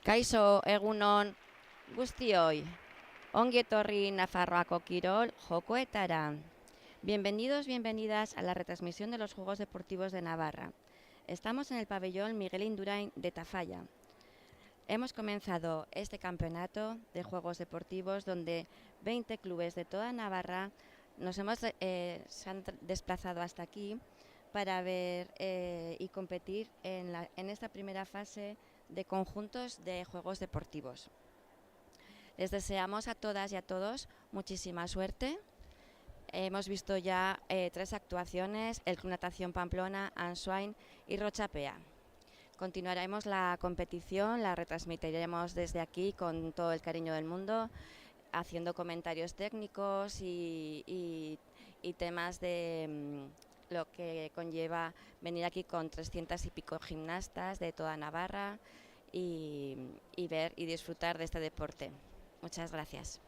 Kaixo egunon guztioi, ongi etorri Nafarroako Kirol Jokoetara. Bienvenidos, bienvenidas a la retransmisión de los Juegos Deportivos de Navarra. Estamos en el pabellón Miguel Indurain de Tafalla. Hemos comenzado este campeonato de Juegos Deportivos donde 20 clubes de toda Navarra se han desplazado hasta aquí para ver y competir en esta primera fase de conjuntos de Juegos Deportivos. Les deseamos a todas y a todos muchísima suerte. Hemos visto ya 3 actuaciones, el Club Natación Pamplona, Answain y Rochapea. Continuaremos la competición, la retransmitiremos desde aquí con todo el cariño del mundo, haciendo comentarios técnicos y temas de lo que conlleva venir aquí con 300 y pico gimnastas de toda Navarra y ver y disfrutar de este deporte. Muchas gracias.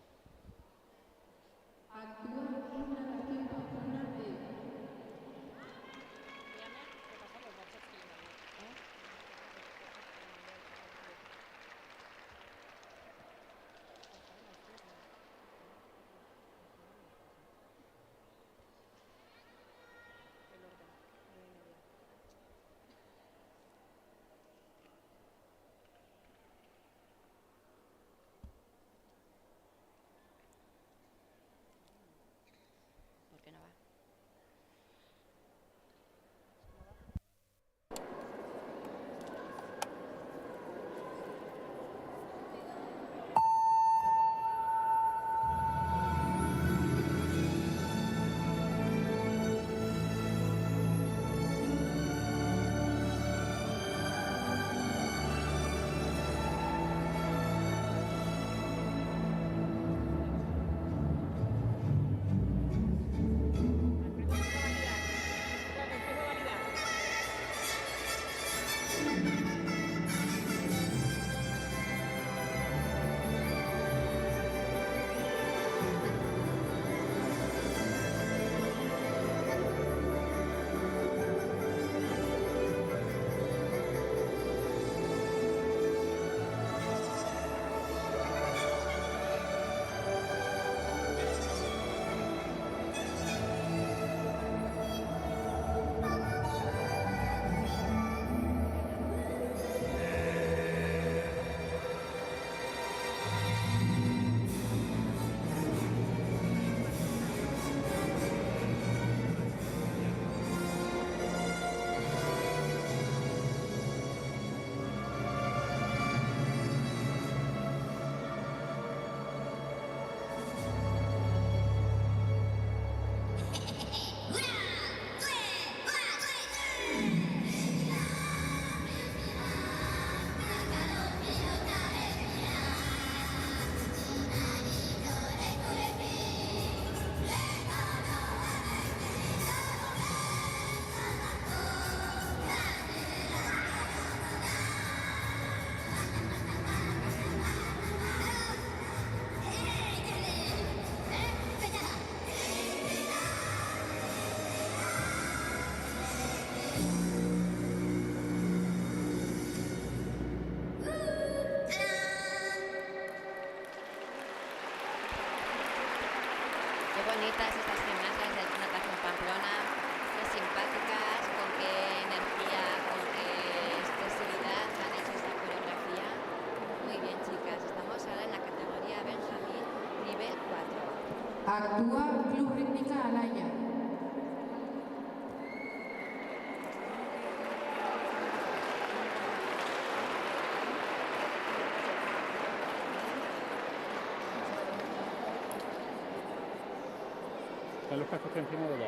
¿Por qué no va? Qué bonitas estas gimnastas de Natación Pamplona, qué simpáticas, con qué energía, con qué expresividad han hecho esta coreografía. Muy bien, chicas, estamos ahora en la categoría Benjamín, nivel 4. Actúa Club Rítmica Alaya. Están los cascos encima de la...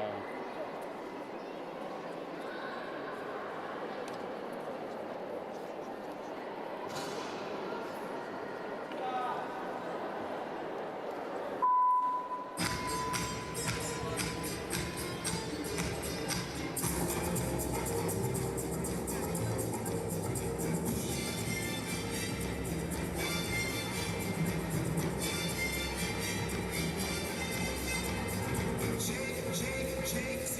Shake, shake, shake.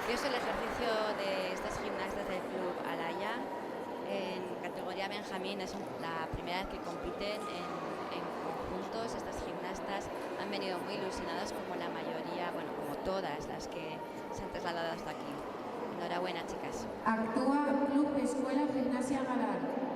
Precioso el ejercicio de estas gimnastas del Club Alaya. En categoría Benjamín es la primera vez que compiten en conjuntos. Estas gimnastas han venido muy ilusionadas, como la mayoría, bueno, como todas las que se han trasladado hasta aquí. Enhorabuena, chicas. Actúa Club Escuela Gimnasia Galar.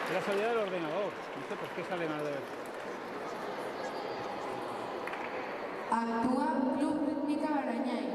Es la salida del ordenador. No sé por qué sale mal de ver. Actúa Club Rítmica Arañay.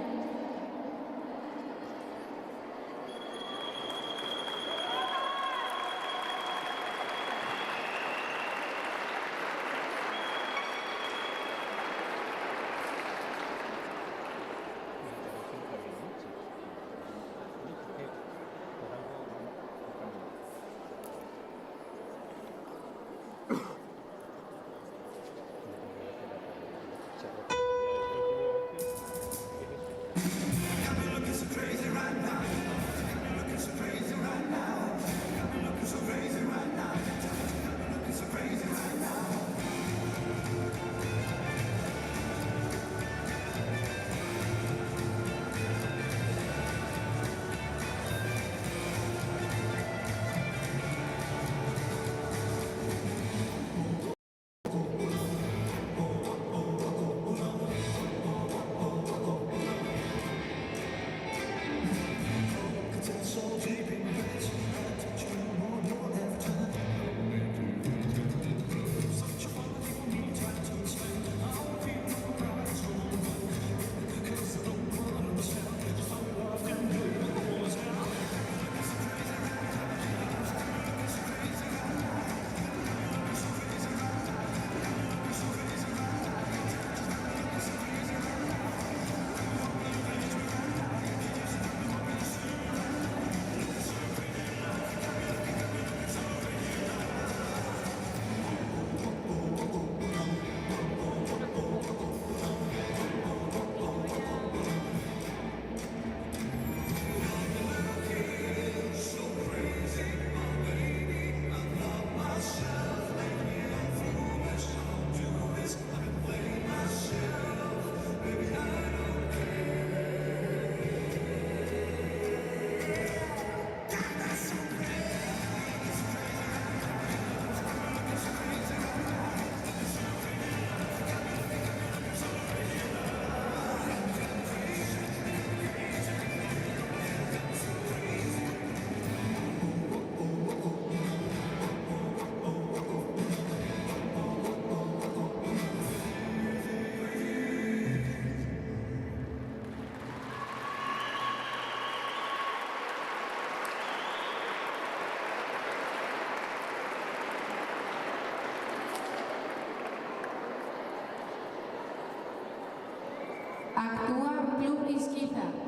Actúa Club Isquiza.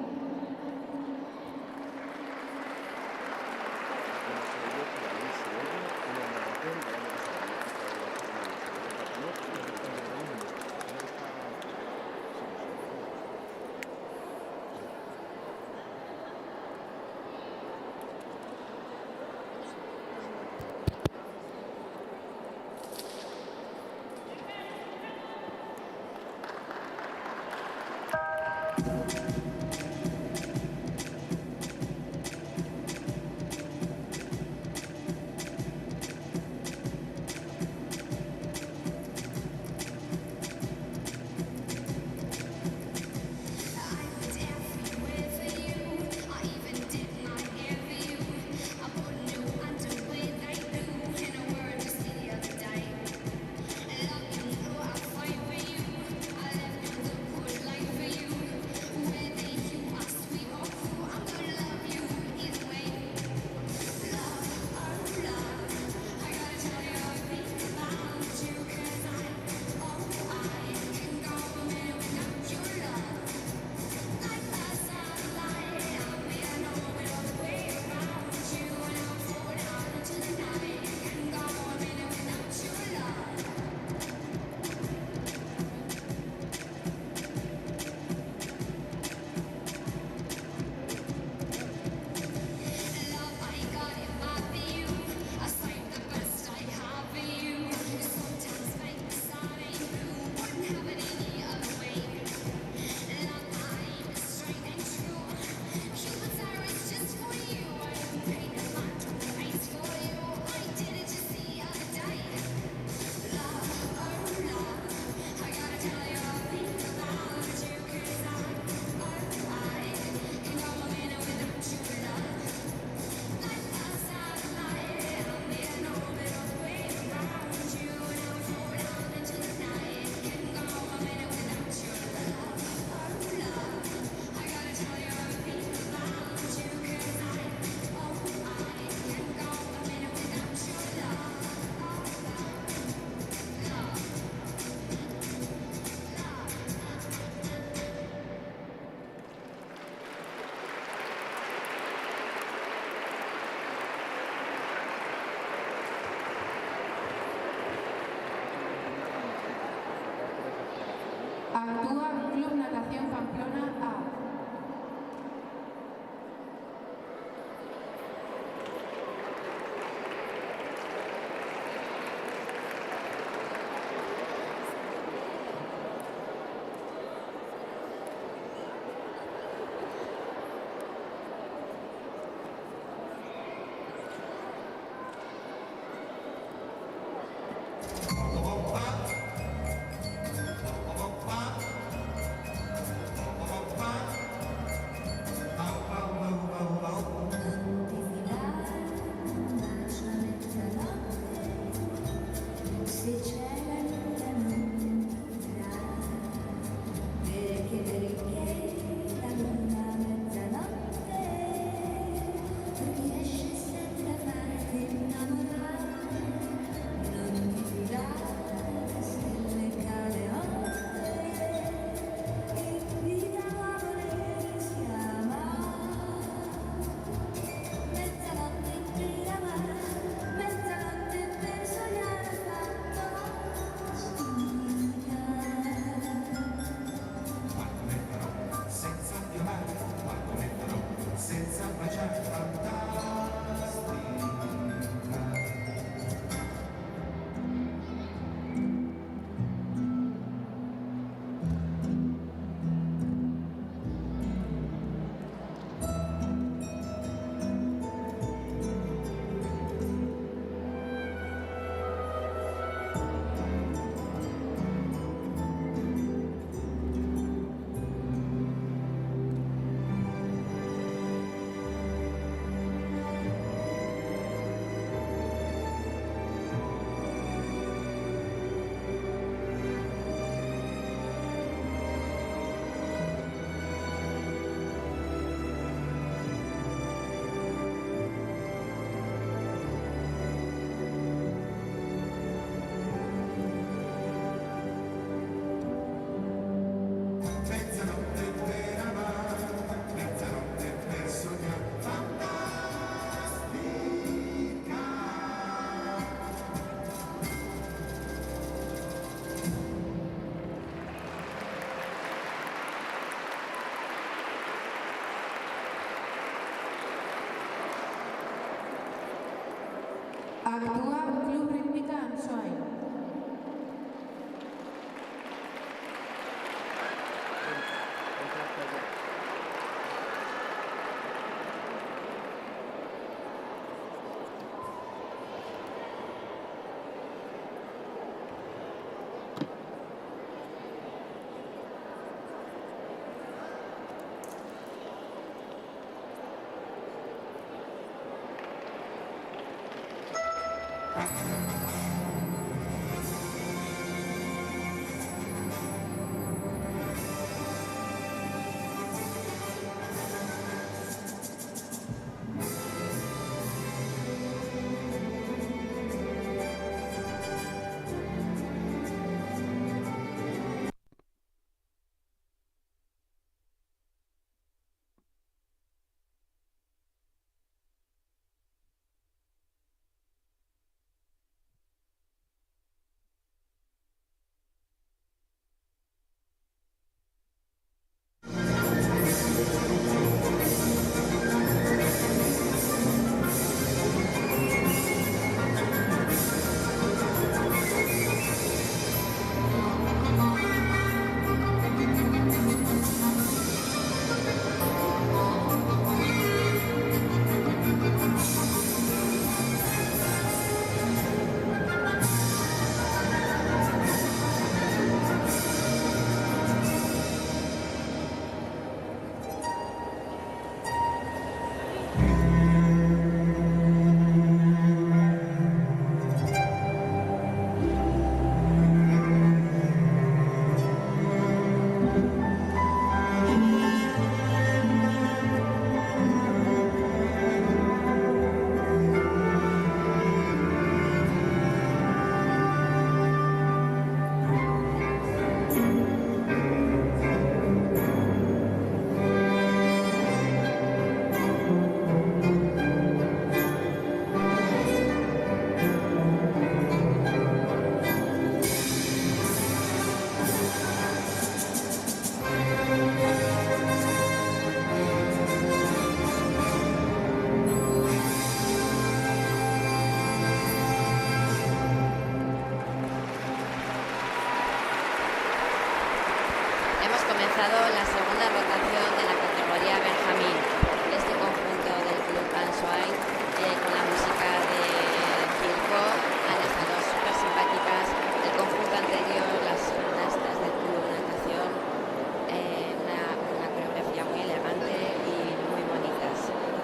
Actúa Club Rítmica Ansoain. comenzado la segunda rotación de la categoría Benjamín. Este conjunto del Club Ansoain, con la música de circo, han estado súper simpáticas. El conjunto anterior, las gimnastas del Club Natación, una coreografía muy elegante y muy bonitas.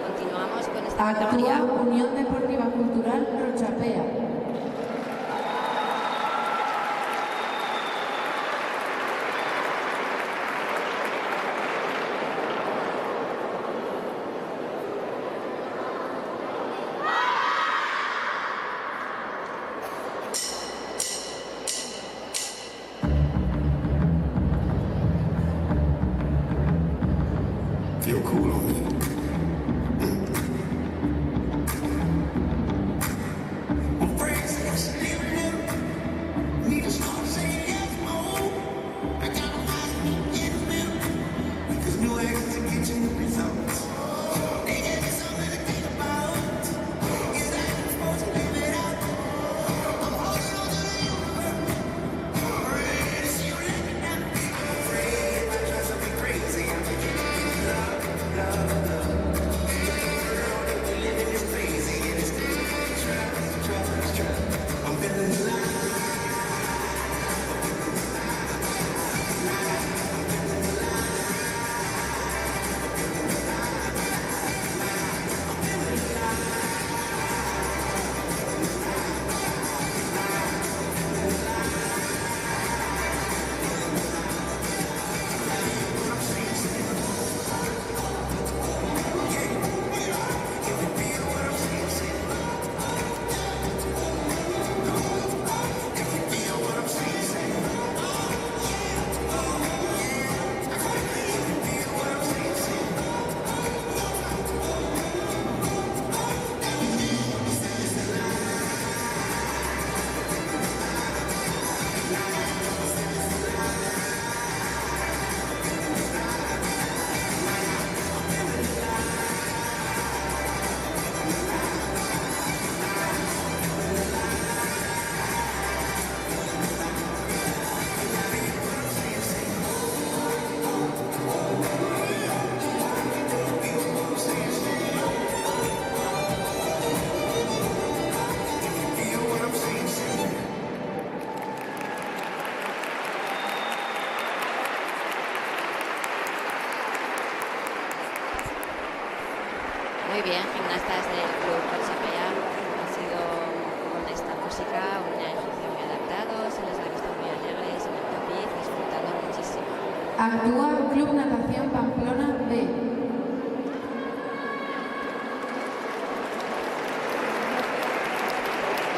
Continuamos con esta categoría. Actúa Unión Deportiva Cultural Rochapea. Feel cool on me. My friends say I should live little. Need to start saying yes more. I got a lot of me in the middle. Because new exits to get you results. They gave me something to think about. Is that I'm supposed to live it out? I'm holding on to the universe. I'm ready to see you let me down. I'm afraid if I try something crazy, I'm thinking love, love, love. Muy bien, gimnastas del Club Rochapea han sido con esta música un ejercicio muy adaptado, se les ha visto muy alegres en el tapiz, disfrutando muchísimo. Actúa Club Natación Pamplona B.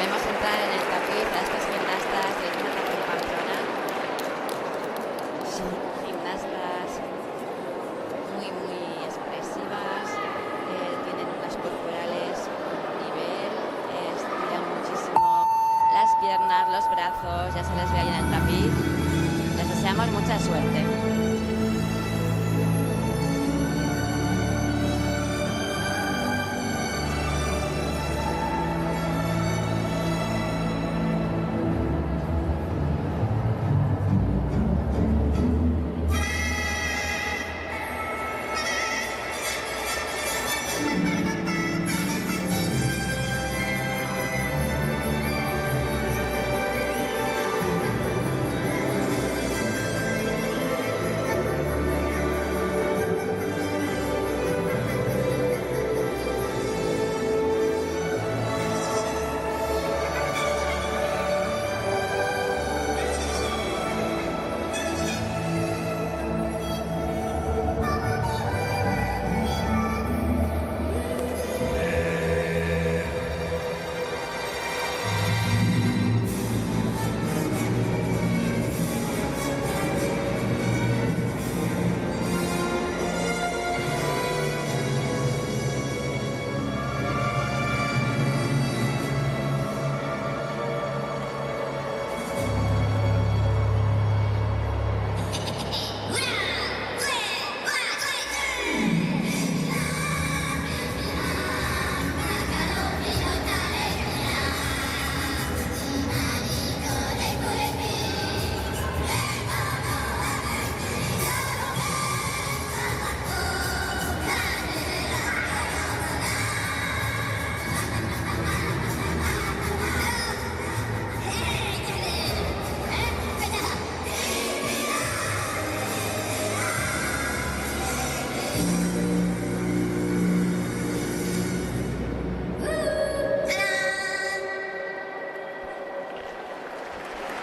Vemos entrar en el tapiz a estos gimnastas del Club Natación Pamplona. Son gimnastas muy expresivas, tienen unas corporales a nivel, estiran muchísimo las piernas, los brazos, ya se les ve ahí en el tapiz. Les deseamos mucha suerte.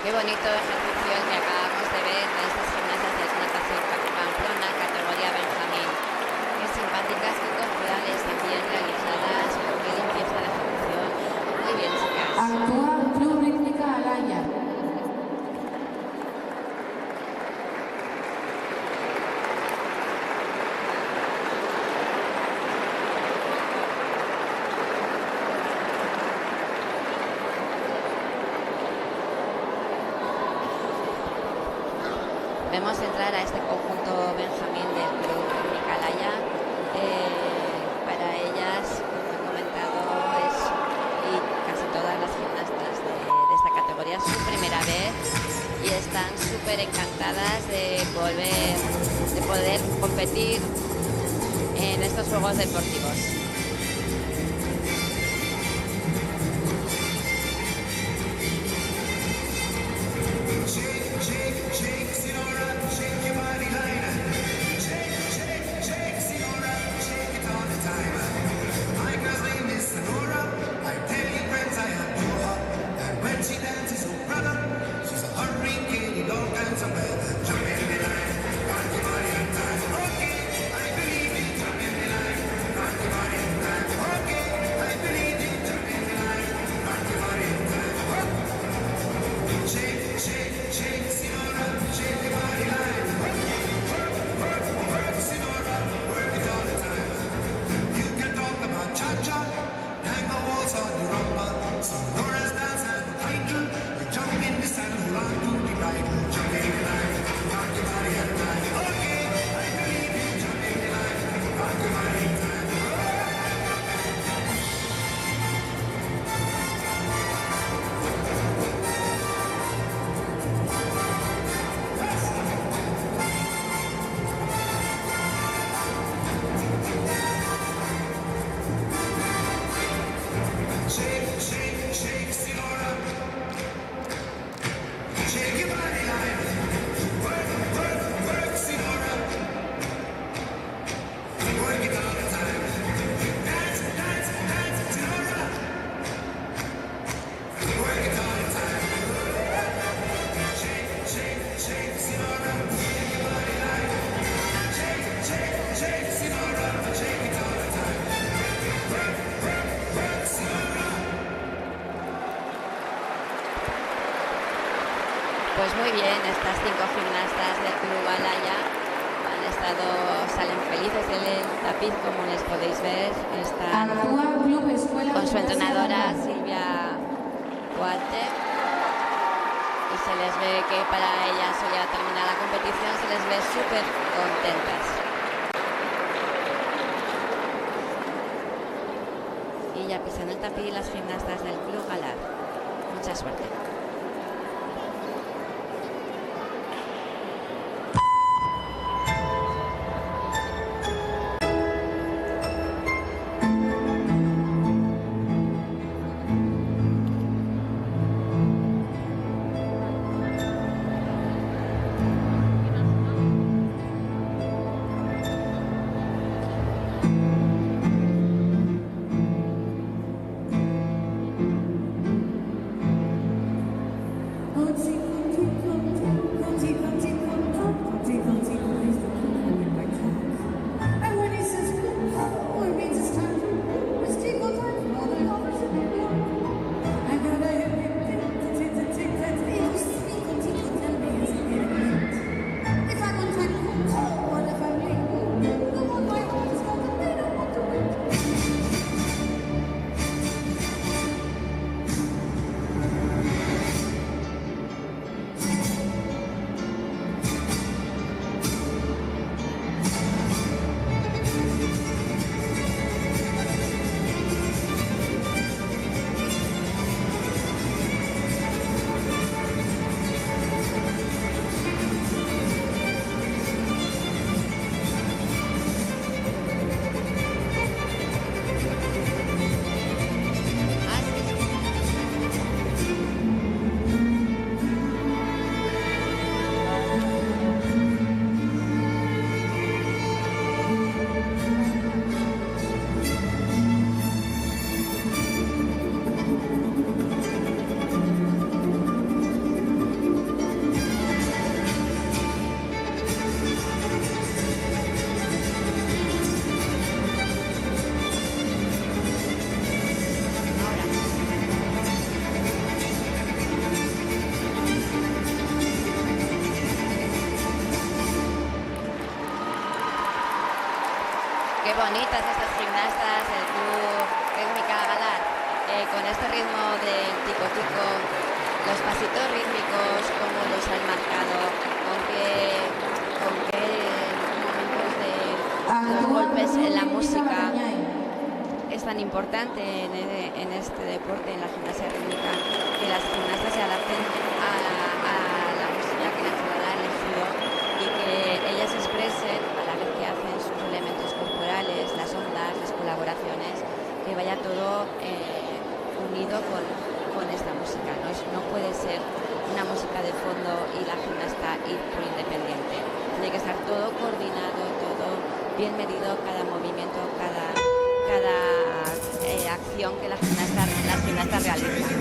Qué bonito ejercicio el que acabamos de ver de estas gimnastas de natación Pamplona, categoría Benjamín. Qué simpáticas, qué corporales, bien realizadas, qué limpieza de ejecución. Muy bien, chicas. Actúa Club Rítmica Alaya. Vemos entrar a este conjunto Benjamín del Club Rítmica Alaya. Para ellas, como he comentado, y casi todas las gimnastas de esta categoría es su primera vez y están súper encantadas de poder competir en estos Juegos Deportivos. muy bien estas 5 gimnastas del Club Alaya. Salen felices del tapiz, como les podéis ver. Están Actúa Club Escuela con su Gimnasia entrenadora Bambú. Silvia Duarte. Y se les ve que para ellas hoy ya termina la competición, se les ve súper contentas. Y ya pisan el tapiz las gimnastas del Club Galar. Mucha suerte. Qué bonitas estas gimnastas del Club Rítmica Galar, con este ritmo del tico-tico, los pasitos rítmicos, como los han marcado, con qué momentos de los golpes en la música es tan importante en este deporte, en la gimnasia rítmica, que las gimnastas se adapten a la música que la entrenadora ha elegido y que ellas expresen a la vez que hacen sus elementos corporales, las ondas, las colaboraciones, que vaya todo unido con esta música. No puede ser una música de fondo y la gimnasta ir por independiente. Tiene que estar todo coordinado, todo bien medido, cada movimiento, cada acción que las gimnastas realizan.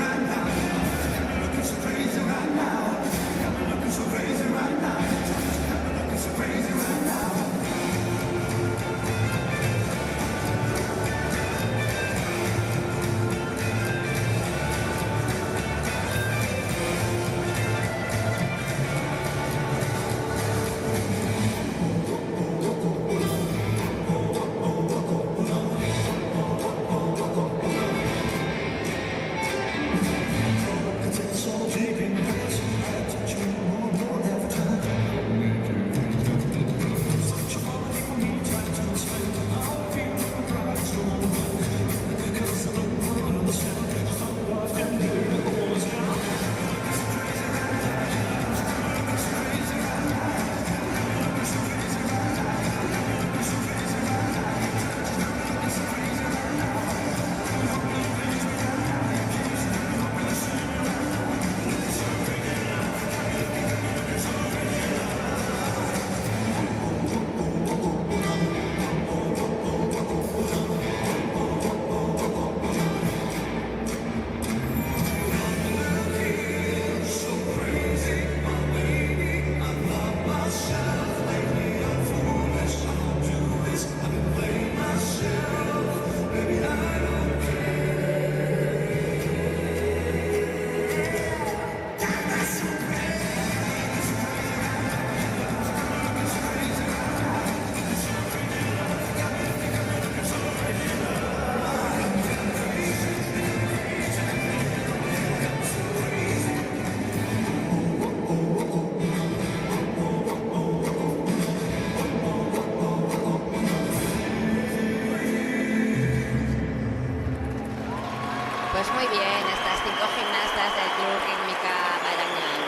Pues muy bien, estas 5 gimnastas del Club Rítmica Barañán.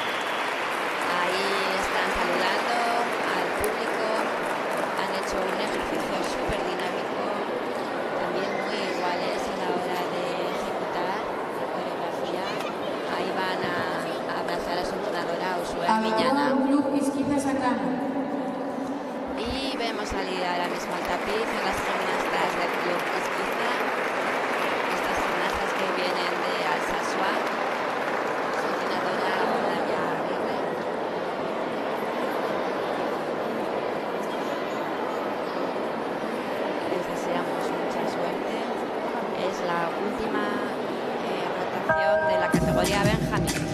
Ahí están saludando al público, han hecho un ejercicio súper dinámico, también muy iguales a la hora de ejecutar la coreografía. Ahí van a abrazar a su entrenadora, Usue Miñana. Actúa Club Izquiza Sacrana. Y vemos salir ahora mismo al tapiz a las gimnastas del Club Izquiza. Estas gimnastas que vienen de Alsasua. Su entrenadora, Olaya Aguirre. Les deseamos mucha suerte. Es la última rotación de la categoría Benjamín.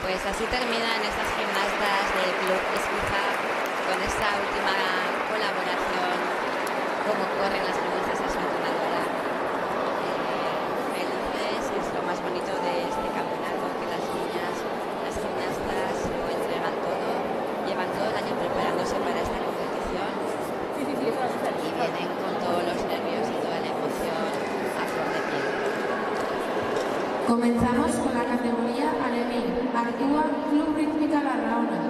Pues así terminan estas gimnastas del Club Izquiza con esta última colaboración, como corren las gimnastas a su entrenadora. Felices, es lo más bonito de este campeonato, que las niñas, las gimnastas lo entregan todo, llevan todo el año preparándose para esta competición y vienen con todos los nervios y toda la emoción a flor de piel. Comenzamos con la categoría Alevín. Actúa Club Rítmica Larraona.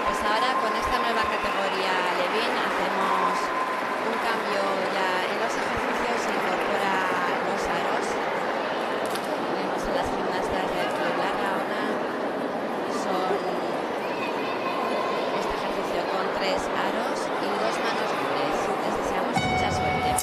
Pues ahora con esta nueva categoría Alevín hacemos un cambio ya en los ejercicios, se incorpora los aros. Vemos a las gimnastas del Club Larraona, son este ejercicio con 3 aros y 2 manos libres. Les deseamos mucha suerte.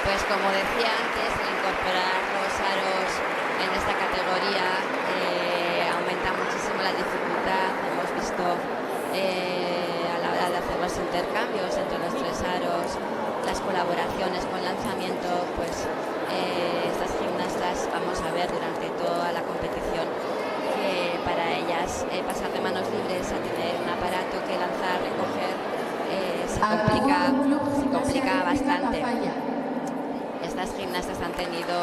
Pues como decía antes, el incorporar los aros en esta categoría aumenta muchísimo la dificultad. Hemos visto a la hora de hacer los intercambios entre los tres aros, las colaboraciones con lanzamiento, pues estas gimnastas vamos a ver durante toda la competición que para ellas pasar de manos libres a tener un aparato que lanzar, recoger, se complica bastante. Estas gimnastas han tenido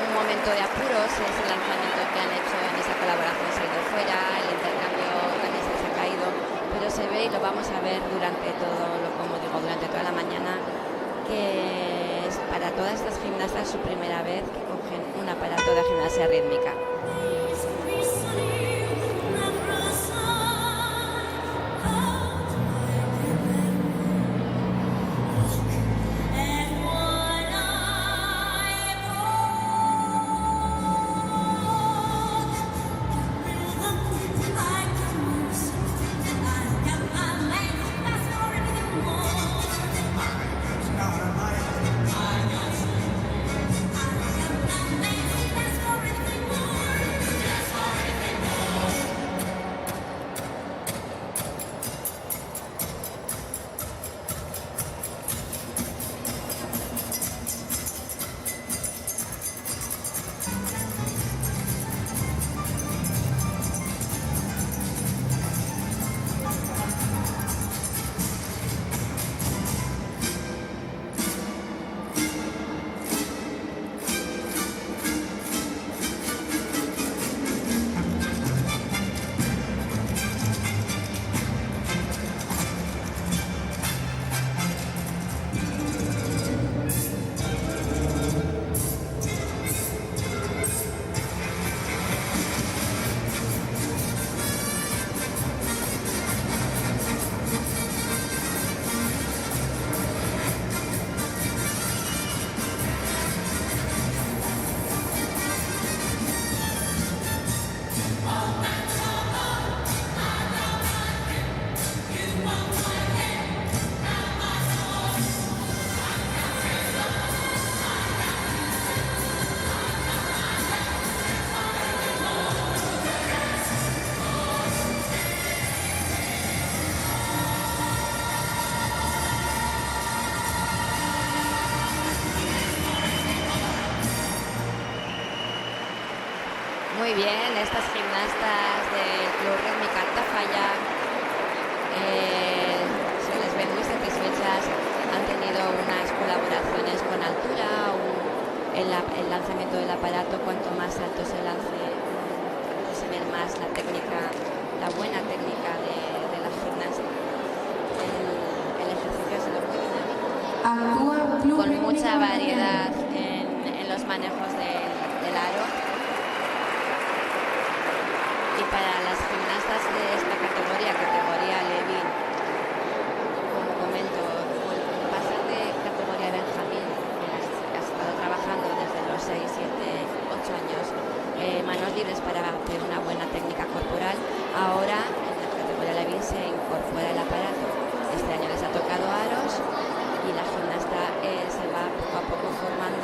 un momento de apuros, ese lanzamiento que han hecho en esa colaboración se ha ido fuera, el intercambio también se ha caído, pero se ve y lo vamos a ver durante durante toda la mañana, que es para todas estas gimnastas su primera vez que cogen un aparato de gimnasia rítmica. Muy bien, estas gimnastas del Club Rítmica Tafalla se les ven muy satisfechas, han tenido unas colaboraciones con altura, el lanzamiento del aparato, cuanto más alto se lance, se ve más la técnica, la buena técnica de las gimnastas. El ejercicio ha sido muy dinámico, con mucha variedad en los manejos del aro. Y para las gimnastas de esta categoría Levin, como comento, pasar de categoría Benjamín, que has estado trabajando desde los 6, 7, 8 años, manos libres para hacer una buena técnica corporal, ahora en la categoría Levin se incorpora el aparato. Este año les ha tocado aros y la gimnasta se va poco a poco formando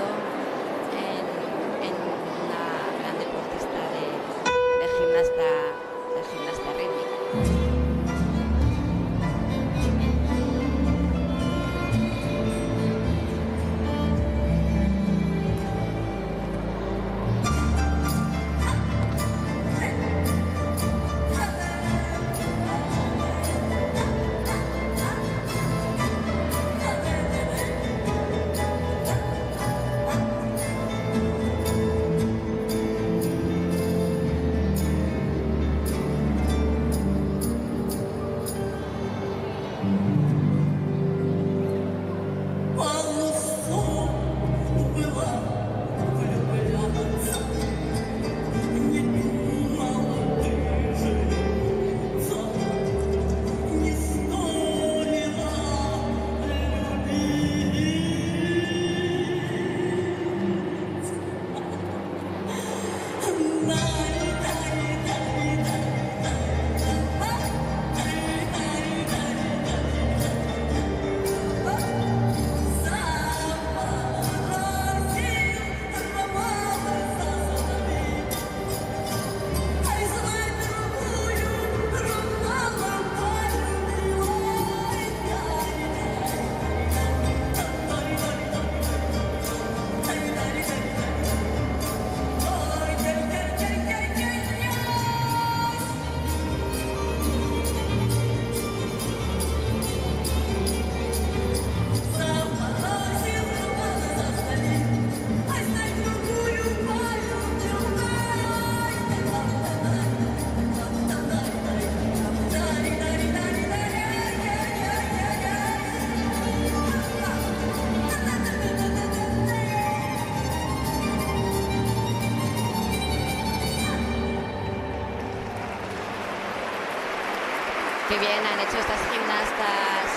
Qué bien han hecho estas gimnastas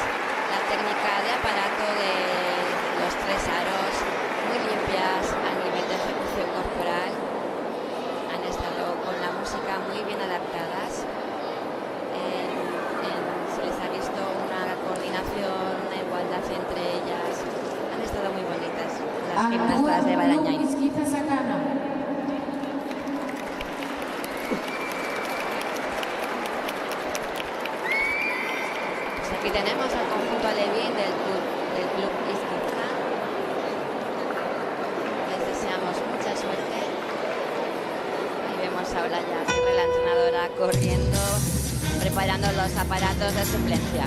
la técnica de aparato de los 3 aros, muy limpias a nivel de ejecución corporal. Han estado con la música muy bien adaptadas. Se les ha visto una coordinación, una igualdad entre ellas. Han estado muy bonitas las gimnastas de Barañáin. Izquierda Sacana. Pues aquí tenemos al conjunto alevín del club Izquierda. Les deseamos mucha suerte. Ahí vemos ahora ya la entrenadora corriendo, preparando los aparatos de suplencia.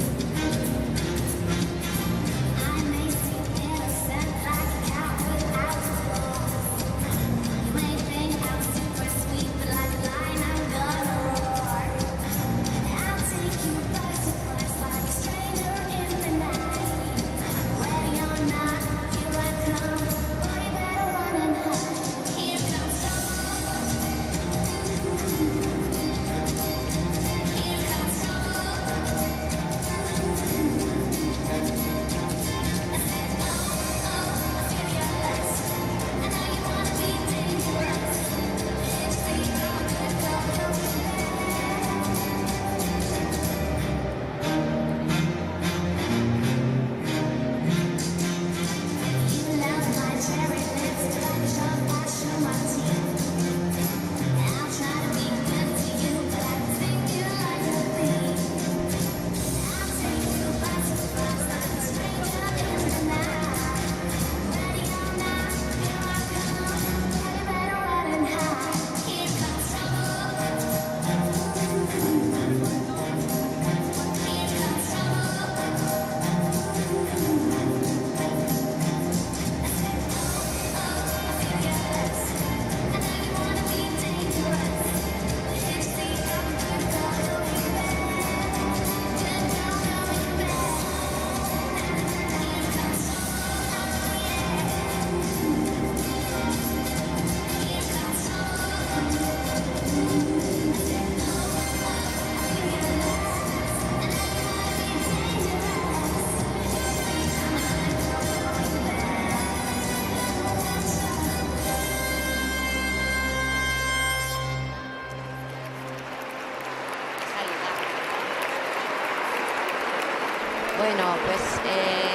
Bueno, pues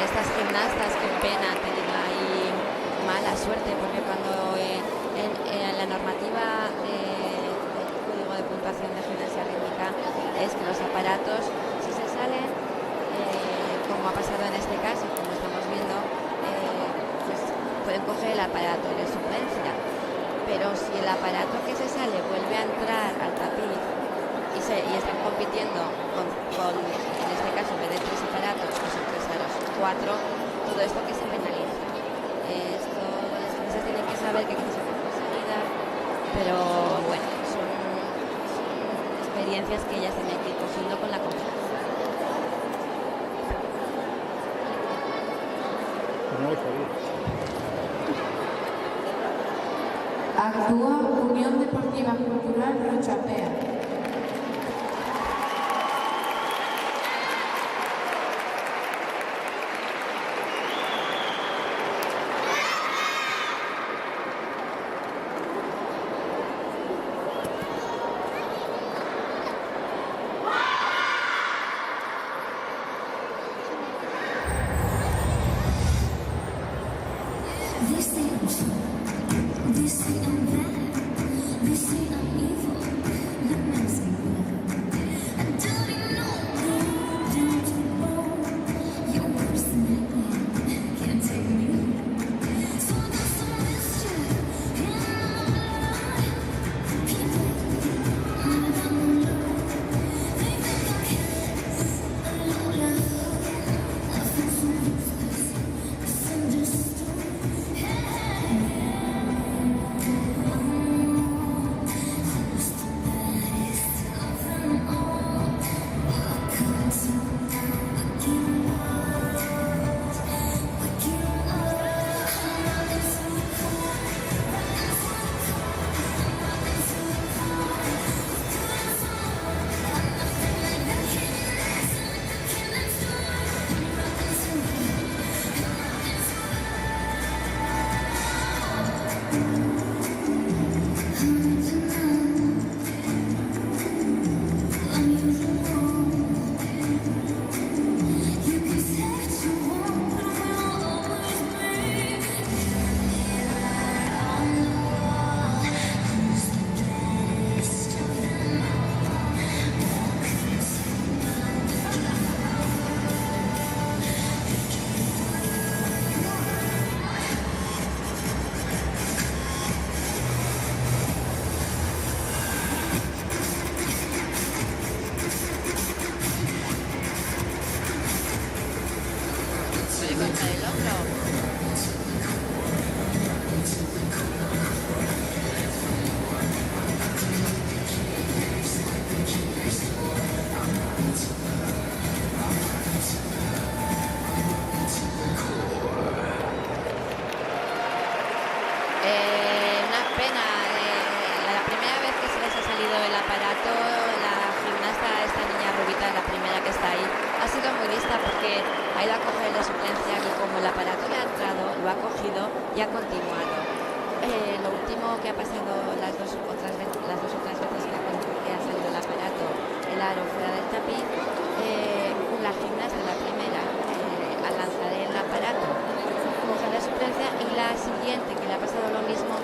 estas gimnastas, qué pena, han tenido ahí mala suerte, porque cuando en la normativa del código de puntuación de gimnasia rítmica es que los aparatos, si se salen, como ha pasado en este caso, como estamos viendo, pues pueden coger el aparato de suplencia, pero si el aparato que se sale vuelve a entrar al tapiz y están compitiendo con, en este caso, en vez de 3 aparatos, pues son 3 aros, 4, todo esto que se penaliza. Esto las empresas tienen que saber que hay que sacar por salida, pero bueno, son experiencias que ellas tienen que ir cogiendo con la confianza. No lo sabía. Actúa Unión Deportiva Cultural Rochapea. They say I'm bad, they say I'm evil. que ha ido a coger el de suplencia y como el aparato le ha entrado, lo ha cogido y ha continuado. Lo último que ha pasado las dos otras veces que ha salido el aparato, el aro fuera del tapiz, la gimnasta, la primera, al lanzar el aparato, coge la suplencia y la siguiente, que le ha pasado lo mismo,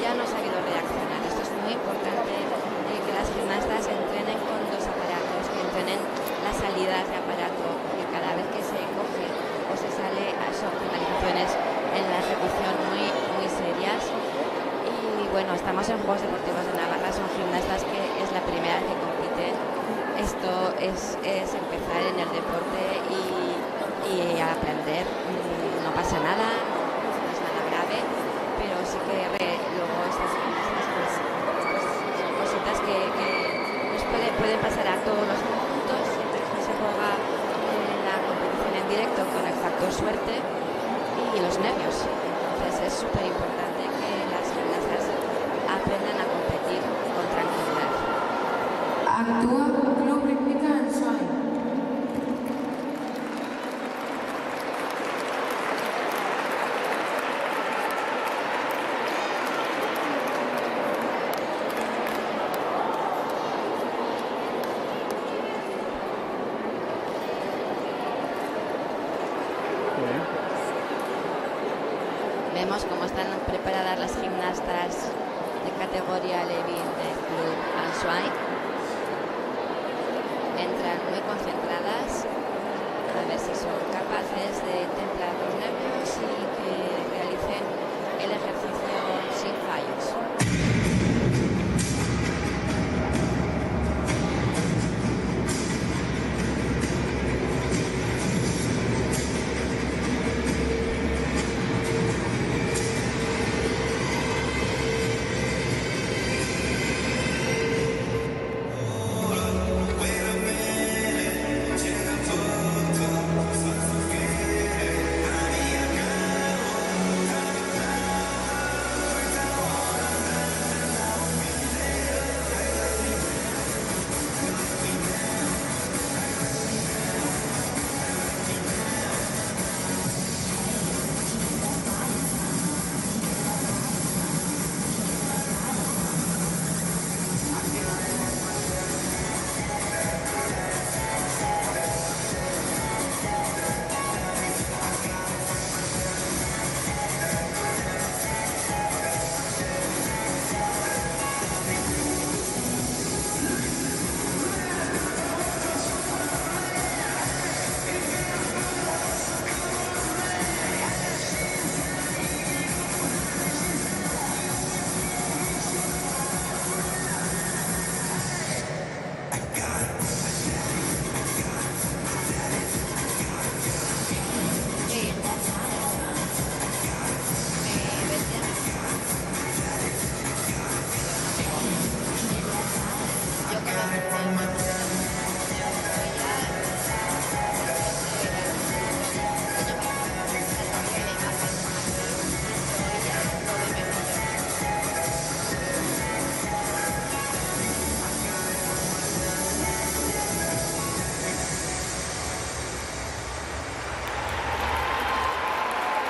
ya no ha sabido reaccionar. Esto es muy importante, que las gimnastas entrenen con dos aparatos, que entrenen las salidas de aparato, porque cada vez que se coge o se sale son penalizaciones en la ejecución muy serias. Y bueno, estamos en Juegos Deportivos de Navarra, son gimnastas que es la primera vez que compiten. Esto es empezar en el deporte y aprender. No pasa nada, no es nada grave, pero sí que luego estas cosas son cositas que nos pueden pasar a todos los conjuntos. Siempre se juega la competición en directo con el factor suerte y los nervios. Entonces es súper importante que las gimnastas aprendan a competir con tranquilidad. Actúa Club Rítmica Ansoain. Vemos cómo están preparadas las gimnastas de categoría Levin del Club Ansoain. Entran muy concentradas a ver si son capaces de templar los nervios y que realicen el ejercicio sin fallos.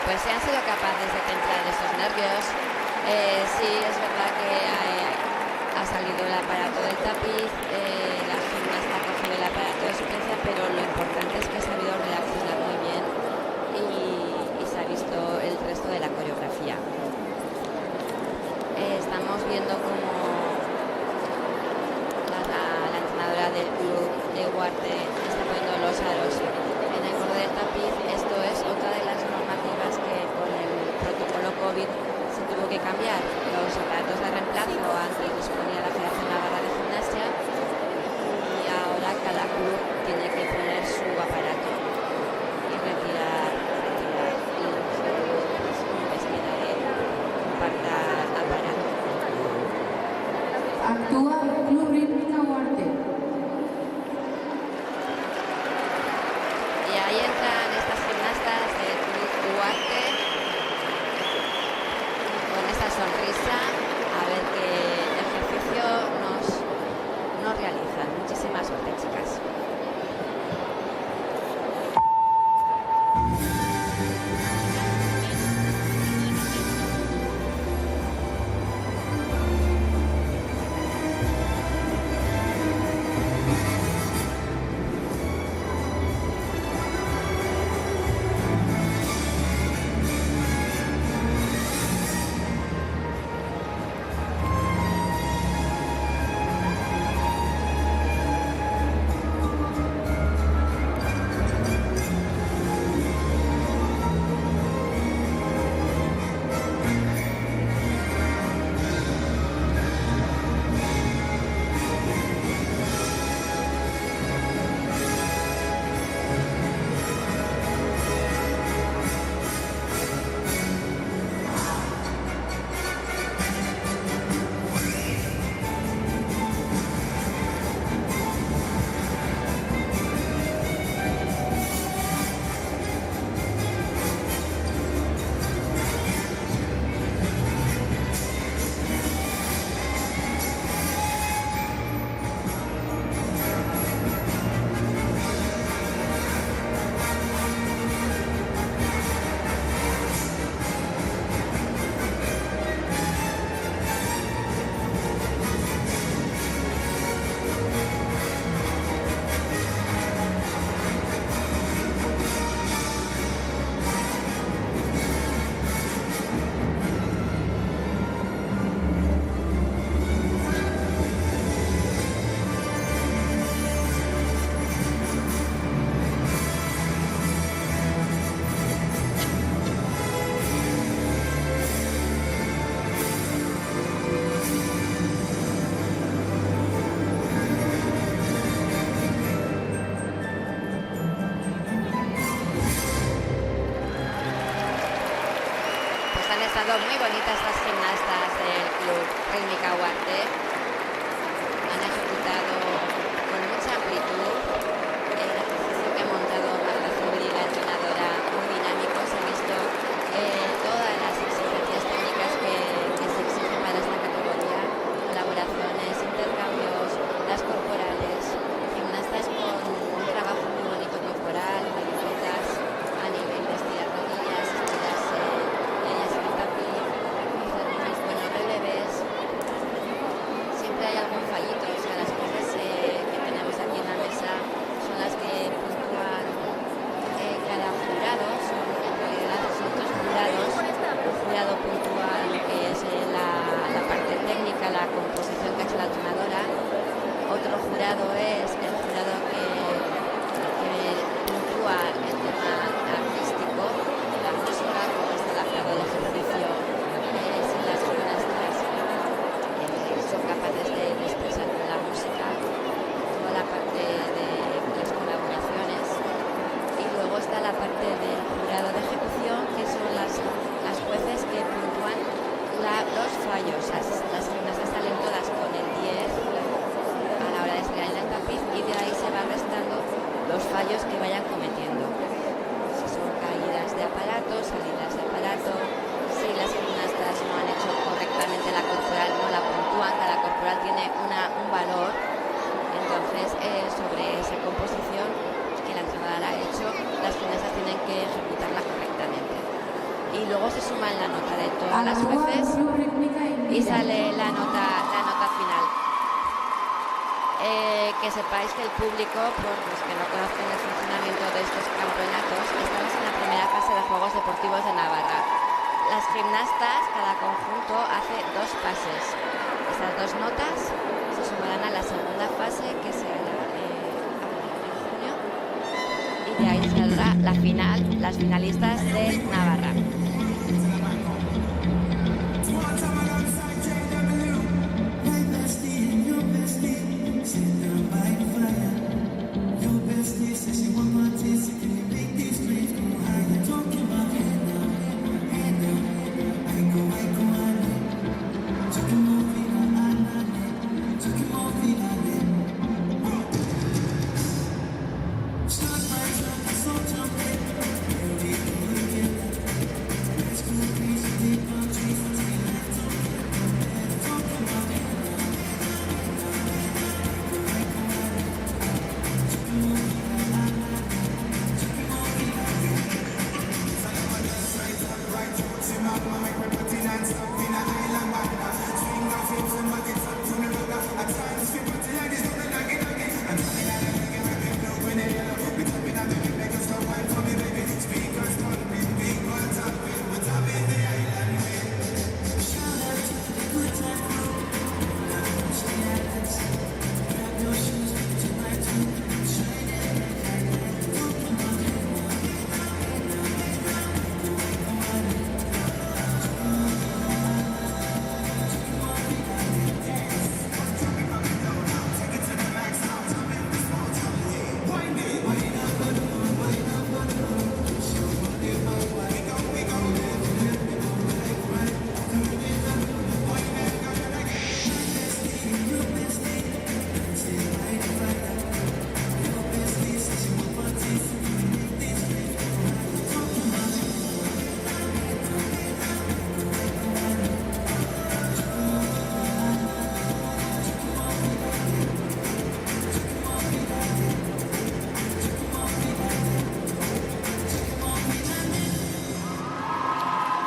Pues se han sido capaces de templar esos nervios. Sí, es verdad que ha salido el aparato del tapiz, la gimnasta ha cogido el aparato de suplencia, pero lo importante es que ha sabido reaccionar muy bien y se ha visto el resto de la coreografía. Estamos viendo cómo la entrenadora del club de Huarte está poniendo los aros en el borde del tapiz. Esto es otra de las normativas que con el protocolo COVID se tuvo que cambiar. Los aparatos de reemplazo antes disponía la Federación Navarra de Gimnasia y ahora cada club tiene que poner su aparato y retirar y les quedaré comparta aparato. Actúa Club Rítmica Huarte. Y ahí entran estas gimnastas del Club Huarte con esta sonrisa a ver qué ejercicio estado muy bonitas las gimnastas del Club Rítmica Huarte. Han ejecutado con mucha amplitud el ejercicio que ha montado Marta Zubiri, la entrenadora, muy dinámico. Se ha visto todas las exigencias técnicas que se exigen para esta categoría, colaboraciones, intercambios, las corporales, gimnastas con un trabajo muy bonito corporal, maniobras a nivel de estirar rodillas, estirarse, ellas en el tapiz, hacer unos buenos releves. Siempre hay algún fallito, o sea, las cosas que tenemos aquí en la mesa son las que puntúan cada jurado, en realidad son dos jurados. Un jurado puntúa lo que es la parte técnica, la composición que ha hecho la entrenadora. Otro jurado es el jurado que puntúa el tema artístico, la música, cómo está adaptado el ejercicio, si las gimnastas son capaces de expresar con la música, toda la parte de las colaboraciones. Y luego está la parte del jurado de ejecución, que son las jueces que puntúan los fallos. Las gimnastas salen todas con el 10 a la hora de estirar en el tapiz y de ahí se van restando los fallos que vayan cometiendo. Si son caídas de aparato, salidas de aparato, si las gimnastas no han hecho correctamente la corporal, no la puntúan, cada corporal tiene un valor. Entonces, sobre esa composición que la entrenadora ha hecho, las gimnastas tienen que ejecutarla correctamente. Y luego se suma la nota de todas las jueces y sale la nota final. Que sepáis que el público, por los que no conozcan el funcionamiento de estos campeonatos, estamos en la primera fase de Juegos Deportivos de Navarra. Las gimnastas, cada conjunto hace 2 pases. Esas 2 notas se sumarán a la segunda fase, que se hará en junio, y de ahí se hará la final, las finalistas de Navarra.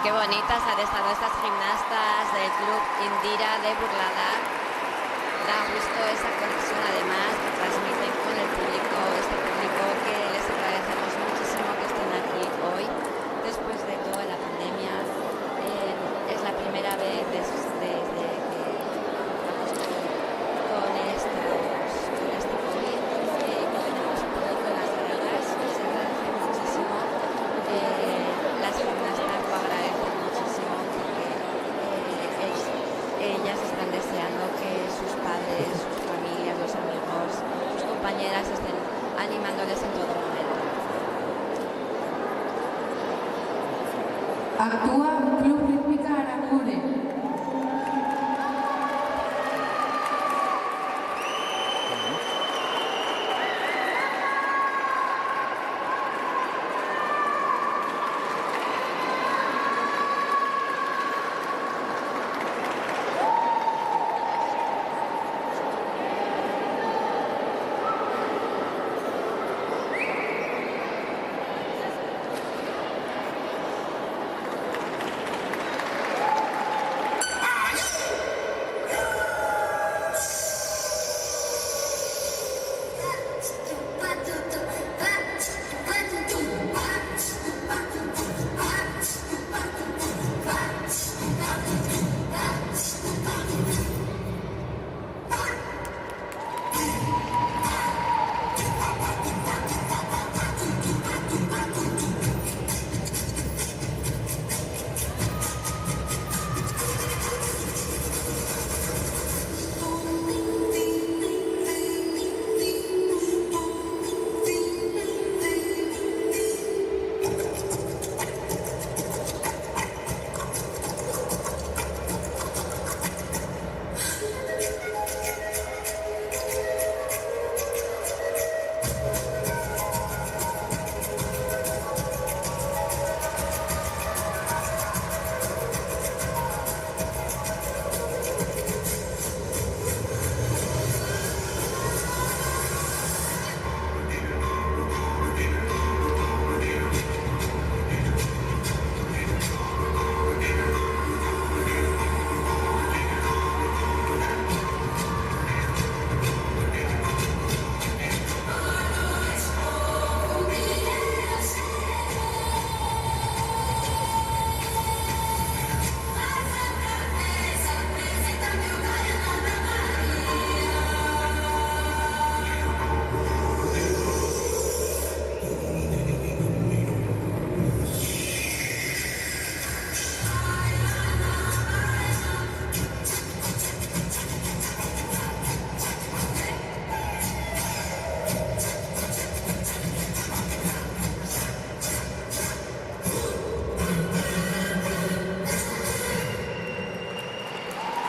Qué bonitas han estado estas gimnastas del Club Indira de Burlada. Da gusto esa conexión, además, que transmiten con el público, este público que les agradecemos muchísimo que estén aquí hoy. Después de toda la pandemia, es la primera vez desde que vamos con este COVID, que tenemos un público en las gradas. Se agradece muchísimo. Las gimnastas lo agradecen muchísimo porque ellas están deseando que sus padres, sus familias, los amigos, sus compañeras estén animándoles en todo momento. Actúa Club Rítmica Aranguren.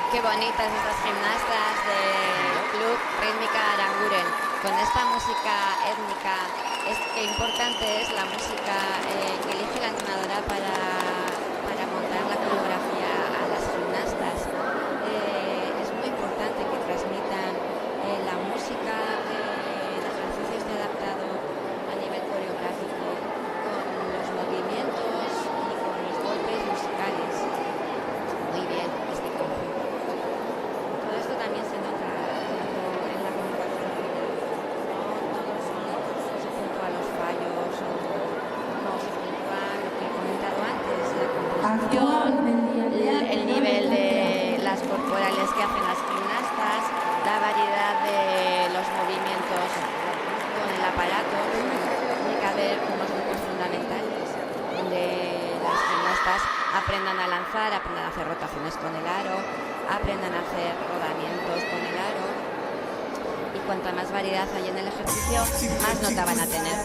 Qué bonitas estas gimnastas del Club Rítmica Aranguren. Con esta música étnica, qué importante es la música que elige la entrenadora para montar la coreografía a las gimnastas. Es muy importante que transmitan la música del ejercicio esté adaptado a nivel coreográfico con los movimientos y con los golpes musicales. Muy bien, este conjunto. Todo esto también se nota en la comunicación final. No todos se puntúan los fallos o no se puntúan lo que he comentado antes, la composición, el nivel de las corporales que hacen las gimnastas, la variedad de los movimientos con el aparato. Tiene que haber unos grupos fundamentales donde las gimnastas aprendan a lanzar, aprendan a hacer rotaciones con el aro, aprendan a hacer rodamientos con el aro, y cuanta más variedad hay en el ejercicio, más nota van a tener.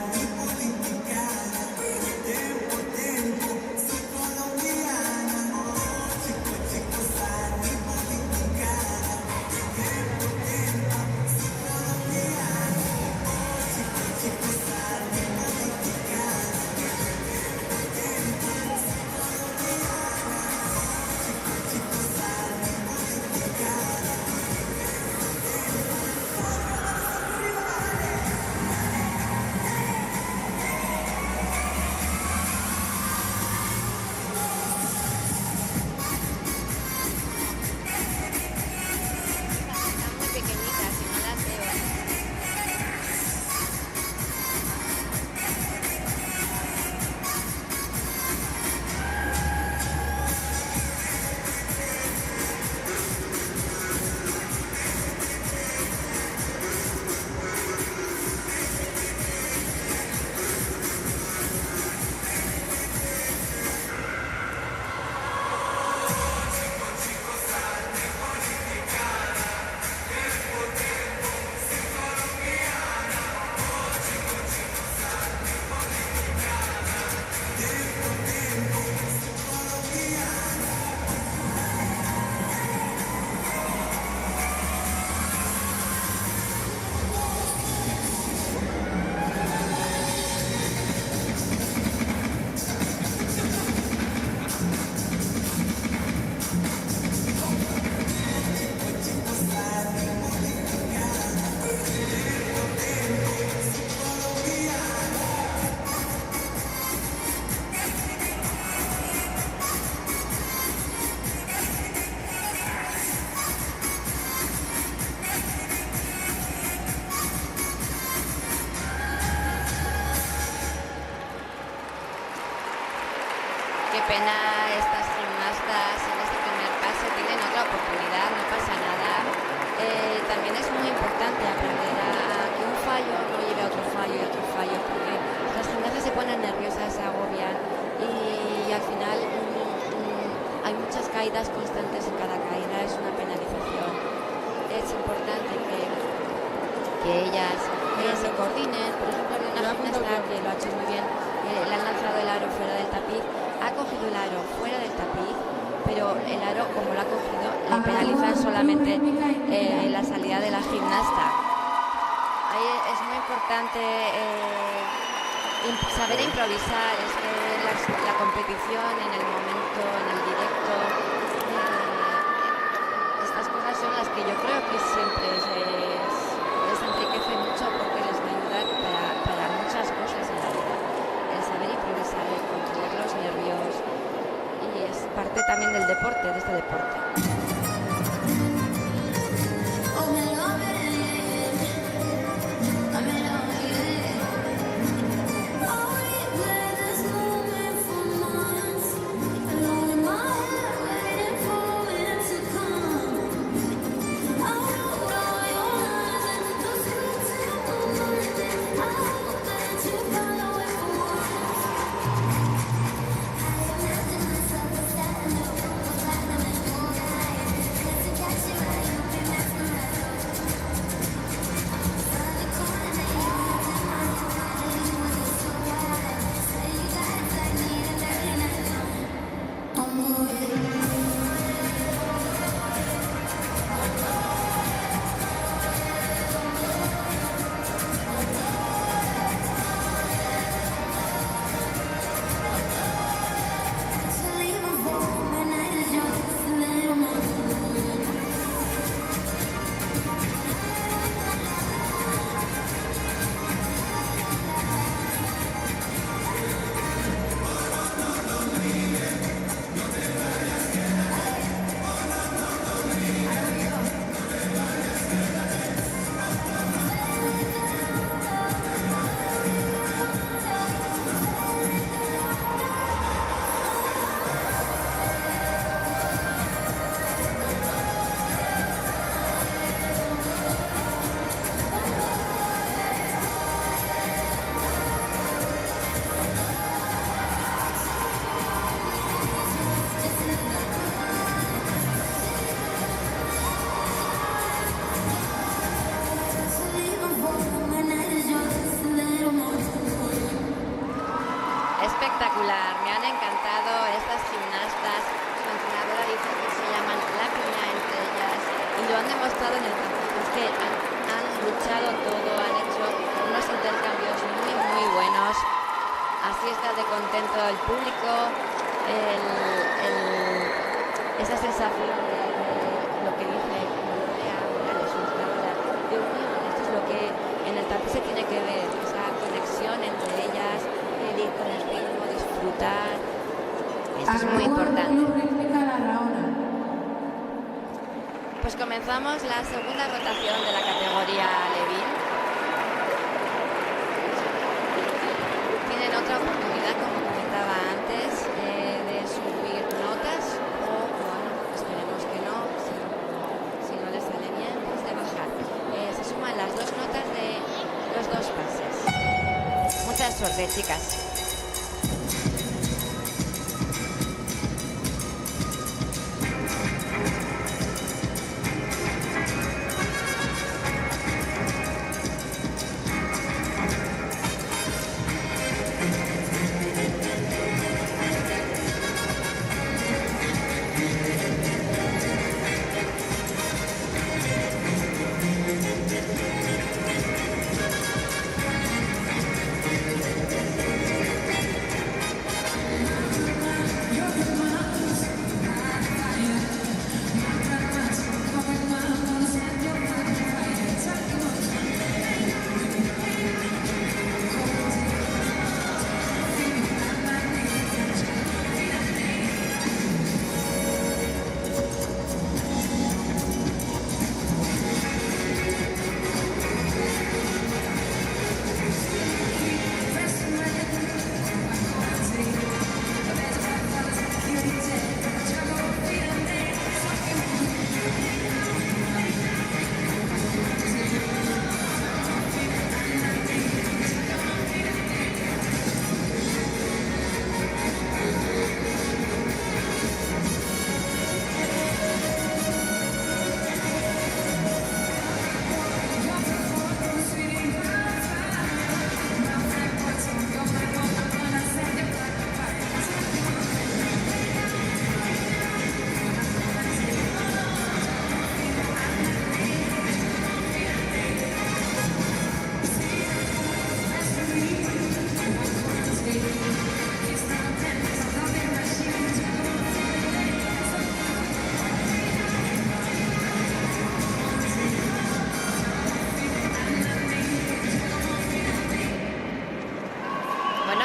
pena, estas gimnastas en este primer paso tienen otra oportunidad, no pasa nada. También es muy importante aprender a que un fallo no lleve a otro fallo y otro fallo, porque las gimnastas se ponen nerviosas, se agobian y al final hay muchas caídas constantes en cada caída, es una penalización. Es importante que ellas se coordinen. Por ejemplo, hay una gimnasta que lo ha hecho muy bien, le han lanzado el aro fuera del tapiz, ha cogido el aro fuera del tapiz, pero el aro, como lo ha cogido, le penalizan solamente la salida de la gimnasta. Ahí es muy importante saber improvisar, es que la competición en el momento, en el directo, estas cosas son las que yo creo que siempre les enriquece mucho, porque les va a ayudar para muchas cosas en la vida. El saber improvisar, el controlar los nervios, y es parte también del deporte, de este deporte. Espectacular, me han encantado estas gimnastas. Su entrenadora dice que se llaman la piña entre ellas y lo han demostrado en el campo. Es que han luchado todo, han hecho unos intercambios muy buenos. Así está de contento el público, esa sensación de lo que dice Morales, su entrenadora, de unión. Esto es lo que en el tapiz se tiene que ver, esa conexión entre ellas, ir con el ritmo, disfrutar. Esto es muy importante. Pues comenzamos la segunda rotación de la categoría Levin. Tienen otra oportunidad, como comentaba antes, de subir notas, o bueno, esperemos que no, si no les sale bien, pues de bajar. Se suman las dos notas de los dos pases. Mucha suerte, chicas.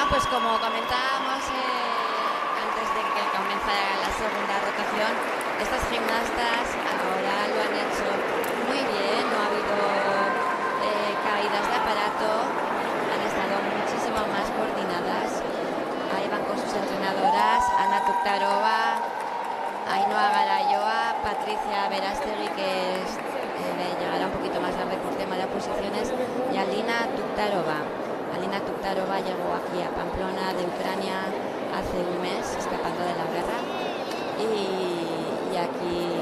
pues como comentábamos antes de que comenzara la segunda rotación, estas gimnastas ahora lo han hecho muy bien, no ha habido caídas de aparato, han estado muchísimo más coordinadas. Ahí van con sus entrenadoras, Ana Tuktarova, Ainhoa Garayoa, Patricia Verástegui, que llegará un poquito más tarde por tema de oposiciones, y Alina Tuktarova. Alina Tuktarova llegó aquí a Pamplona de Ucrania hace un mes, escapando de la guerra, y aquí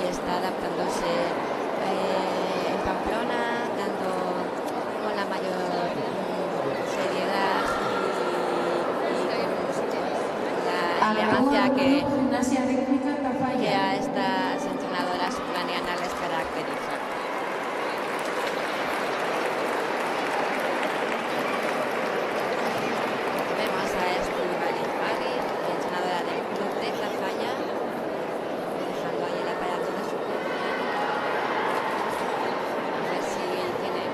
está adaptándose en Pamplona, dando con la mayor seriedad y con la elegancia que a estas entrenadoras ucranianas les caracteriza. Vemos a Estíbaliz Barriz, entrenadora del club de Zafalla, dejando ahí el aparato de su cuerpo. A ver si tiene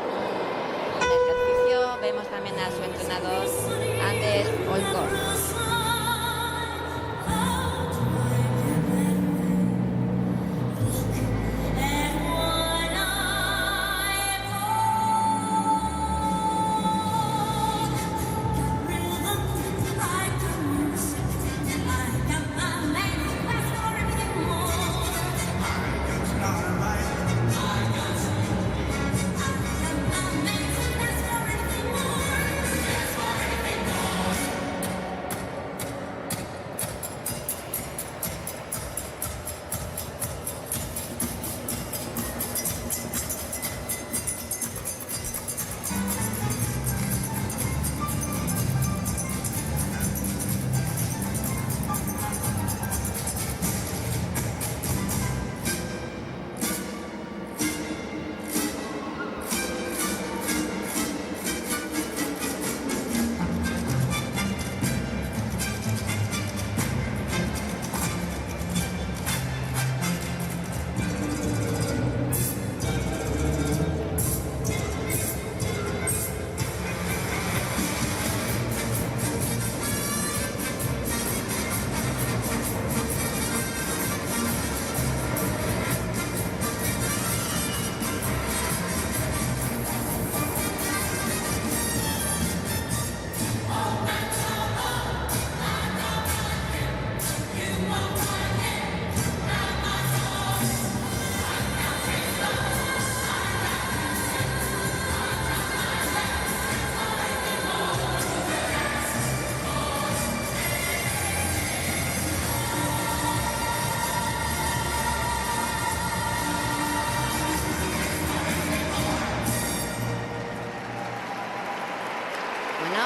un ejercicio. Vemos también a su entrenador, Anders Olkor.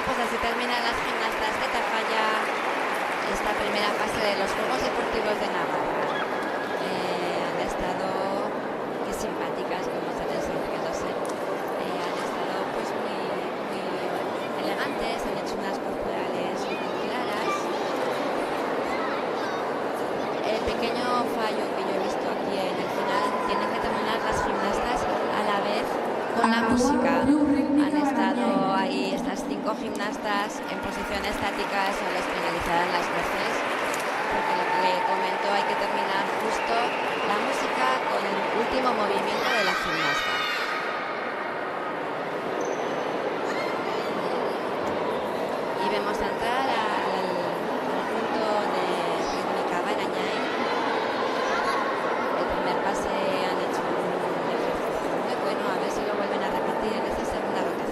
Pues así terminan las gimnastas de Tafalla esta primera fase de los Juegos Deportivos de Navarra. Han estado, qué simpáticas, como ustedes riéndose, han estado pues muy elegantes, han hecho unas corporales muy claras. El pequeño fallo que yo he visto aquí en el final, tienen que terminar las gimnastas a la vez con la música. Han estado ahí estas 5 gimnastas en posición estática, eso les penalizarán las veces, porque lo que le comento, hay que terminar justo la música con el último movimiento de la gimnasta. Y vemos entrar al conjunto de Rítmica Barañáin. El primer pase han hecho un ejercicio muy bueno, a ver si lo vuelven a repetir en esta segunda rotación.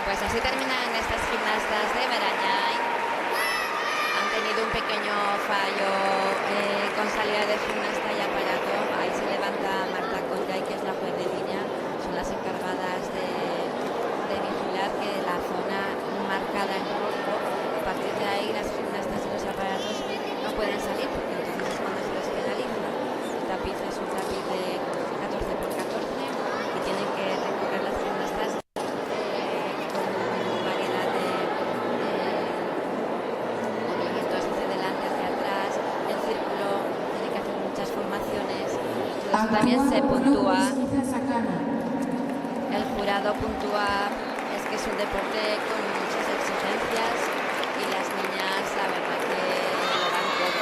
Pues así terminan estas gimnastas de Barañáin. Han tenido un pequeño fallo con salida de gimnasta y aparato. Ahí se levanta Marta Collay, que es la juez de línea. Son las encargadas de vigilar que la zona marcada en rojo, a partir de ahí las gimnastas y los aparatos no pueden salir, porque entonces es cuando se les penaliza. El tapiz es un tapiz de 14 por 14 y tienen que recorrer las gimnastas con variedad de movimientos hacia adelante, hacia atrás, en círculo, tienen que hacer muchas formaciones. Entonces también se puntúa. El jurado puntúa, es que es un deporte con muchas exigencias y las niñas, la verdad que lo dan todo.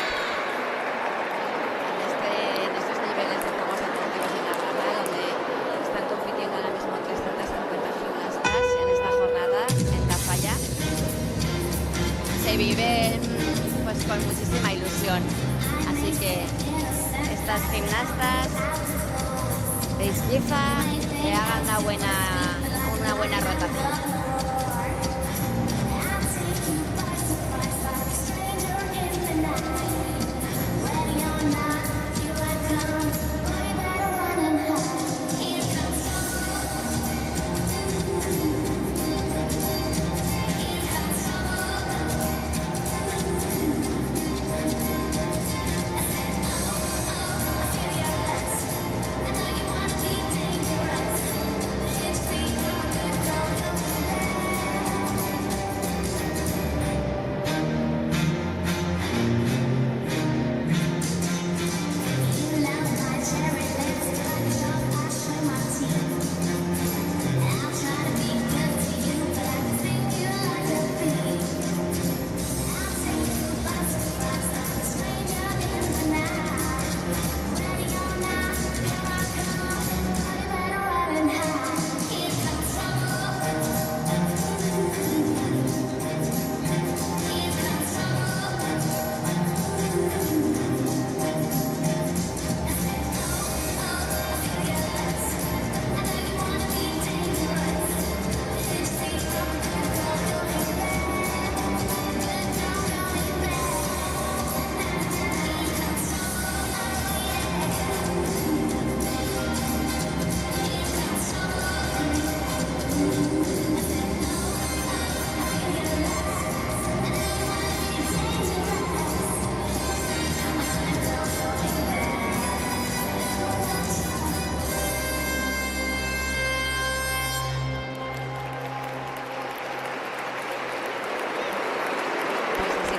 En estos niveles de Juegos Deportivos de Navarra, donde están compitiendo ahora mismo 350 gimnastas en esta jornada en Tafalla, se vive pues con muchísima ilusión. Así que estas gimnastas de Izquiza que hagan una buena rotación.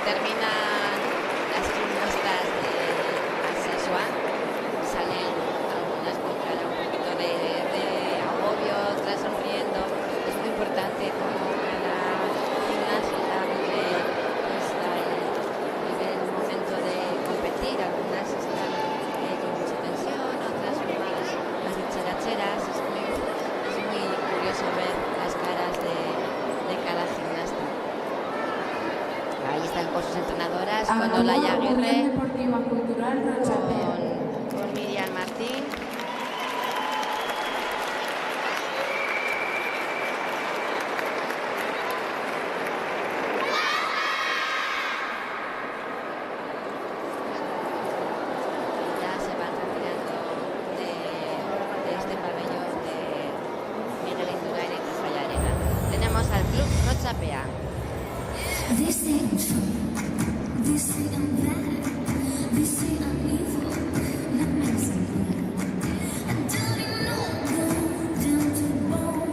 Terminan las gimnastas de Alsasuán, salen algunas con cara un poquito de agobio, otras sonriendo. Es muy importante como cada gimnasta vive el momento de competir. Algunas están con mucha tensión, otras son más dicharacheras. Es muy curioso ver las caras de cada gimnasta. Ahí están con sus entrenadoras, con Olaya Aguirre, con Miriam Martín. Ya se van retirando de este pabellón de Miguel Indurain y Tafalla Arena. Tenemos al club Nochapea. This ain't true. This ain't that. This ain't evil. Not nice and good. And don't you know, go down to the bone.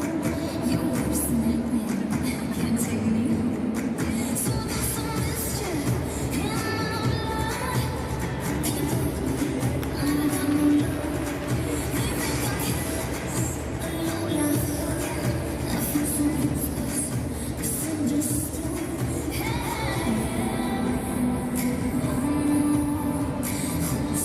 Your worst nightmare can't take me home. So there's some mischief in my blood. People, I got no love. They think I'm careless, a low life. I feel so useless, misunderstood. Who's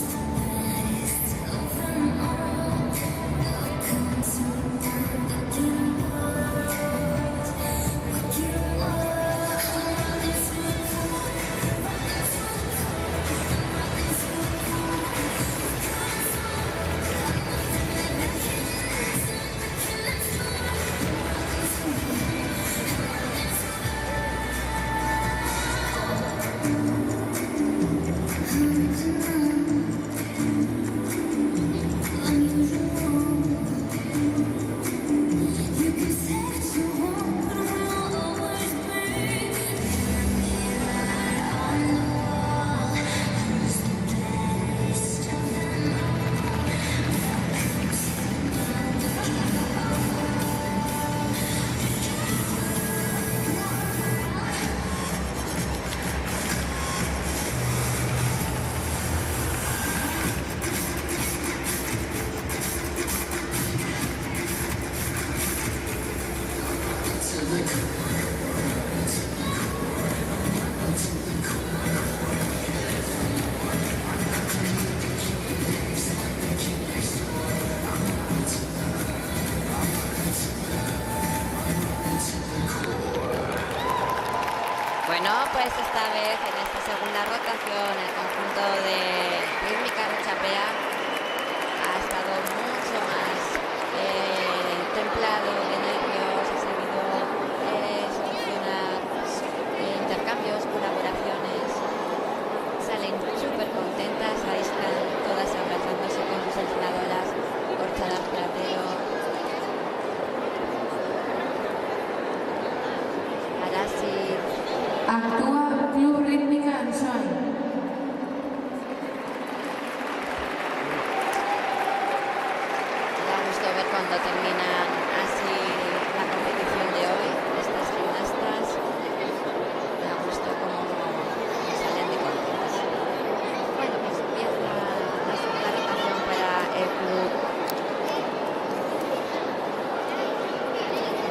pues esta vez en esta segunda rotación el conjunto de Rítmica Rochapea ha estado mucho más templado de nervios, ha sabido solucionar intercambios, colaboraciones, salen súper contentas, ahí están todas abrazándose con sus entrenadoras, Orchadas Platero, Arasi. Actúa Club Rítmica Ansoy. Me da gusto ver cuando terminan así la competición de hoy, estas gimnastas. Me da gusto cómo salen de contentas. Bueno, pues empieza la segunda rotación para el club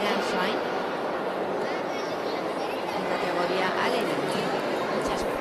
de Ansoy en categoría Aleni. Mucha suerte.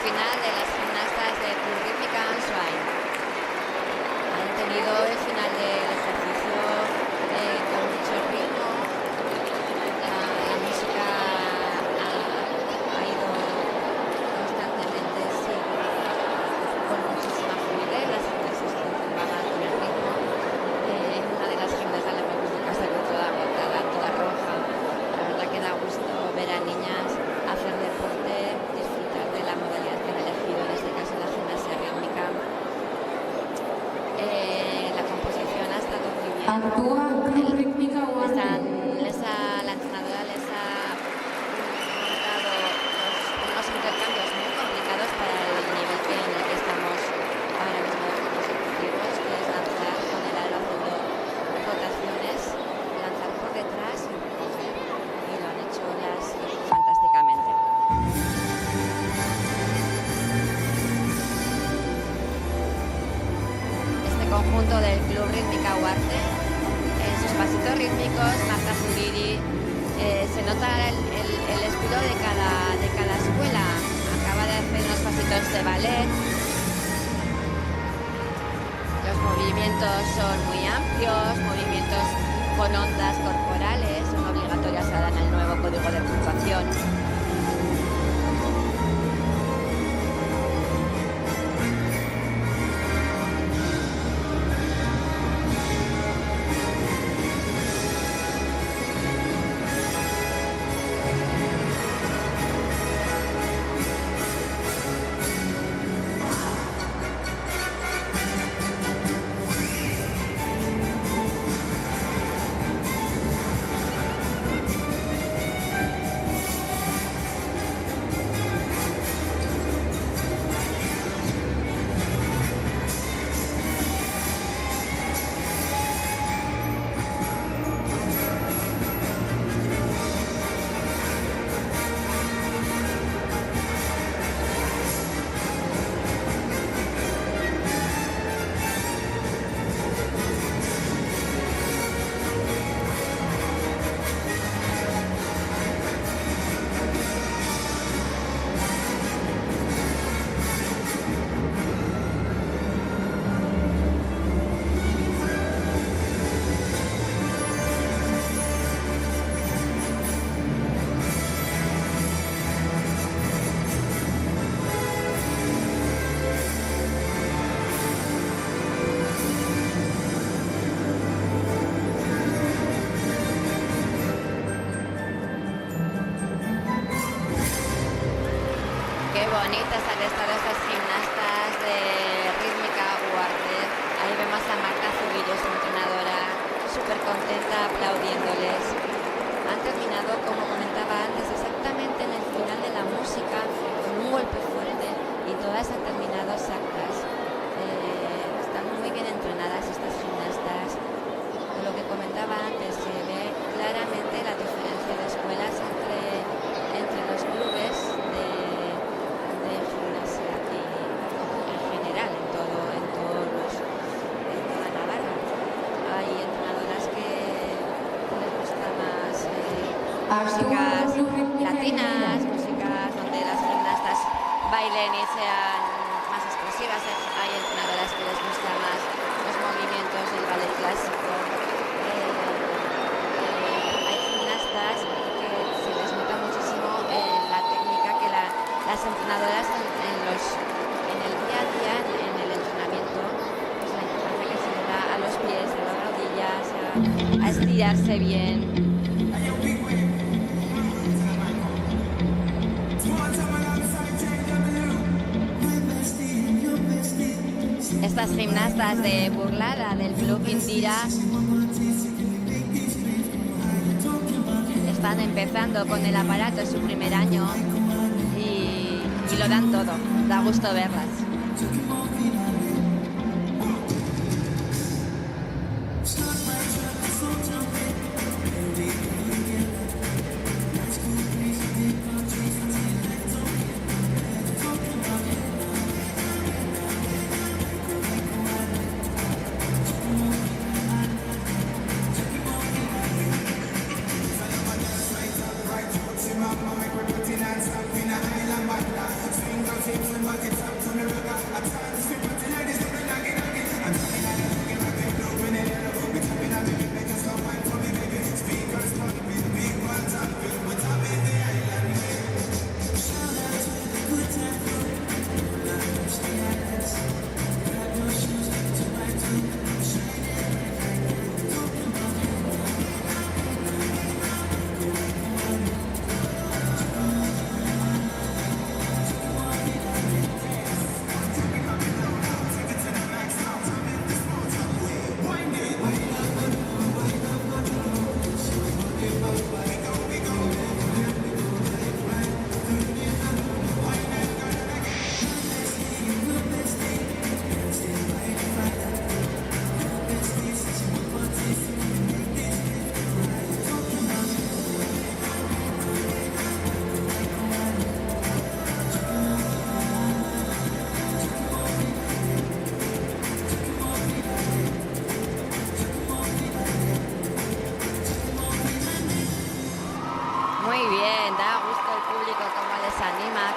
Final de las gimnastas de Club Rítmica Ansoy. Han tenido el final del ejercicio con mucho ritmo. La música ha ido constantemente, sí, con muchísima fluidez. Las gimnastas continuaban con el ritmo. Una de las gimnastas de la República salió toda agotada, toda roja. La verdad que da gusto ver a niñas hacer deporte, disfrutar de la modalidad que han elegido, en este caso la gimnasia rítmica. La composición ha estado muy bien. Actúa Club Rítmica Huarte. La entrenadora les ha dado unos intercambios muy complicados para el nivel en el que estamos ahora mismo los ejecutivos, que es lanzar con el aro haciendo rotaciones, lanzar por detrás y recoger. Y lo han hecho ellas fantásticamente. Este conjunto del Club Rítmica Huarte, en sus pasitos rítmicos, Marta Zuriri, se nota el estilo de cada escuela. Acaba de hacer unos pasitos de ballet. Los movimientos son muy amplios, movimientos con ondas corporales, son obligatorias ahora en el nuevo código de puntuación. bonitas han estado estas gimnastas de rítmica o arte. Ahí vemos a Marta Zubillo, su entrenadora, súper contenta, aplaudiéndoles. Han terminado, como comentaba antes, exactamente en el final de la música, con un golpe fuerte, y todas han terminado exactas. Están muy bien entrenadas estas gimnastas. Lo que comentaba antes, se ve claramente la diferencia de escuelas entre los clubes de gimnasia aquí en general, en toda Navarra. Hay entrenadoras que les gusta más músicas latinas, músicas donde las gimnastas bailen y sean más expresivas. Hay entrenadoras que les gustan más los movimientos del ballet clásico. Hay gimnastas que se les nota muchísimo la técnica que las entrenadoras en el día a día, en el entrenamiento, pues la importancia que se le da a los pies, a las rodillas, a estirarse bien. Estas gimnastas de Burlada del Club Indira están empezando con el aparato en su primer año y lo dan todo, da gusto verlas.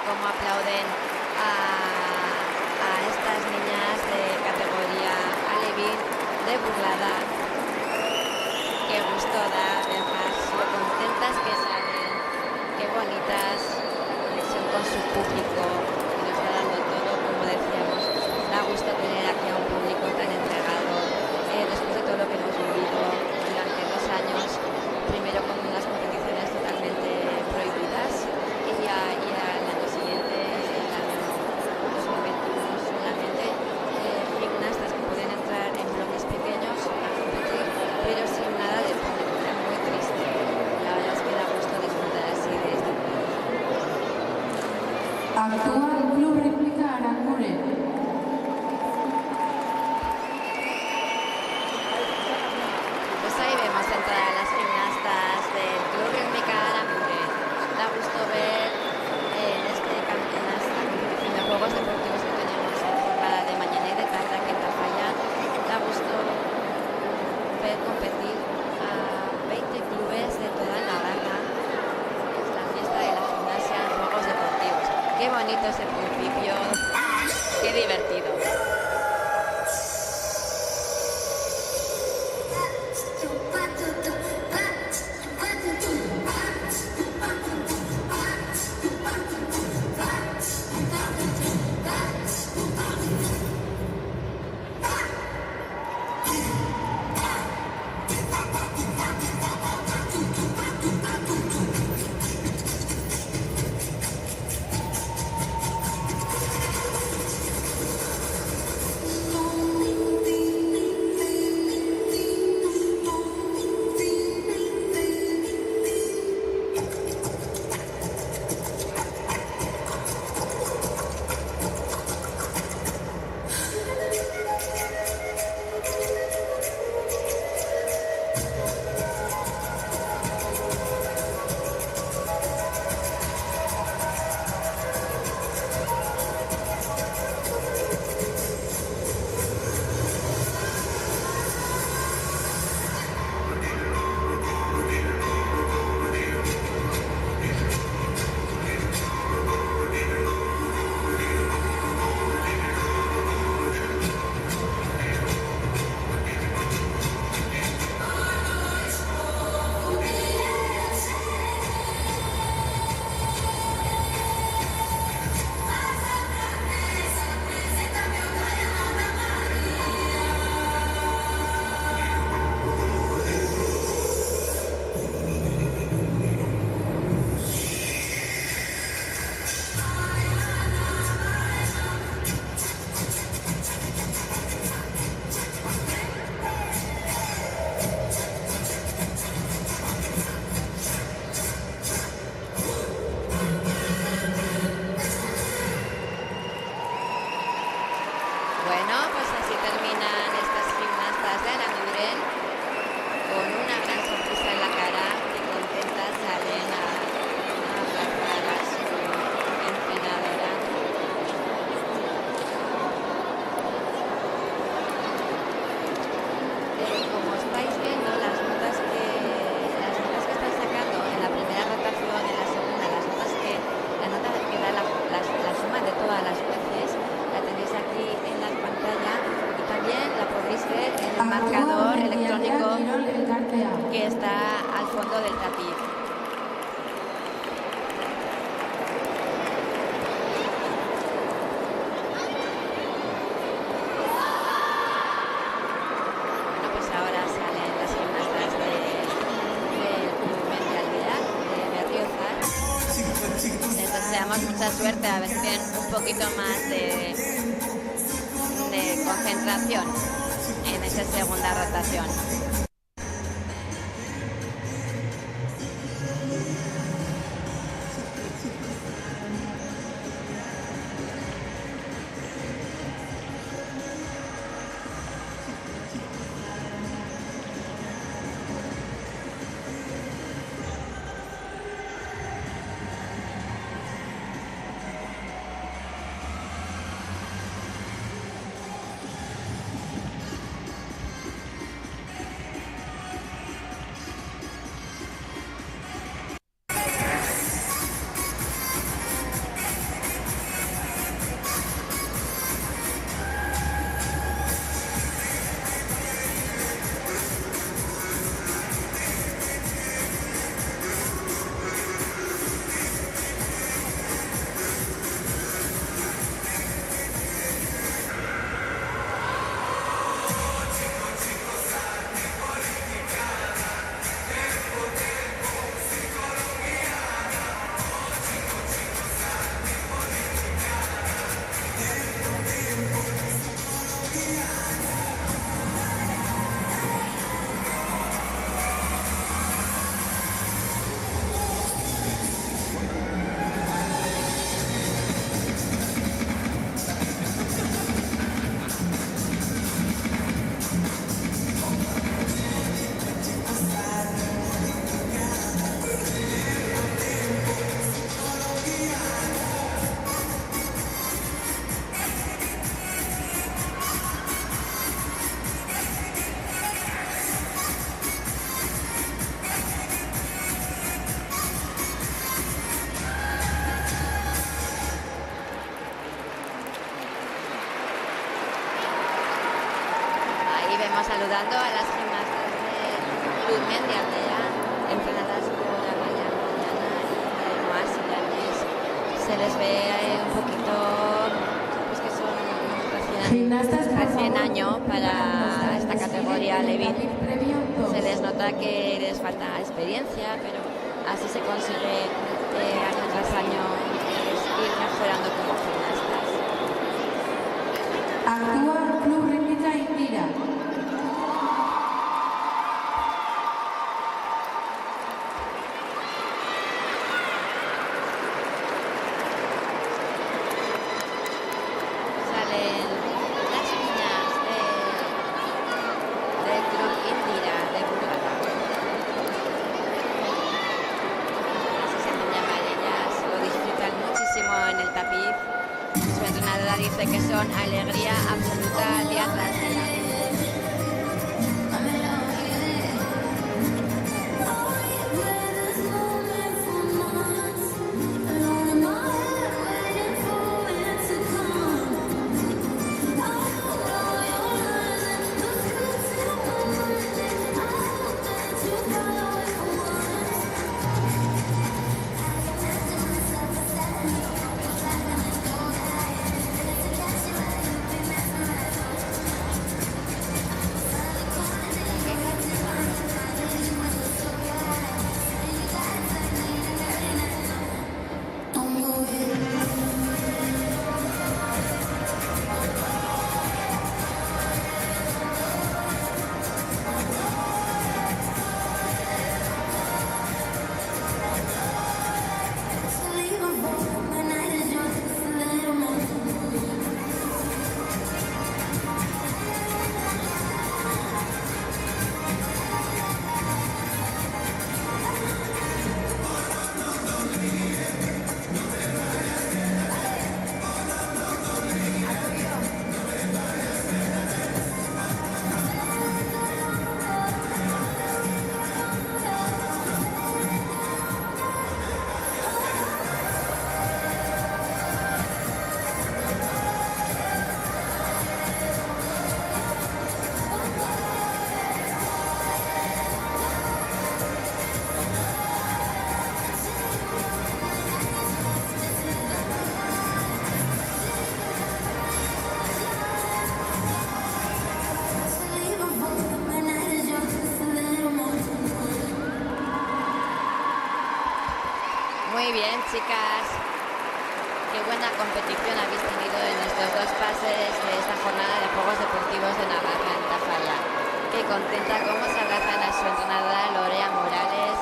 Cómo aplauden a estas niñas de categoría alevín de Burlada. Qué gusto da verlas, lo contentas que salen, qué bonitas son con su público, que nos está dando todo, como decíamos. Da gusto tener aquí a un público tan entregado, después de todo lo que hemos vivido durante 2 años, primero con unas competiciones totalmente prohibidas y al año siguiente, el año 2021, solamente gimnastas que pueden entrar en bloques pequeños a competir, pero sin nada de público. Era muy triste. La verdad es que da gusto disfrutar así de este juego. Actúa el Club Rítmica Aranguren. Pues ahí vemos entrar a las gimnastas del Club Rítmica Aranguren. Da gusto ver en esta competición de juegos deportivos que tenemos en jornada de mañana y de tarde aquí en Tafalla. Da gusto ver competir a 20 clubes de toda Navarra. Es la fiesta de la gimnasia en juegos deportivos. Qué bonito ese principio, qué divertido. deseamos mucha suerte, a ver si tienen un poquito más de concentración en esa segunda rotación. Saludando a las gimnastas del Club Mendi Aldea, entrenadas por Amaya Mañana y Noas y Lañez. Se les ve un poquito, pues que son recién año para esta categoría Levin. Se les nota que les falta experiencia, pero así se consigue año tras año ir mejorando como gimnastas. Actúa Club Rítmica Indira. Dice que son alegría absoluta día tras día. Muy bien, chicas. qué buena competición habéis tenido en estos dos pases de esta jornada de Juegos Deportivos de Navarra en Tafalla. Qué contenta cómo se abrazan a su entrenadora Lorea Morales.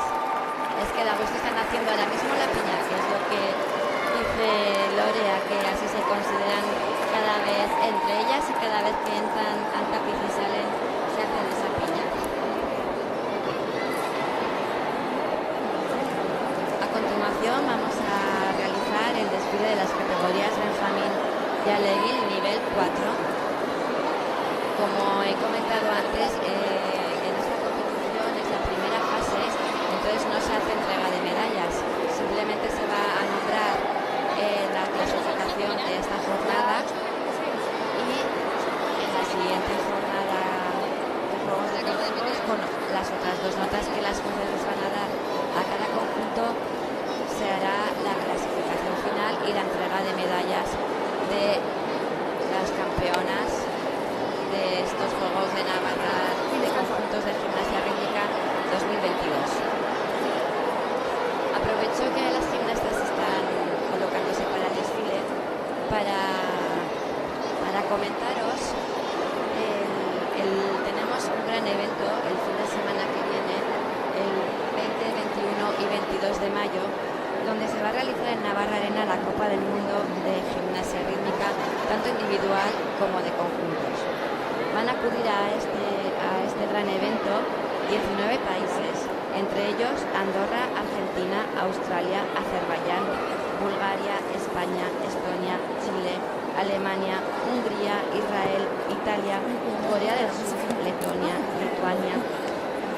Es que da gusto están haciendo ahora mismo la piña, que es lo que dice Lorea, que así se consideran cada vez entre ellas y cada vez que entran al tapiz y salen, se hacen esa piña. A continuación vamos a realizar el desfile de las categorías Benjamín y Alevín nivel 4. Como he comentado antes, en esta competición es la primera fase, entonces no se hace entrega de medallas, simplemente se va a nombrar la clasificación de esta jornada y en la siguiente jornada de Juegos Deportivos, con las otras dos notas que las jueces les van a dar a cada conjunto, se hará la clasificación final y la entrega de medallas de las campeonas de estos Juegos de Navarra de conjuntos de gimnasia rítmica 2022. Aprovecho que las gimnastas están colocándose para el desfile para comentaros. Tenemos un gran evento el fin de semana que viene, el 20, 21 y 22 de mayo, donde se va a realizar en Navarra Arena la Copa del Mundo de Gimnasia Rítmica, tanto individual como de conjuntos. Van a acudir a este gran evento 19 países, entre ellos Andorra, Argentina, Australia, Azerbaiyán, Bulgaria, España, Estonia, Chile, Alemania, Hungría, Israel, Italia, Corea del Sur, Letonia, Lituania,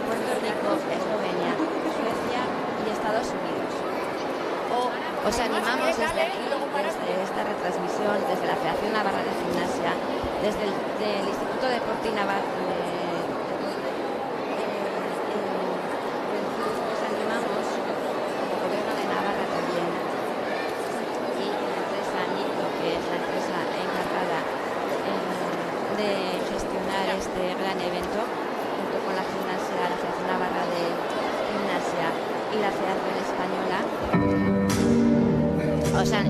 Puerto Rico, Eslovenia, Suecia y Estados Unidos. Os animamos desde aquí, desde esta retransmisión, desde la Federación Navarra de Gimnasia, desde el Instituto Deportivo Navarra, os animamos, como Gobierno de Navarra también, y la empresa NICO, que es la empresa encargada de gestionar este gran evento, junto con la Gimnasia, la Federación Navarra de Gimnasia y la Federación Española.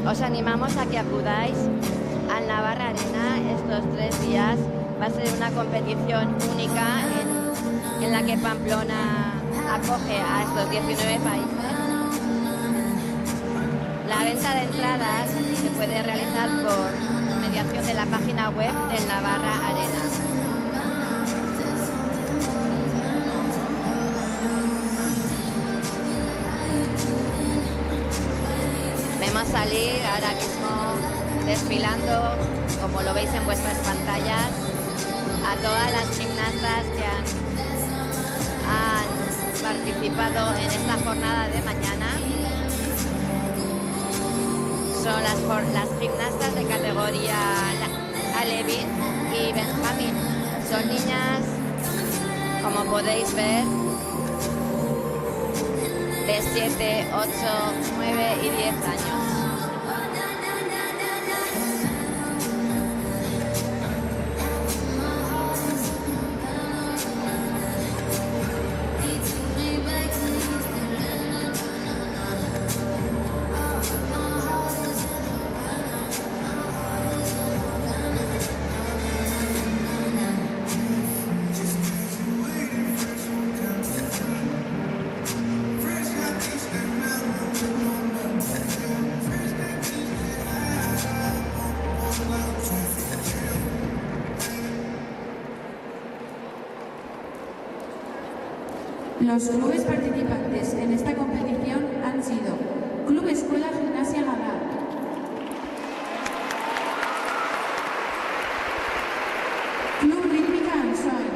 Os animamos a que acudáis al Navarra Arena estos 3 días. Va a ser una competición única en la que Pamplona acoge a estos 19 países. La venta de entradas se puede realizar por mediación de la página web del Navarra Arena. Vemos salir ahora mismo desfilando, como lo veis en vuestras pantallas, a todas las gimnastas que han participado en esta jornada de mañana. Son las gimnastas de categoría Alevín y Benjamín. Son niñas, como podéis ver, de 7, 8, 9 y 10 años. Los clubes participantes en esta competición han sido Club Escuela Gimnasia Navarra, Club Rítmica Ansoy,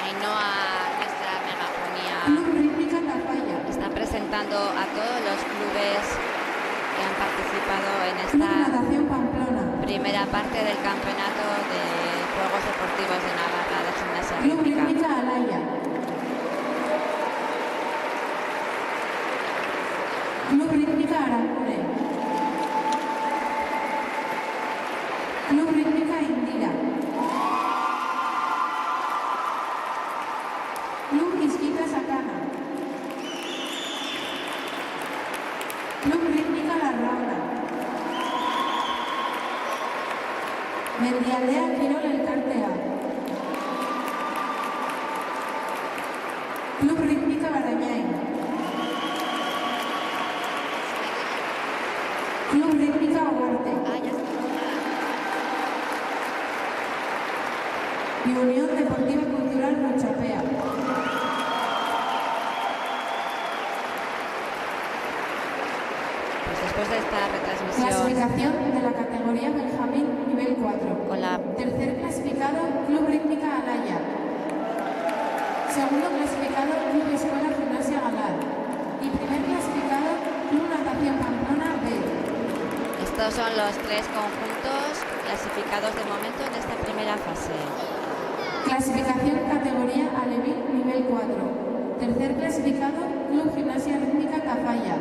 Ainhoa, nuestra megafonía, Club Rítmica Tafalla, está presentando a todos los clubes que han participado en Club esta Natación Pamplona, primera parte del campeonato de Juegos Deportivos de Navarra de Gimnasia Club Rítmica. Rítmica Alaya, Club Rítmica Aranguren, Club Rítmica Indira, Club Isquita Sacana, Club Rítmica La Rambla. Mendialdea Quirol Elkartea. Club Rítmica Barañain. Club Rítmica Ugarte. Ah, ya está. Y Unión Deportiva Cultural Rochapea. Pues después de esta retransmisión Clasificación de la categoría Benjamín nivel 4. con la Tercer clasificado, Club Rítmica Alaya. Segundo clasificado, Club Escuela Gimnasia Galar. Y primer clasificado, Club Natación Pamplona B. estos son los tres conjuntos clasificados de momento en esta primera fase. Clasificación categoría Alevín nivel 4. Tercer clasificado, Club Gimnasia Rítmica Tafalla.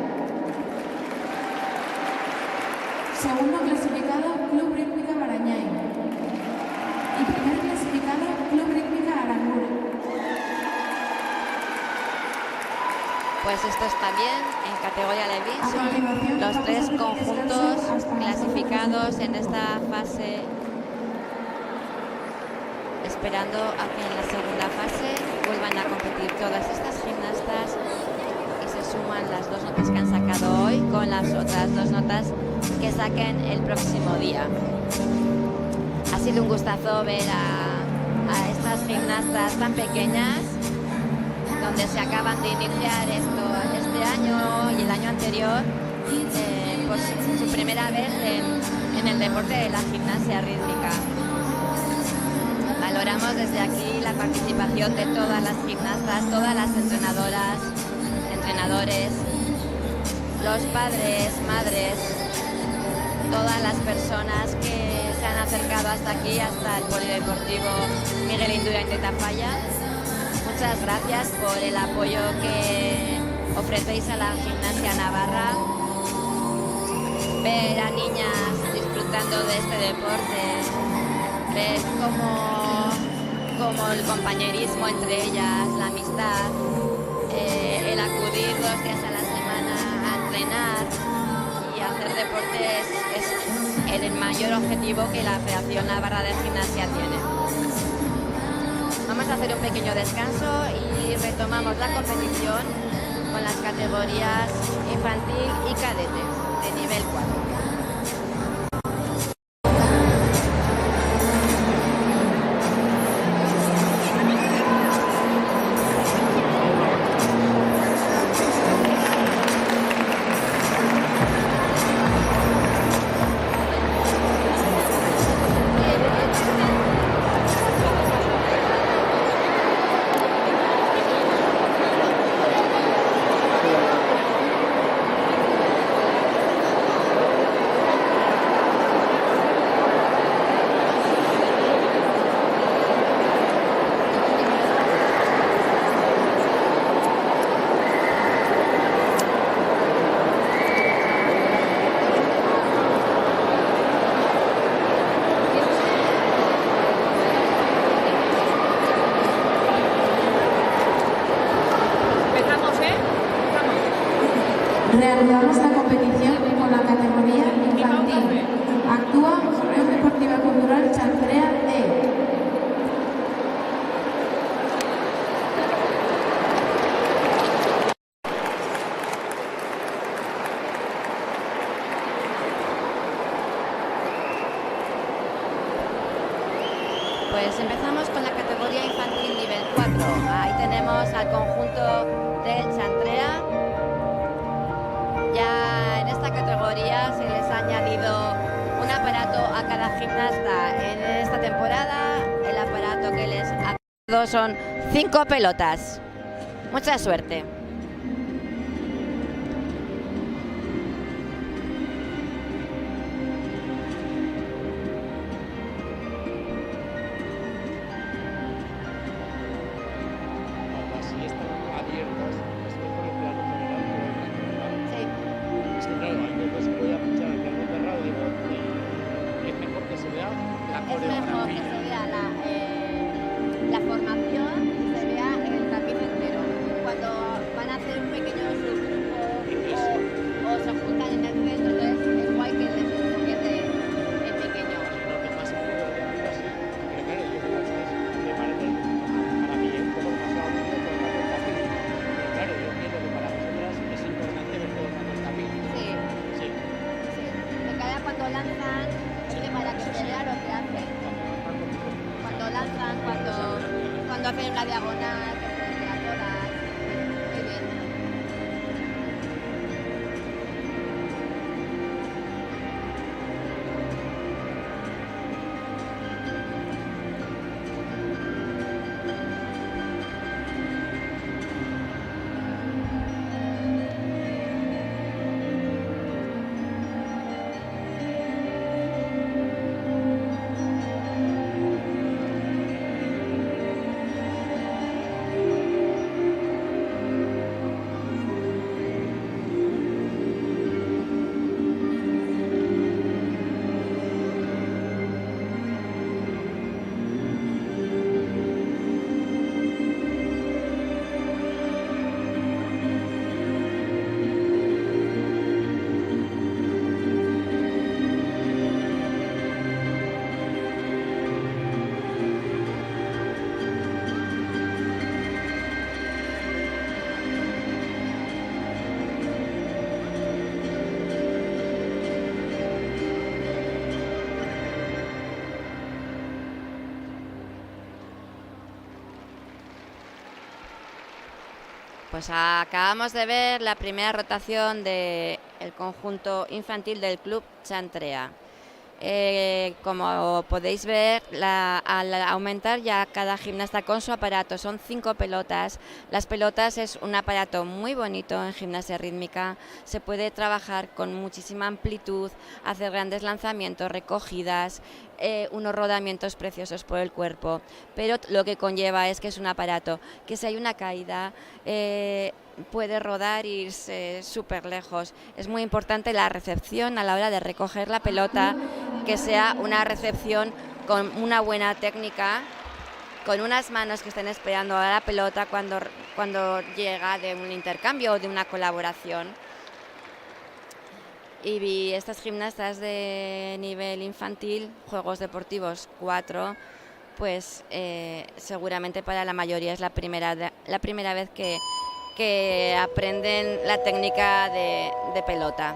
Segundo clasificado, Club Rítmica Barañain. Y primer clasificado, Club Rítmica Aranguren. Pues estos también en categoría Levín A son continuación, los vamos tres a hacer conjuntos descanso hasta clasificados en esta fase, esperando a que en la segunda fase vuelvan a competir todas estas gimnastas y se suman las 2 notas que han sacado hoy con las otras 2 notas que saquen el próximo día. Ha sido un gustazo ver a estas gimnastas tan pequeñas, donde se acaban de iniciar este año y el año anterior, pues su primera vez en el deporte de la gimnasia rítmica. Valoramos desde aquí la participación de todas las gimnastas, todas las entrenadoras, entrenadores, los padres, madres, todas las personas que se han acercado hasta aquí, hasta el Polideportivo Miguel Indurain de Tafalla. Muchas gracias por el apoyo que ofrecéis a la gimnasia navarra. Ver a niñas disfrutando de este deporte, ver cómo el compañerismo entre ellas, la amistad, el acudir 2 días a la semana a entrenar y hacer deporte es el mayor objetivo que la Federación Navarra de Gimnasia tiene. Vamos a hacer un pequeño descanso y retomamos la competición con las categorías infantil y cadete de nivel 4. Reanudamos la competición con la categoría infantil. Actúa Unión Deportiva Cultural Chantrea D. Pues empezamos con la categoría infantil nivel 4. Ahí tenemos al conjunto del Chantrea. Ya en esta categoría se les ha añadido un aparato a cada gimnasta. En esta temporada el aparato que les ha dado son 5 pelotas. Mucha suerte. Si están abiertas, es mejor el plano general que el plano cerrado. Sí. Es que claro, hay veces que voy a pinchar el plano cerrado y digo, es mejor que se vea la Es mejor que coreografía. se vea la formación y se vea el tapiz entero. Cuando la diagonal, que pueden ir a todas. Muy bien. Pues acabamos de ver la primera rotación del conjunto infantil del Club Chantrea. Como podéis ver, al aumentar ya cada gimnasta con su aparato, son 5 pelotas. Las pelotas es un aparato muy bonito en gimnasia rítmica, se puede trabajar con muchísima amplitud, hacer grandes lanzamientos, recogidas, unos rodamientos preciosos por el cuerpo, pero lo que conlleva es que es un aparato que si hay una caída puede rodar e irse súper lejos. Es muy importante la recepción a la hora de recoger la pelota, que sea una recepción con una buena técnica, con unas manos que estén esperando a la pelota cuando llega de un intercambio o de una colaboración. Y estas gimnastas de nivel infantil, Juegos Deportivos 4, pues seguramente para la mayoría es la primera vez que aprenden la técnica de pelota.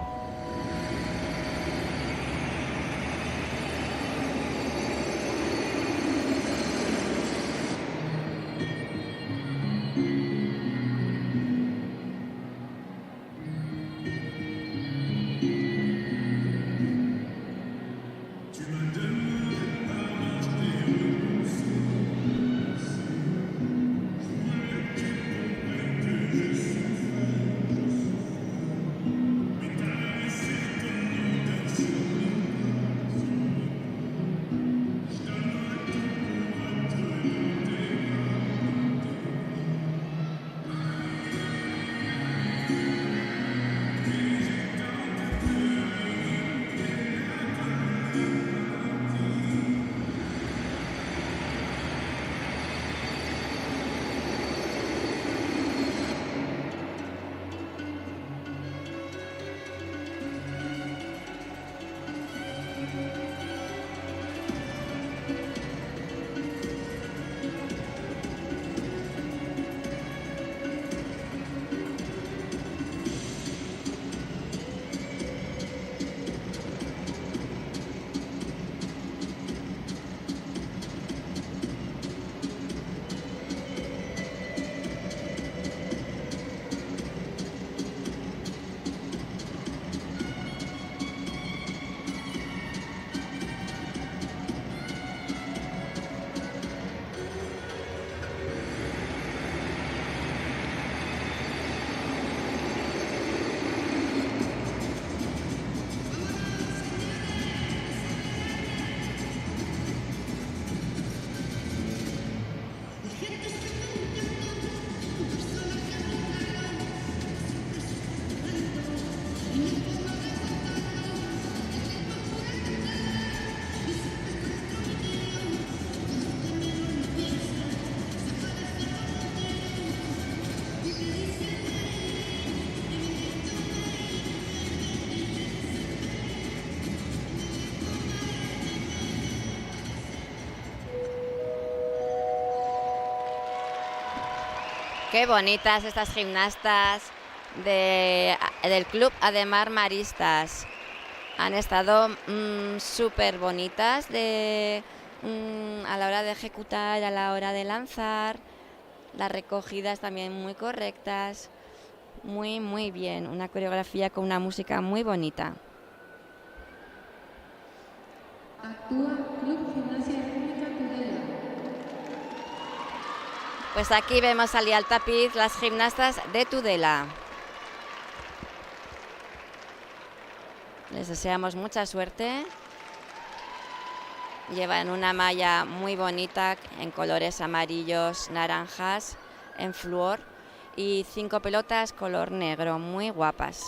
Qué bonitas estas gimnastas del Club Ademar Maristas. Han estado súper bonitas a la hora de ejecutar, a la hora de lanzar. Las recogidas también muy correctas. Muy bien. Una coreografía con una música muy bonita. Actúa Club Gimnasia Rítmica Tudela. Pues aquí vemos salir al tapiz las gimnastas de Tudela. Les deseamos mucha suerte. Llevan una malla muy bonita en colores amarillos, naranjas, en flúor y 5 pelotas color negro, muy guapas.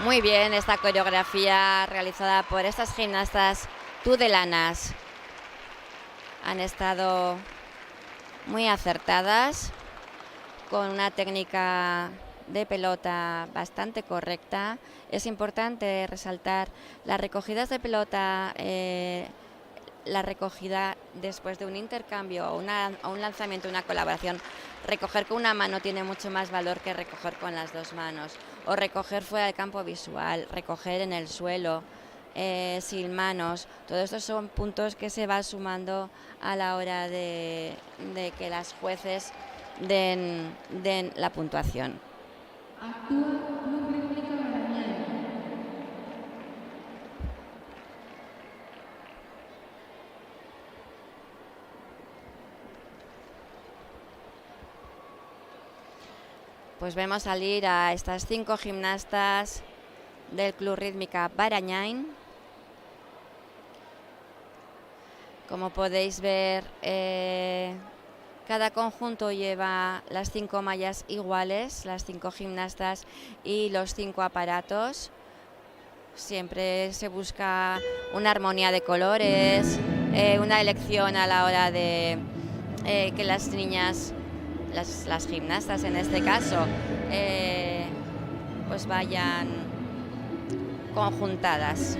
Muy bien esta coreografía realizada por estas gimnastas tudelanas. Han estado muy acertadas, con una técnica de pelota bastante correcta. Es importante resaltar las recogidas de pelota, la recogida después de un intercambio o un lanzamiento, una colaboración. Recoger con una mano tiene mucho más valor que recoger con las dos manos, o recoger fuera del campo visual, recoger en el suelo, sin manos. Todos estos son puntos que se van sumando a la hora de que las jueces den la puntuación. Actúa Club Rítmica Barañán. Pues vemos salir a estas 5 gimnastas del Club Rítmica Barañain. Como podéis ver, cada conjunto lleva las 5 mallas iguales, las 5 gimnastas y los 5 aparatos. Siempre se busca una armonía de colores, una elección a la hora de que las niñas, las gimnastas en este caso, pues vayan conjuntadas.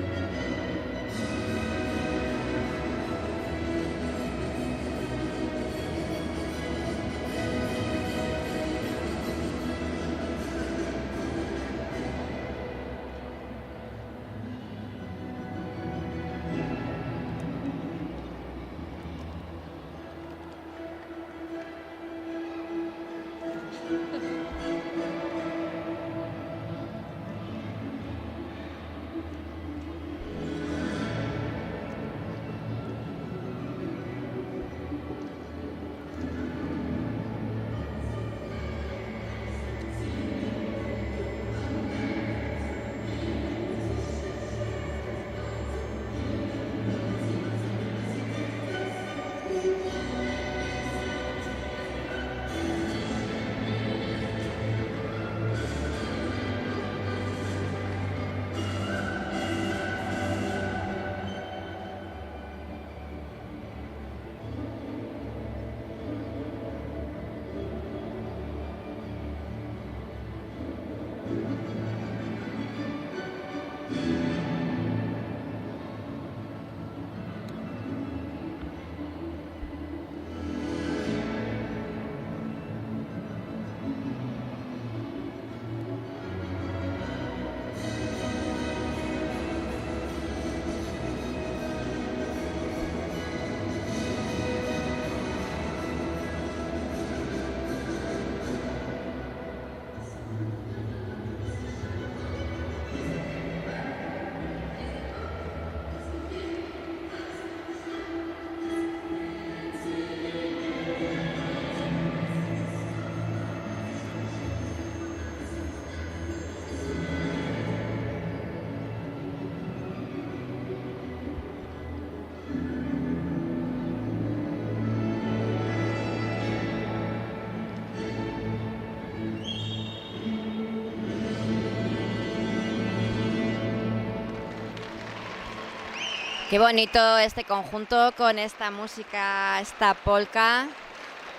Qué bonito este conjunto con esta música, esta polka.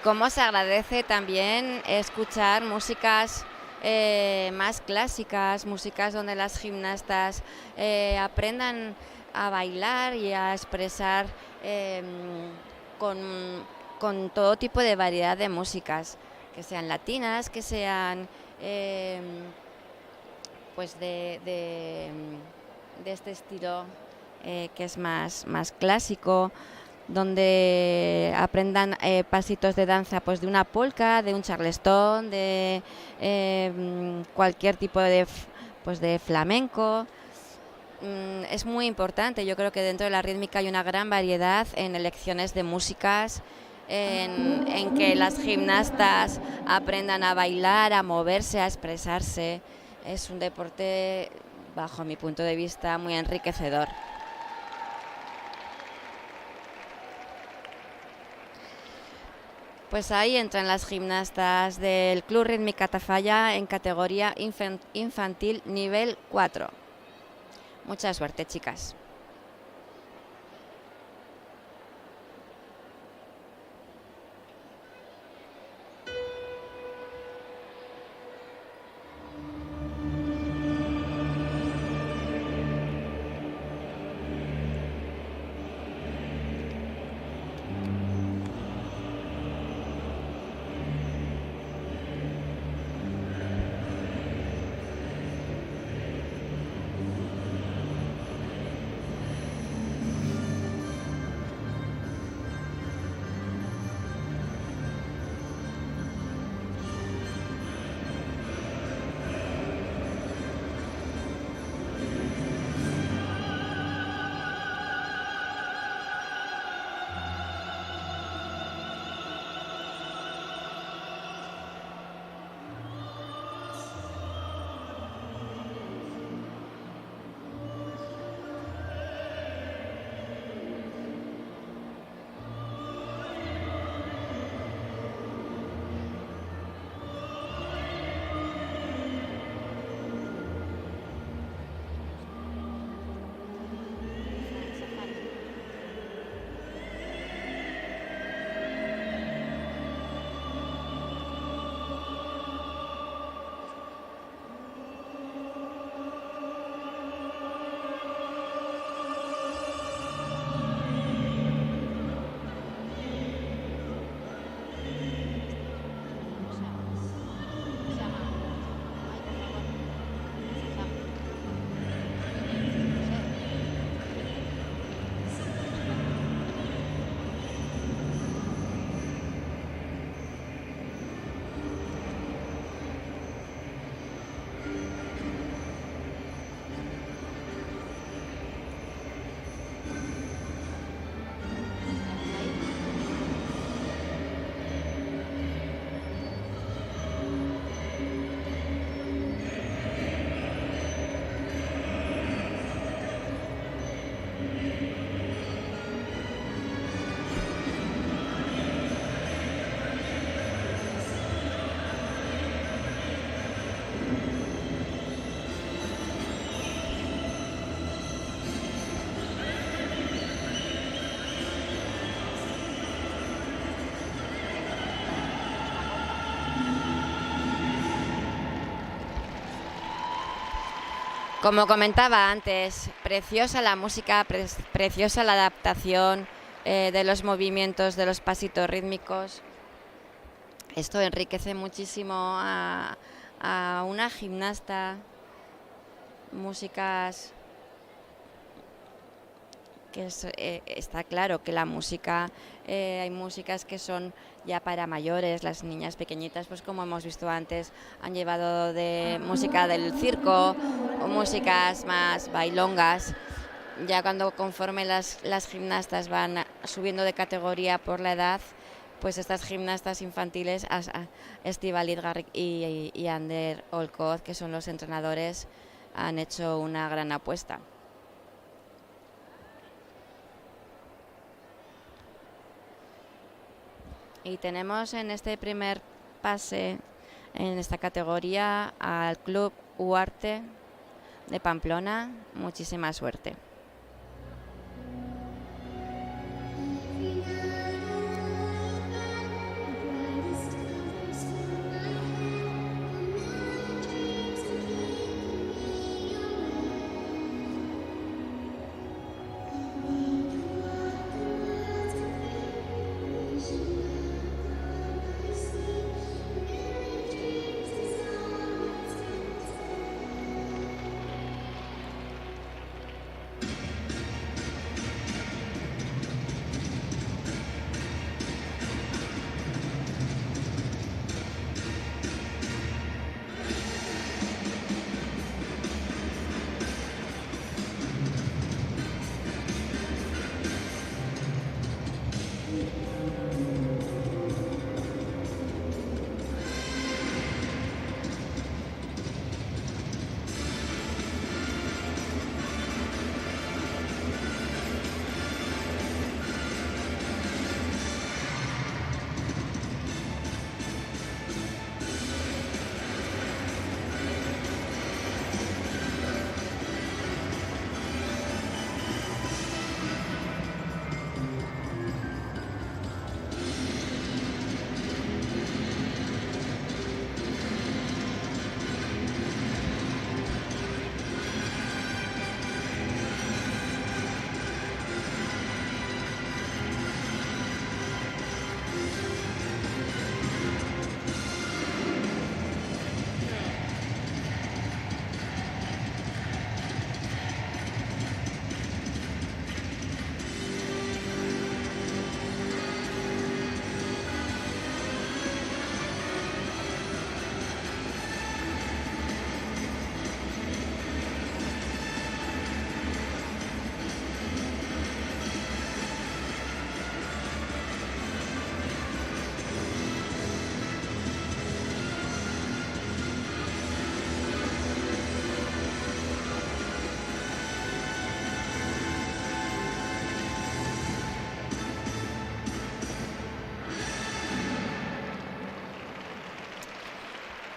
Cómo se agradece también escuchar músicas más clásicas, músicas donde las gimnastas aprendan a bailar y a expresar con todo tipo de variedad de músicas, que sean latinas, que sean pues de este estilo que es más clásico, donde aprendan pasitos de danza pues de una polka, de un charleston, de cualquier tipo de flamenco. Es muy importante, yo creo que dentro de la rítmica hay una gran variedad en elecciones de músicas, en que las gimnastas aprendan a bailar, a moverse, a expresarse. Es un deporte, bajo mi punto de vista, muy enriquecedor. Pues ahí entran las gimnastas del Club Rítmica Tafalla en categoría infantil nivel 4. Mucha suerte, chicas. Como comentaba antes, preciosa la música, preciosa la adaptación de los movimientos, de los pasitos rítmicos. Esto enriquece muchísimo a una gimnasta. Músicas que está claro que la música, hay músicas que son ya para mayores, las niñas pequeñitas, pues como hemos visto antes, han llevado de música del circo o músicas más bailongas. Ya cuando conforme las gimnastas van subiendo de categoría por la edad, pues estas gimnastas infantiles, Estíbaliz Garric y Ander Olcoz, que son los entrenadores, han hecho una gran apuesta. Y tenemos en este primer pase, en esta categoría, al Club Uarte de Pamplona. Muchísima suerte.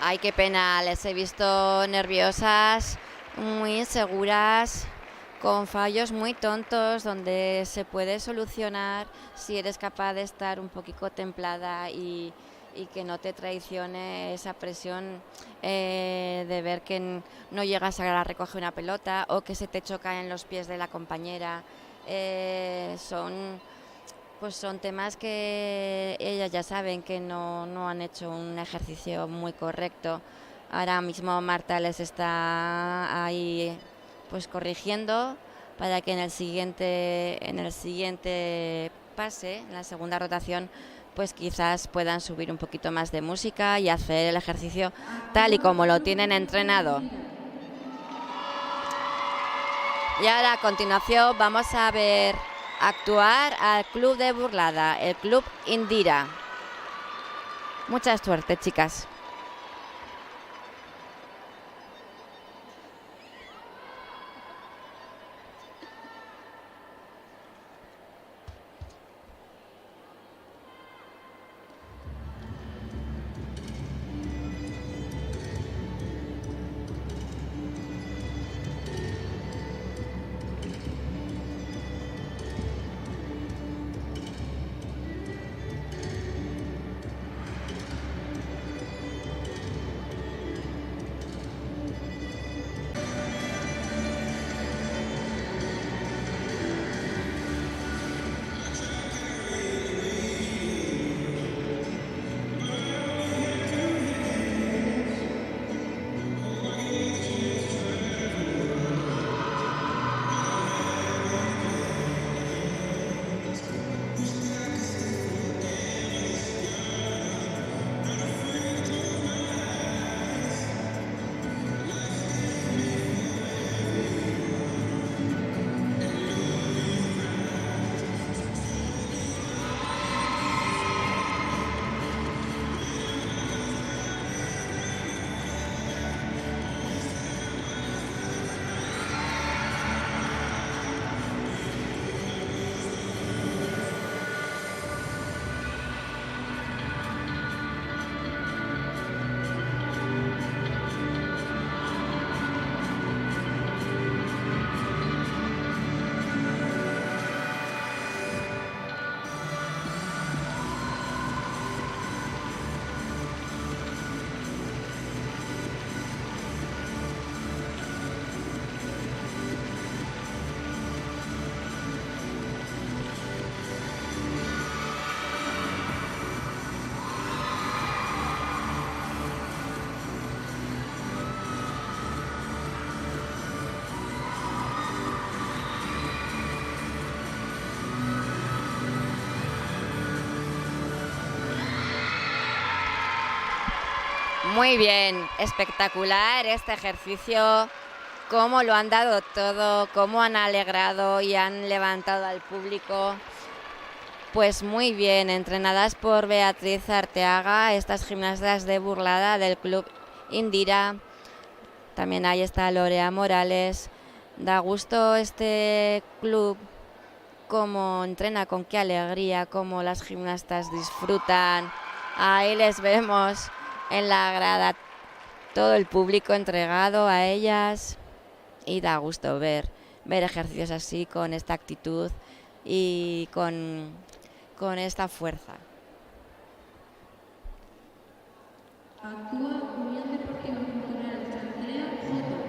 Ay, qué pena, les he visto nerviosas, muy inseguras, con fallos muy tontos donde se puede solucionar si eres capaz de estar un poquito templada y que no te traicione esa presión de ver que no llegas a recoger una pelota o que se te choca en los pies de la compañera. Son temas que ellas ya saben que no han hecho un ejercicio muy correcto. Ahora mismo Marta les está ahí pues corrigiendo para que en el siguiente pase, en la segunda rotación, pues quizás puedan subir un poquito más de música y hacer el ejercicio tal y como lo tienen entrenado. Y ahora a continuación vamos a ver actuar al club de burlada, el club Indira. Mucha suerte, chicas. Muy bien, espectacular este ejercicio, cómo lo han dado todo, cómo han alegrado y han levantado al público. Pues muy bien, entrenadas por Beatriz Arteaga, estas gimnastas de burlada del club Indira. También ahí está Lorea Morales. Da gusto este club, cómo entrena, con qué alegría, cómo las gimnastas disfrutan. Ahí les vemos en la grada, todo el público entregado a ellas, y da gusto ver ejercicios así, con esta actitud y con esta fuerza. Actúa Unión Deportiva Cultural Chantrea Joto.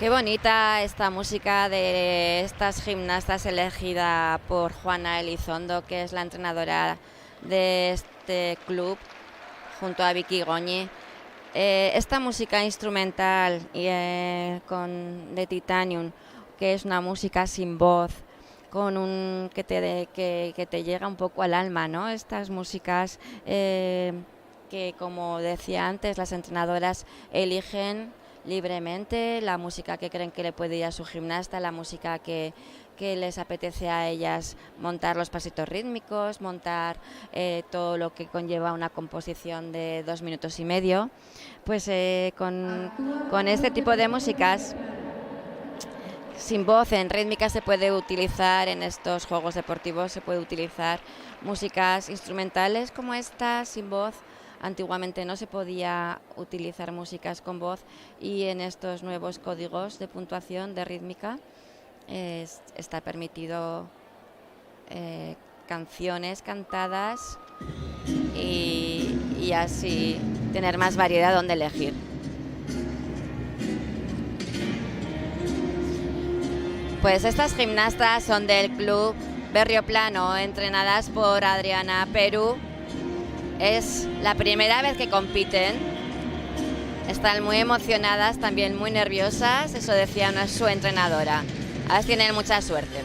Qué bonita esta música de estas gimnastas elegida por Juana Elizondo, que es la entrenadora de este club, junto a Vicky Goñi. Esta música instrumental de Titanium, que es una música sin voz, que te llega un poco al alma, ¿no? Estas músicas que, como decía antes, las entrenadoras eligen libremente la música que creen que le puede ir a su gimnasta, la música que les apetece a ellas montar, los pasitos rítmicos, montar todo lo que conlleva una composición de 2 minutos y medio. Pues con este tipo de músicas sin voz, en rítmica, se puede utilizar en estos juegos deportivos, se puede utilizar músicas instrumentales como esta, sin voz. Antiguamente no se podía utilizar músicas con voz, y en estos nuevos códigos de puntuación de rítmica está permitido canciones cantadas y así tener más variedad donde elegir. Pues estas gimnastas son del club Berrioplano, entrenadas por Adriana Perú. Es la primera vez que compiten. Están muy emocionadas, también muy nerviosas, eso decía su entrenadora. A ver, tienen mucha suerte.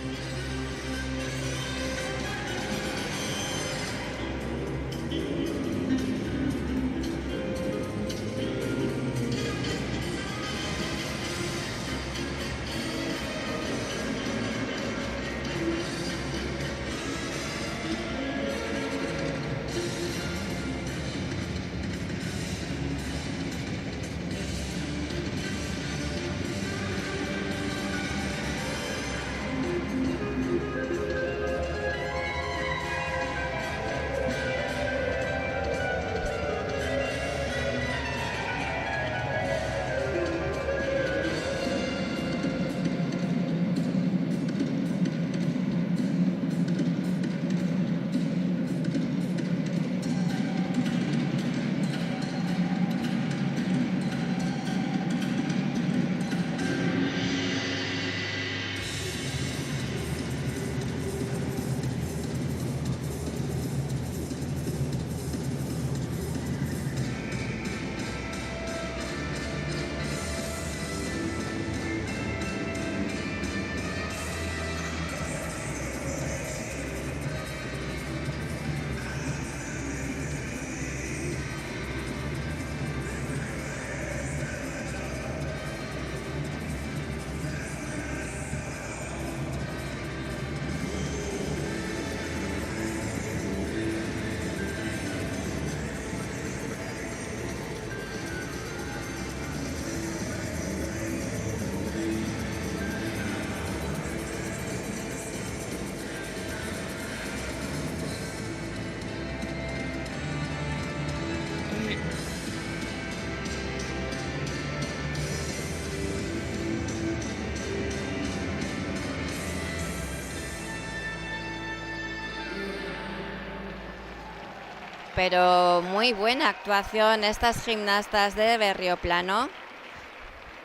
Pero muy buena actuación estas gimnastas de Berrioplano.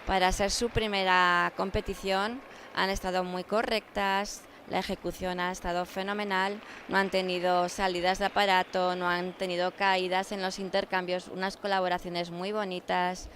Para ser su primera competición han estado muy correctas, la ejecución ha estado fenomenal, no han tenido salidas de aparato, no han tenido caídas en los intercambios, unas colaboraciones muy bonitas,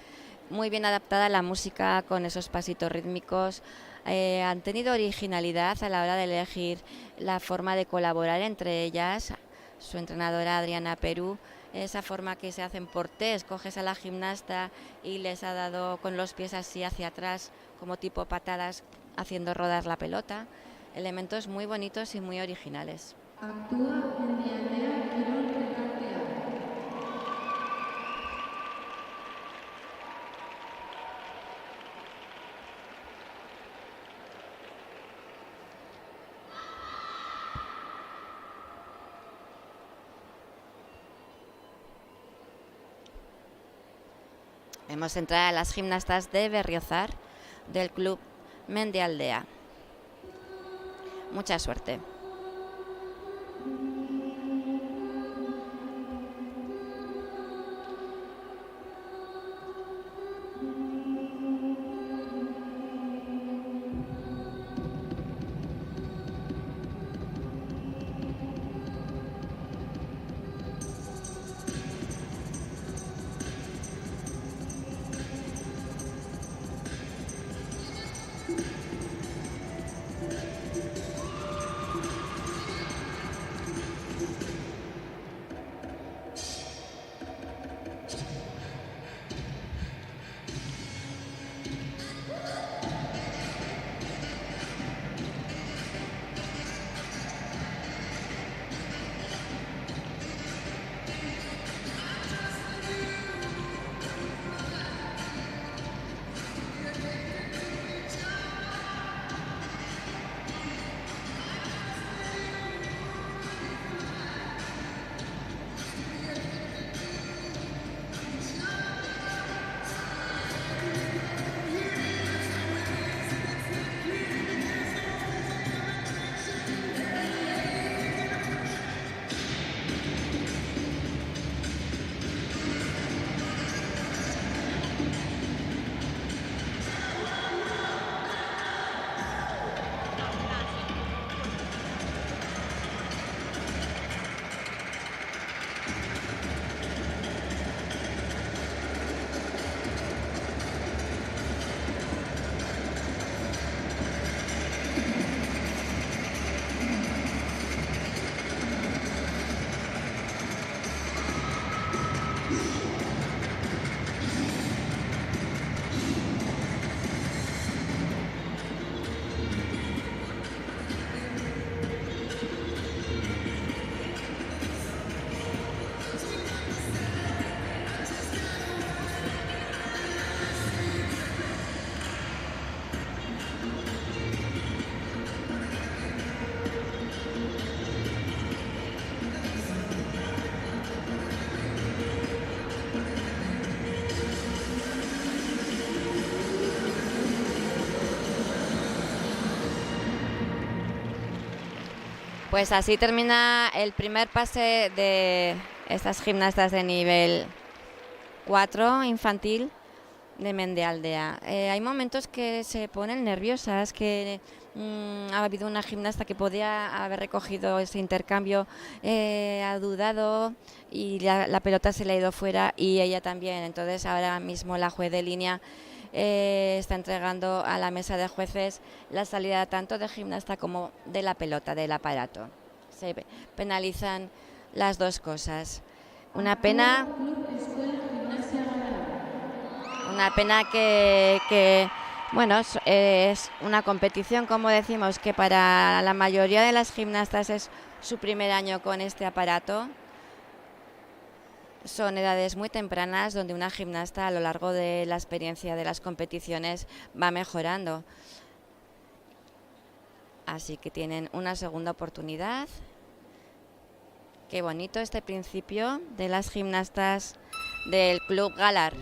muy bien adaptada la música con esos pasitos rítmicos. Han tenido originalidad a la hora de elegir la forma de colaborar entre ellas. Su entrenadora Adriana Perú, esa forma que se hacen por test, coges a la gimnasta y les ha dado con los pies así hacia atrás, como tipo patadas, haciendo rodar la pelota. Elementos muy bonitos y muy originales. Actúa Mendialdea Quirón Recartea. Vemos entrar a las gimnastas de Berriozar, del club Mendialdea. Mucha suerte. Pues así termina el primer pase de estas gimnastas de nivel 4 infantil de Mendealdea. Hay momentos que se ponen nerviosas, que ha habido una gimnasta que podía haber recogido ese intercambio, ha dudado y la pelota se le ha ido fuera y ella también. Entonces ahora mismo la juez de línea está entregando a la mesa de jueces la salida tanto de gimnasta como de la pelota, del aparato. Se penalizan las dos cosas. Una pena que bueno, es una competición, como decimos, que para la mayoría de las gimnastas es su primer año con este aparato. Son edades muy tempranas donde una gimnasta a lo largo de la experiencia de las competiciones va mejorando. Así que tienen una segunda oportunidad. Qué bonito este principio de las gimnastas del Club Galar.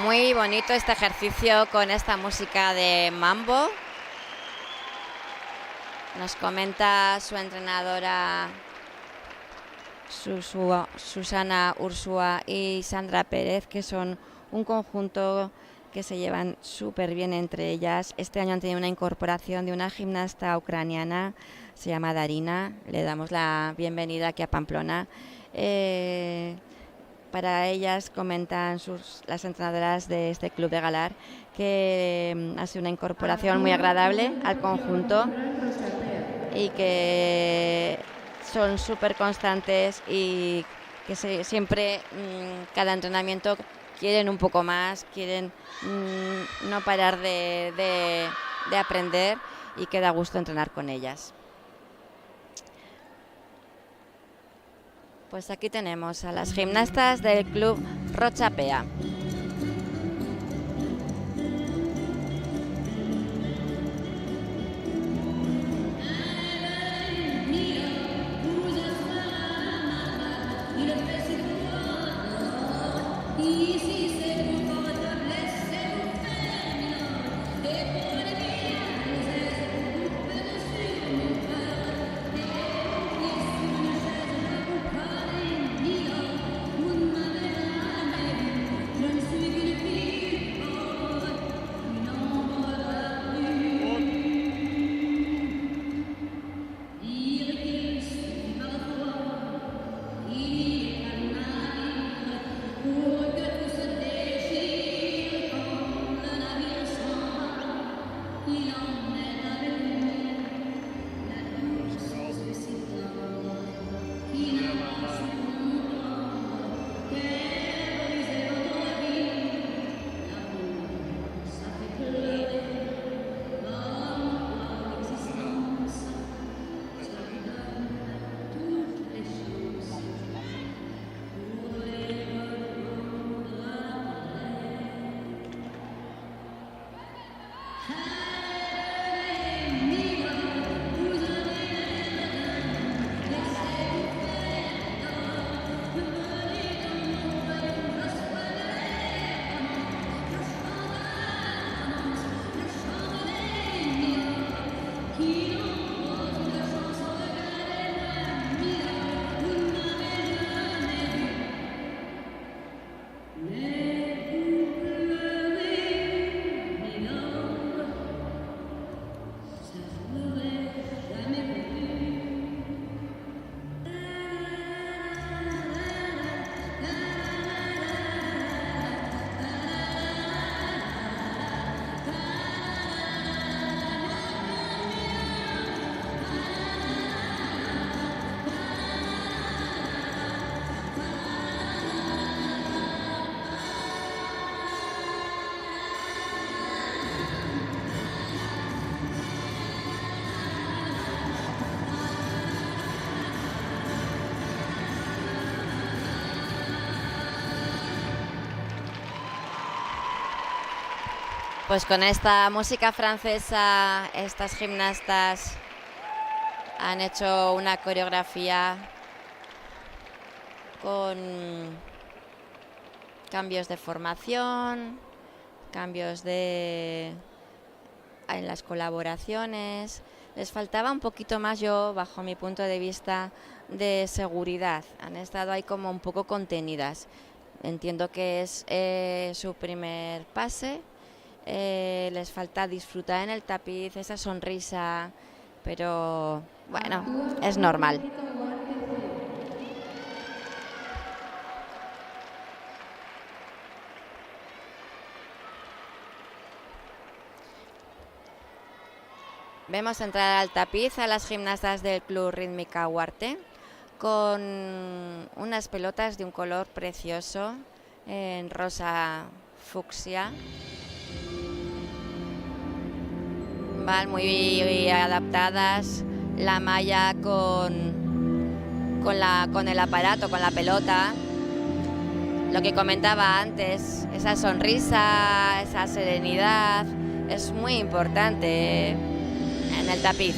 Muy bonito este ejercicio con esta música de mambo. Nos comenta su entrenadora Susana Ursúa y Sandra Pérez, que son un conjunto que se llevan súper bien entre ellas. Este año han tenido una incorporación de una gimnasta ucraniana, se llama Darina. Le damos la bienvenida aquí a Pamplona. Para ellas comentan las entrenadoras de este club de Galar que ha sido una incorporación muy agradable al conjunto y que son súper constantes y que siempre, cada entrenamiento, quieren un poco más, quieren no parar de aprender y que da gusto entrenar con ellas. Pues aquí tenemos a las gimnastas del Club Rochapea. Pues con esta música francesa, estas gimnastas han hecho una coreografía con cambios de formación, cambios en las colaboraciones. Les faltaba un poquito más, yo, bajo mi punto de vista, de seguridad. Han estado ahí como un poco contenidas. Entiendo que es su primer pase. Les falta disfrutar en el tapiz, esa sonrisa, pero bueno, es normal. Vemos entrar al tapiz a las gimnastas del Club Rítmica Huarte con unas pelotas de un color precioso, en rosa fucsia. Van muy adaptadas, la malla con el aparato, con la pelota. Lo que comentaba antes, esa sonrisa, esa serenidad, es muy importante en el tapiz.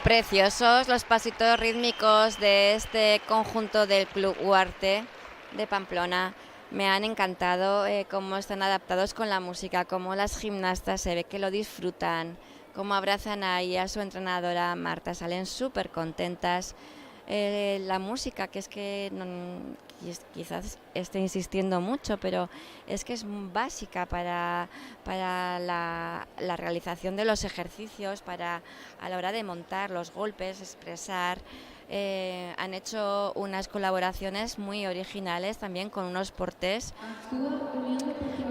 Preciosos los pasitos rítmicos de este conjunto del Club Huarte de Pamplona. Me han encantado cómo están adaptados con la música, cómo las gimnastas se ve que lo disfrutan, cómo abrazan ahí a su entrenadora Marta, salen súper contentas. La música, que es que quizás esté insistiendo mucho, pero es que es básica para la realización de los ejercicios, a la hora de montar los golpes, expresar. Han hecho unas colaboraciones muy originales también con unos portés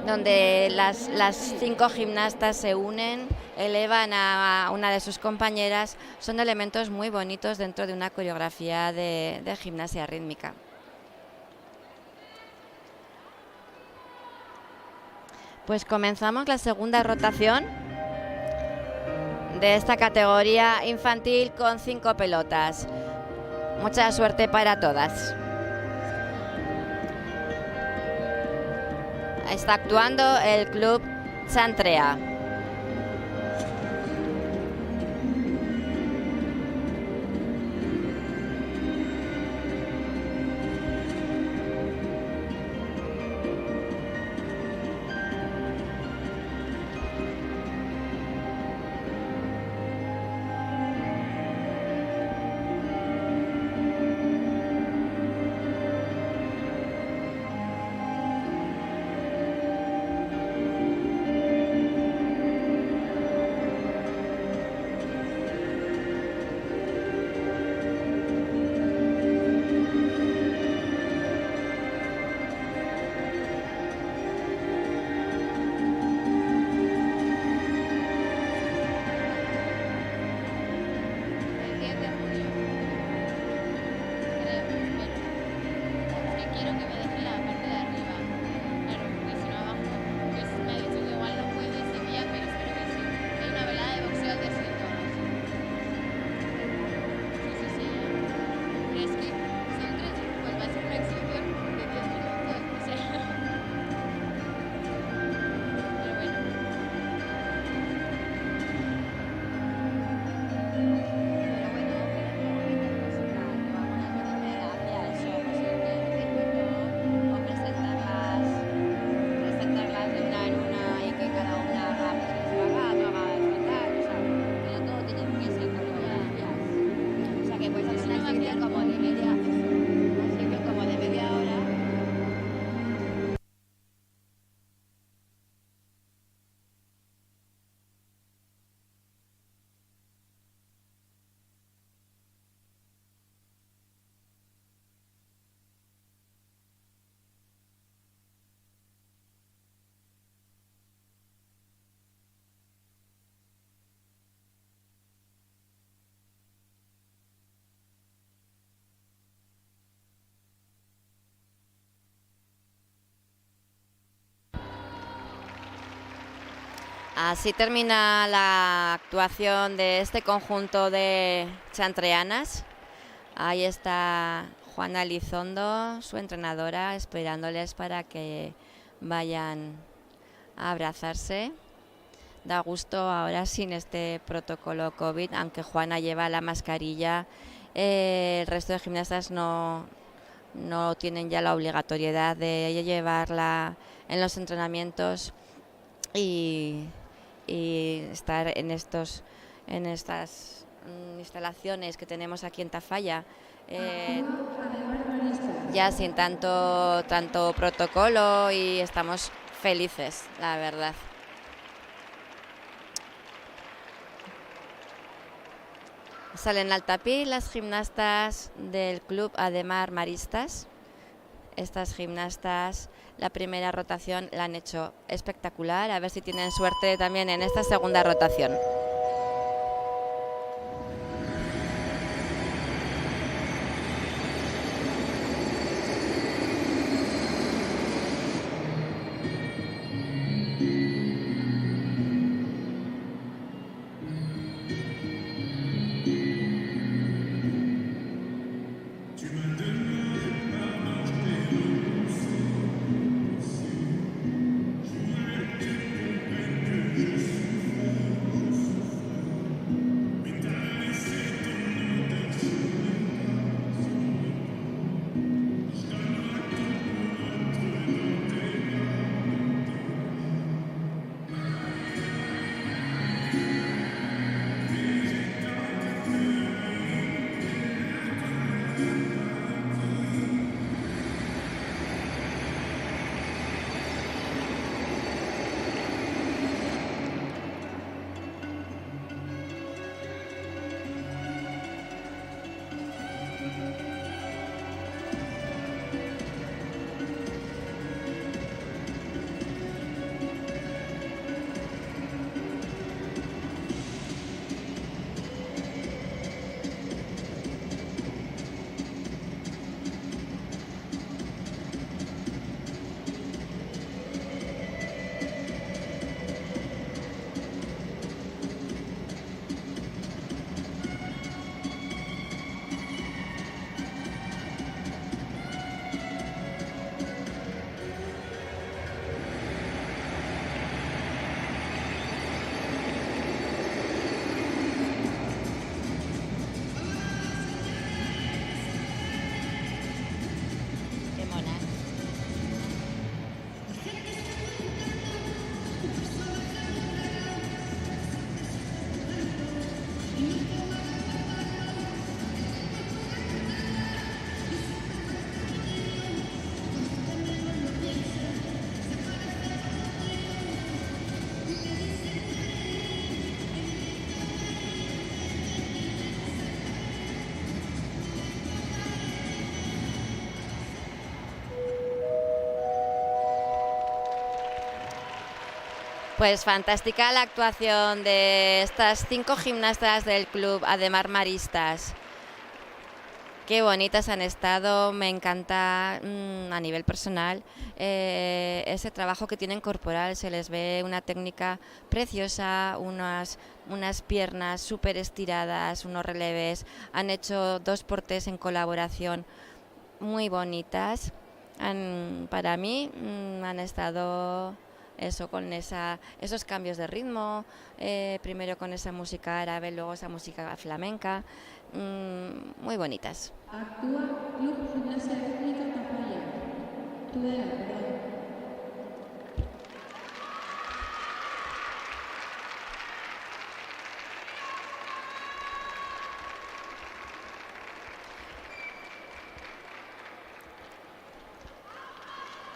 donde las 5 gimnastas se unen, elevan a una de sus compañeras. Son elementos muy bonitos dentro de una coreografía de gimnasia rítmica. Pues comenzamos la segunda rotación de esta categoría infantil con 5 pelotas. Mucha suerte para todas. Está actuando el Club Chantrea. Así termina la actuación de este conjunto de chantreanas. Ahí está Juana Elizondo, su entrenadora, esperándoles para que vayan a abrazarse. Da gusto ahora sin este protocolo COVID, aunque Juana lleva la mascarilla. El resto de gimnastas no tienen ya la obligatoriedad de llevarla en los entrenamientos y estar en estas instalaciones que tenemos aquí en Tafalla, ya sin tanto protocolo, y estamos felices, la verdad. Salen al tapiz las gimnastas del Club Ademar Maristas. Estas gimnastas, la primera rotación la han hecho espectacular. A ver si tienen suerte también en esta segunda rotación. Pues fantástica la actuación de estas 5 gimnastas del Club Ademar Maristas. Qué bonitas han estado, me encanta a nivel personal ese trabajo que tienen corporal. Se les ve una técnica preciosa, unas piernas súper estiradas, unos releves. Han hecho 2 portes en colaboración muy bonitas. Para mí han estado con esos cambios de ritmo, primero con esa música árabe, luego esa música flamenca, muy bonitas. Actúa Club Gimnasia Rítmica Tafalla. Tudela, perdón.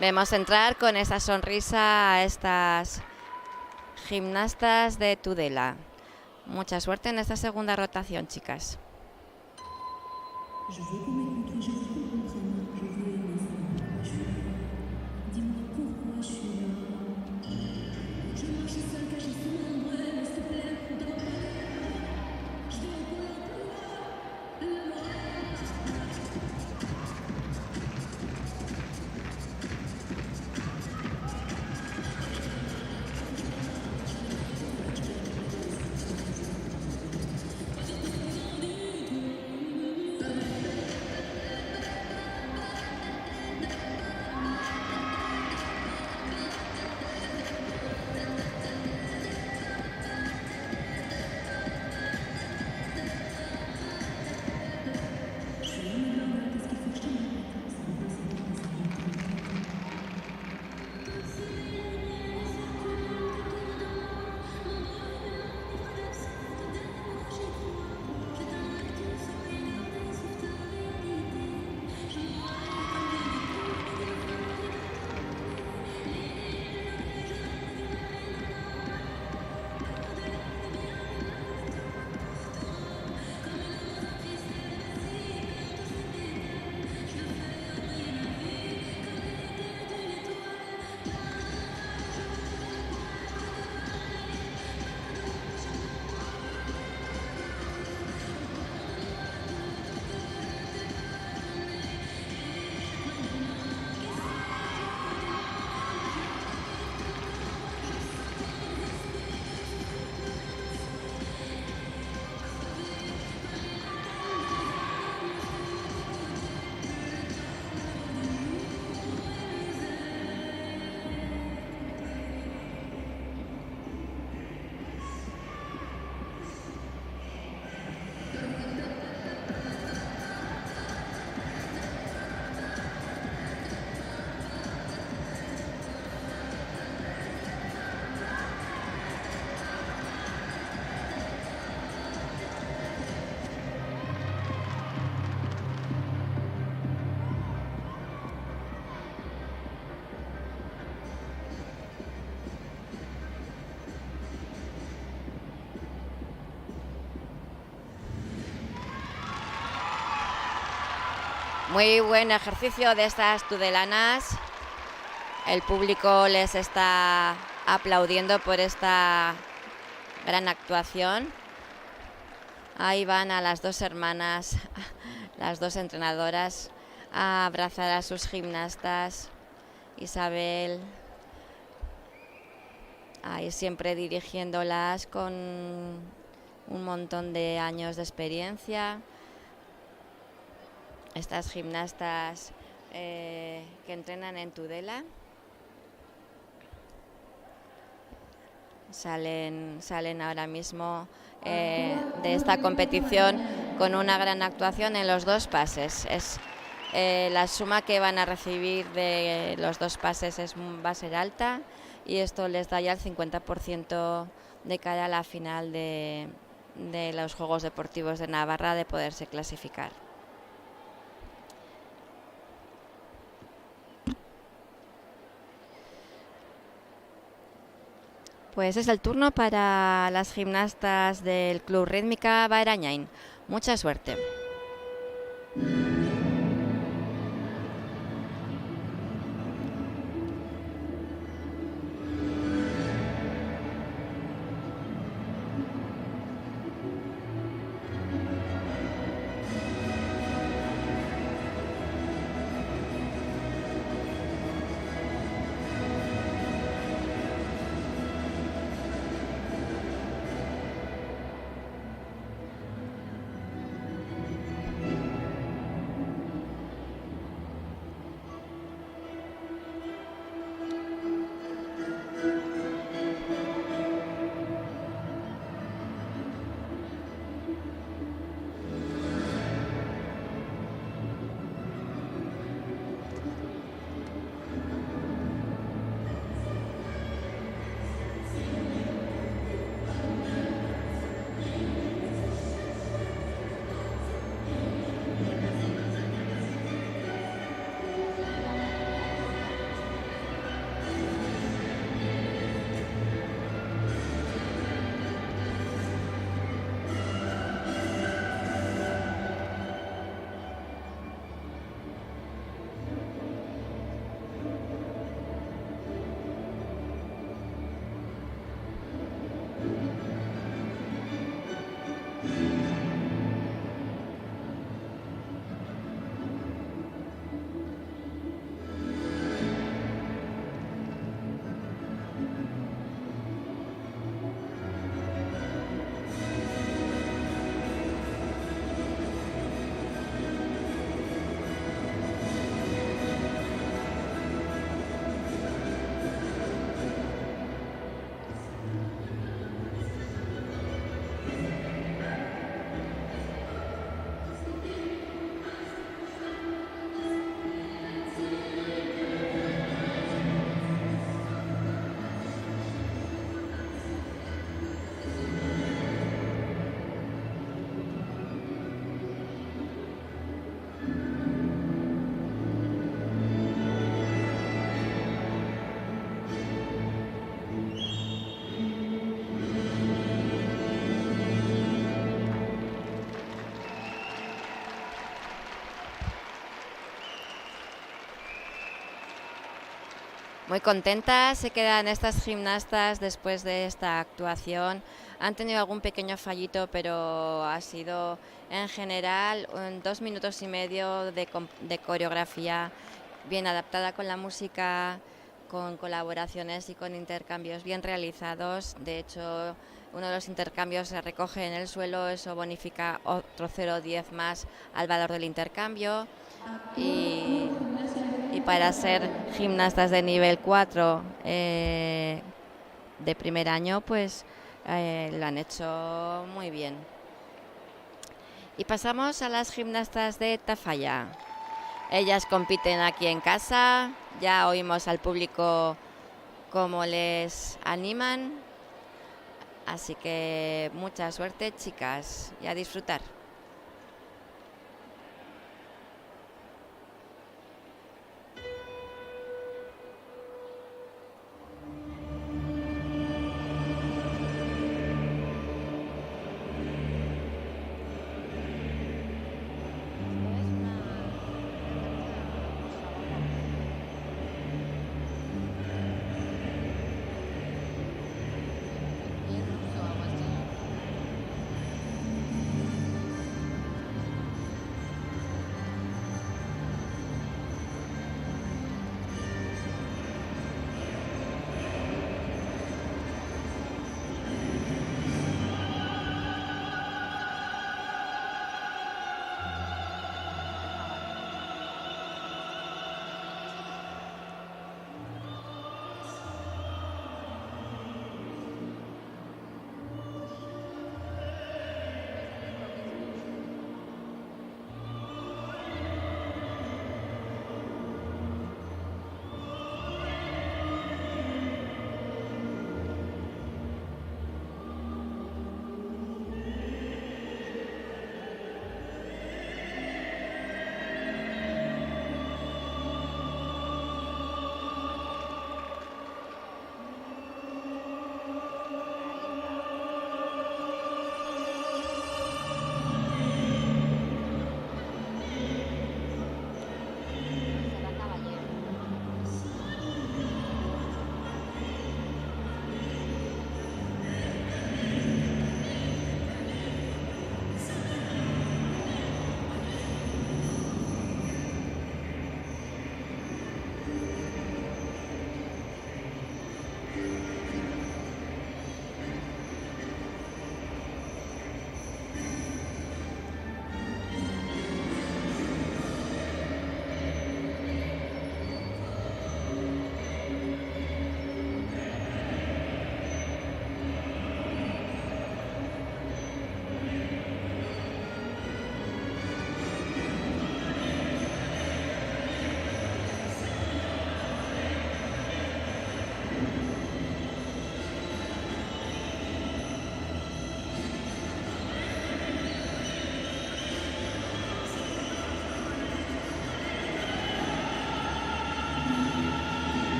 Vemos entrar con esa sonrisa a estas gimnastas de Tudela. Mucha suerte en esta segunda rotación, chicas. Muy buen ejercicio de estas tudelanas. El público les está aplaudiendo por esta gran actuación. Ahí van a las dos hermanas, las dos entrenadoras, a abrazar a sus gimnastas. Isabel, ahí siempre dirigiéndolas con un montón de años de experiencia. Estas gimnastas que entrenan en Tudela salen ahora mismo de esta competición con una gran actuación en los dos pases. La suma que van a recibir de los dos pases va a ser alta y esto les da ya el 50% de cara a la final de los Juegos Deportivos de Navarra de poderse clasificar. Pues es el turno para las gimnastas del Club Rítmica Barañain. Mucha suerte. Muy contentas se quedan estas gimnastas después de esta actuación. Han tenido algún pequeño fallito, pero ha sido en general 2 minutos y medio de coreografía bien adaptada con la música, con colaboraciones y con intercambios bien realizados. De hecho, uno de los intercambios se recoge en el suelo, eso bonifica otro 0,10 más al valor del intercambio. Y para ser gimnastas de nivel 4 de primer año, pues lo han hecho muy bien. Y pasamos a las gimnastas de Tafalla. Ellas compiten aquí en casa, ya oímos al público cómo les animan, así que mucha suerte, chicas, y a disfrutar.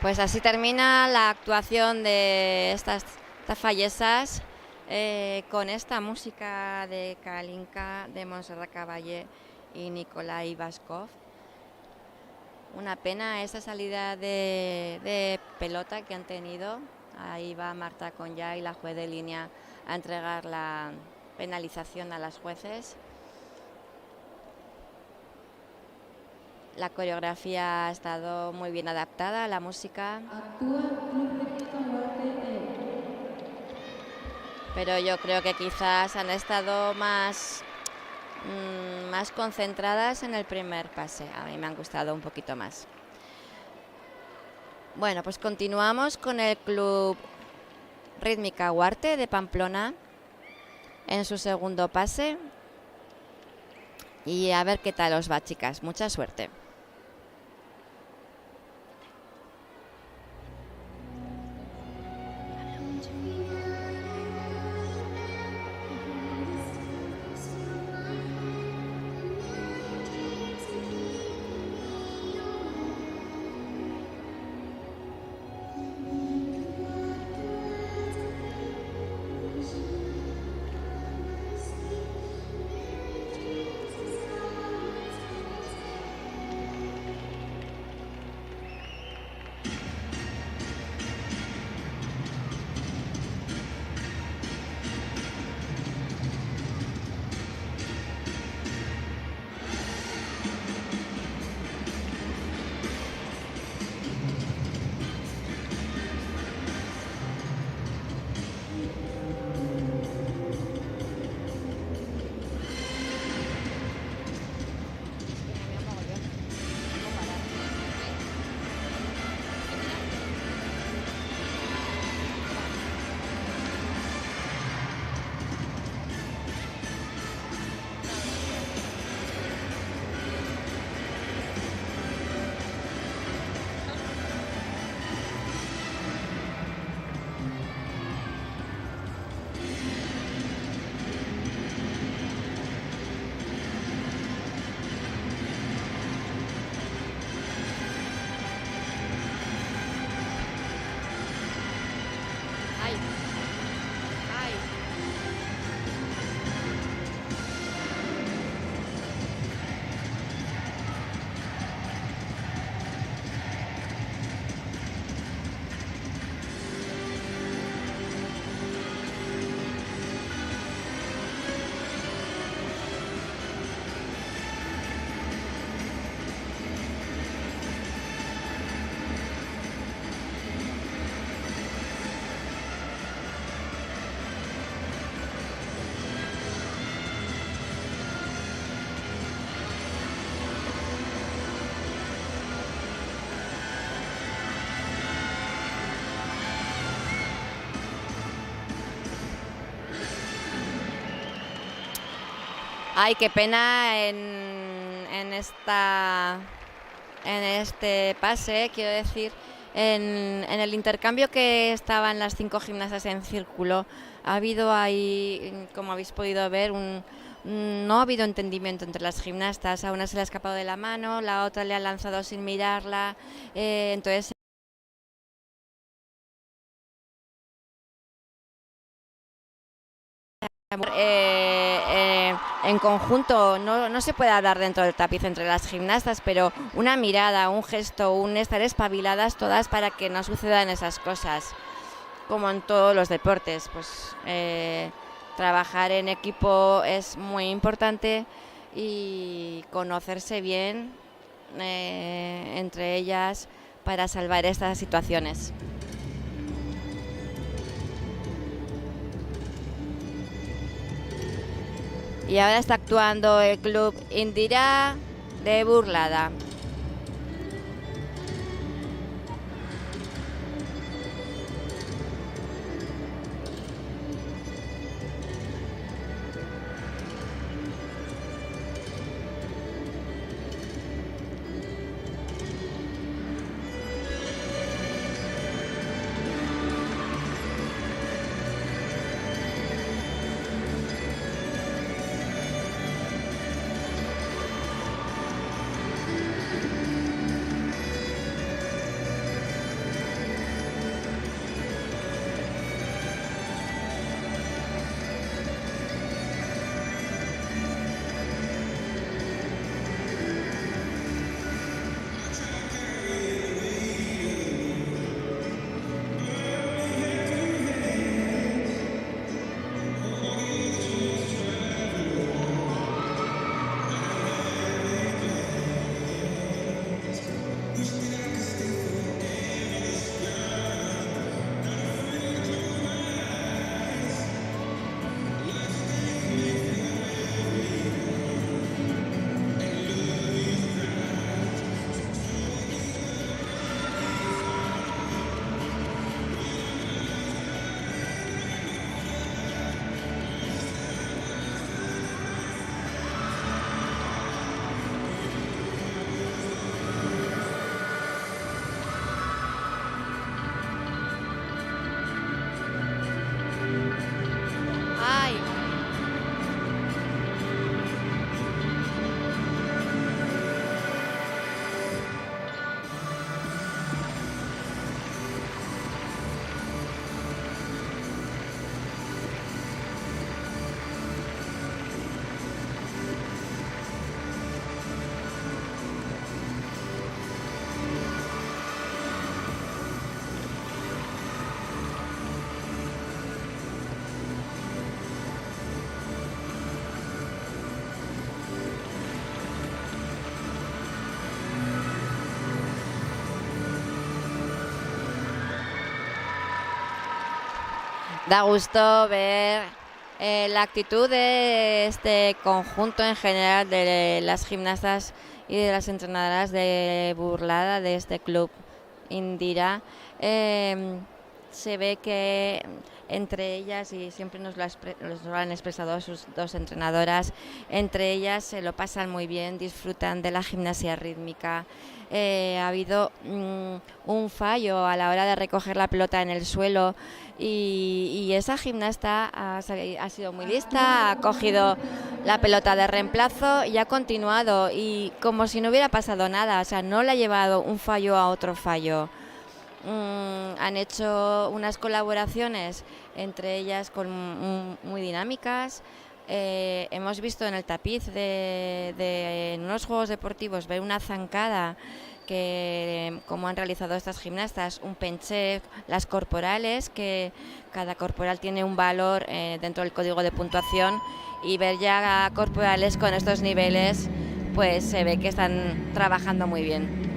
Pues así termina la actuación de estas fallesas con esta música de Kalinka, de Montserrat Caballé y Nikolai Vaskov. Una pena esa salida de pelota que han tenido. Ahí va Marta Conyà y la juez de línea a entregar la penalización a las jueces. La coreografía ha estado muy bien adaptada a la música. Actúa Club Rítmico Norte E. Pero yo creo que quizás han estado más concentradas en el primer pase. A mí me han gustado un poquito más. Bueno, pues continuamos con el Club Rítmica Huarte de Pamplona en su segundo pase. Y a ver qué tal os va, chicas. Mucha suerte. Ay, qué pena en este pase, quiero decir, en el intercambio que estaban las 5 gimnastas en círculo, ha habido ahí, como habéis podido ver, no ha habido entendimiento entre las gimnastas. A una se le ha escapado de la mano, la otra le ha lanzado sin mirarla, entonces en conjunto no se puede hablar dentro del tapiz entre las gimnastas, pero una mirada, un gesto, un estar espabiladas todas para que no sucedan esas cosas, como en todos los deportes. Pues trabajar en equipo es muy importante y conocerse bien entre ellas para salvar estas situaciones. Y ahora está actuando el Club Indira de Burlada. Da gusto ver la actitud de este conjunto en general de las gimnastas y de las entrenadoras de burlada de este club Indira. Se ve que entre ellas, y siempre nos lo han expresado sus dos entrenadoras, entre ellas se lo pasan muy bien, disfrutan de la gimnasia rítmica. Ha habido un fallo a la hora de recoger la pelota en el suelo y esa gimnasta ha sido muy lista, ha cogido la pelota de reemplazo y ha continuado, y como si no hubiera pasado nada, o sea, no le ha llevado un fallo a otro fallo. Han hecho unas colaboraciones entre ellas muy dinámicas. Hemos visto en el tapiz en unos juegos deportivos ver una zancada como han realizado estas gimnastas, un penché, las corporales, que cada corporal tiene un valor dentro del código de puntuación, y ver ya corporales con estos niveles, pues se ve que están trabajando muy bien.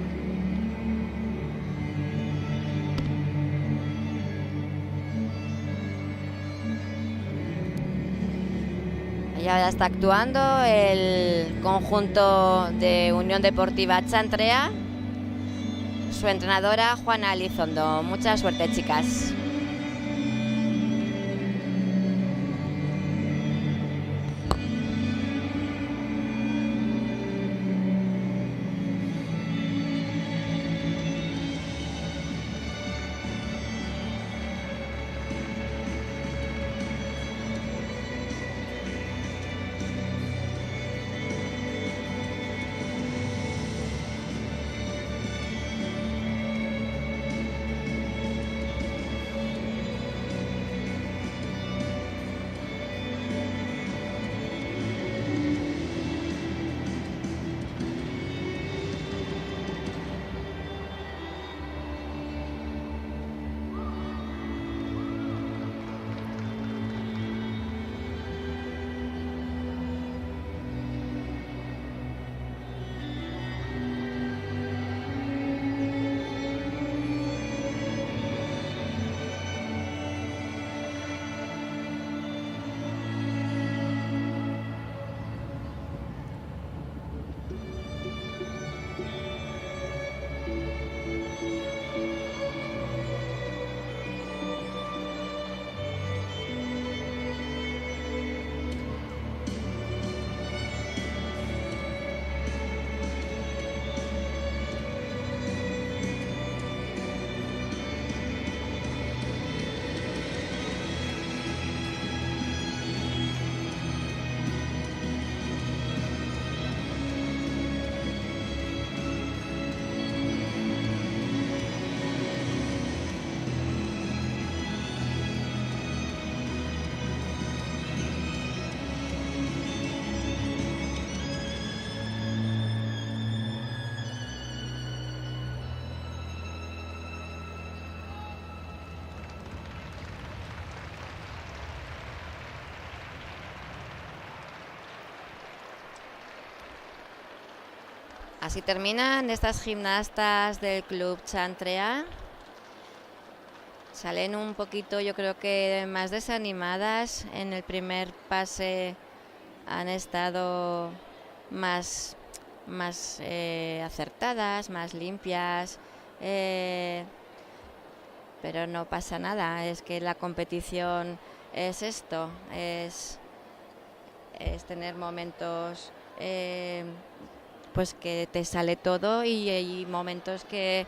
Y ahora está actuando el conjunto de Unión Deportiva Chantrea, su entrenadora Juana Elizondo. Mucha suerte, chicas. Así terminan estas gimnastas del Club Chantrea. Salen un poquito, yo creo que más desanimadas. En el primer pase han estado más acertadas, más limpias. Pero no pasa nada, es que la competición es esto, es tener momentos pues que te sale todo, y hay momentos que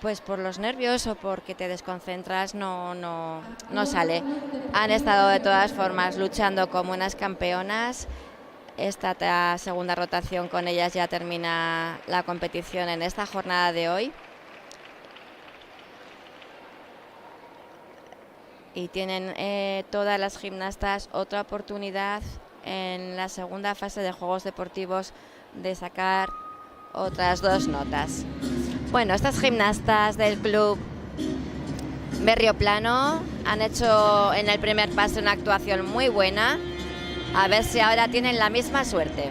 pues por los nervios o porque te desconcentras no sale. Han estado de todas formas luchando como unas campeonas. Esta segunda rotación con ellas ya termina la competición en esta jornada de hoy. Y tienen todas las gimnastas otra oportunidad en la segunda fase de Juegos Deportivos de sacar otras 2 notas. Bueno, estas gimnastas del club Berrioplano han hecho en el primer pase una actuación muy buena. A ver si ahora tienen la misma suerte.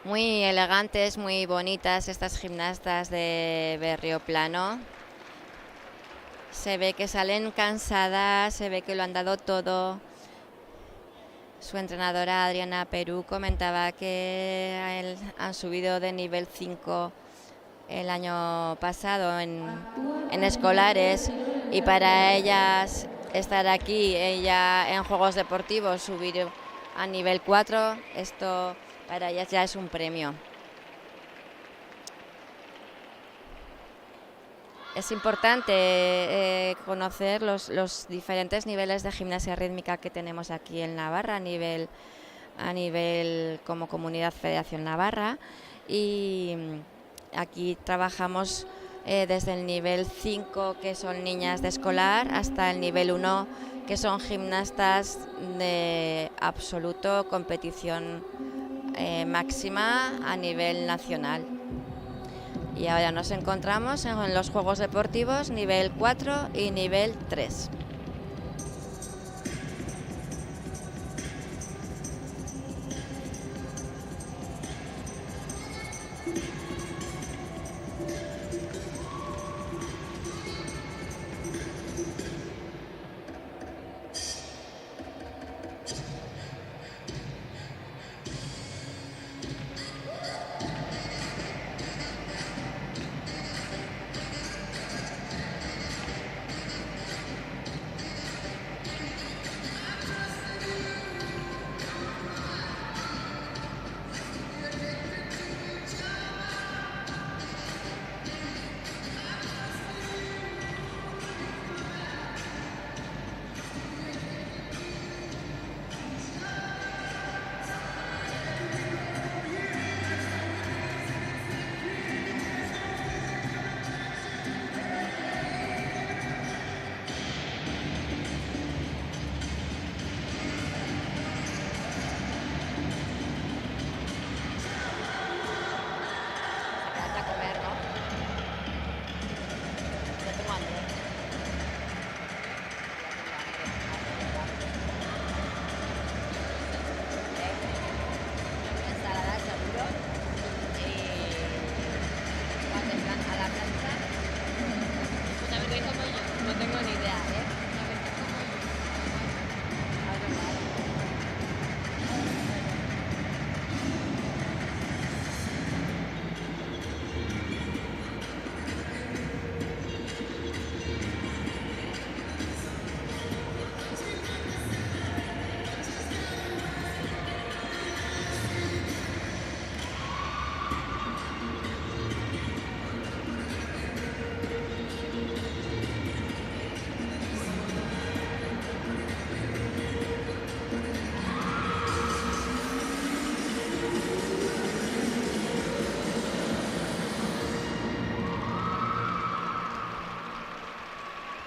Muy elegantes, muy bonitas estas gimnastas de Berrioplano. Se ve que salen cansadas, se ve que lo han dado todo. Su entrenadora Adriana Perú comentaba que han subido de nivel 5 el año pasado en escolares, y para ellas estar aquí, ella en Juegos Deportivos, subir a nivel 4, esto para ellas ya es un premio. Es importante conocer los diferentes niveles de gimnasia rítmica que tenemos aquí en Navarra a nivel como Comunidad Federación Navarra, y aquí trabajamos desde el nivel 5, que son niñas de escolar, hasta el nivel 1, que son gimnastas de absoluto competición máxima a nivel nacional. Y ahora nos encontramos en los Juegos Deportivos nivel 4 y nivel 3.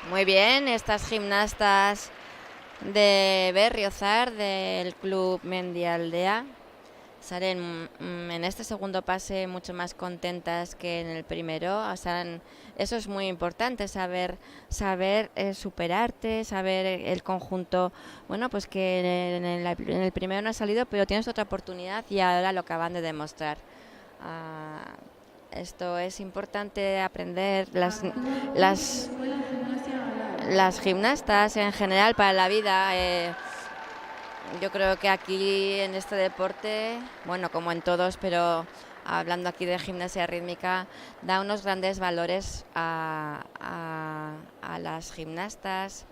Muy bien, estas gimnastas de Berriozar, del Club Mendialdea, salen en este segundo pase mucho más contentas que en el primero. O sea, eso es muy importante, saber superarte, saber el conjunto. Bueno, pues que en el primero no ha salido, pero tienes otra oportunidad y ahora lo acaban de demostrar. Esto es importante aprender las gimnastas en general para la vida. Yo creo que aquí en este deporte, bueno, como en todos, pero hablando aquí de gimnasia rítmica, da unos grandes valores a las gimnastas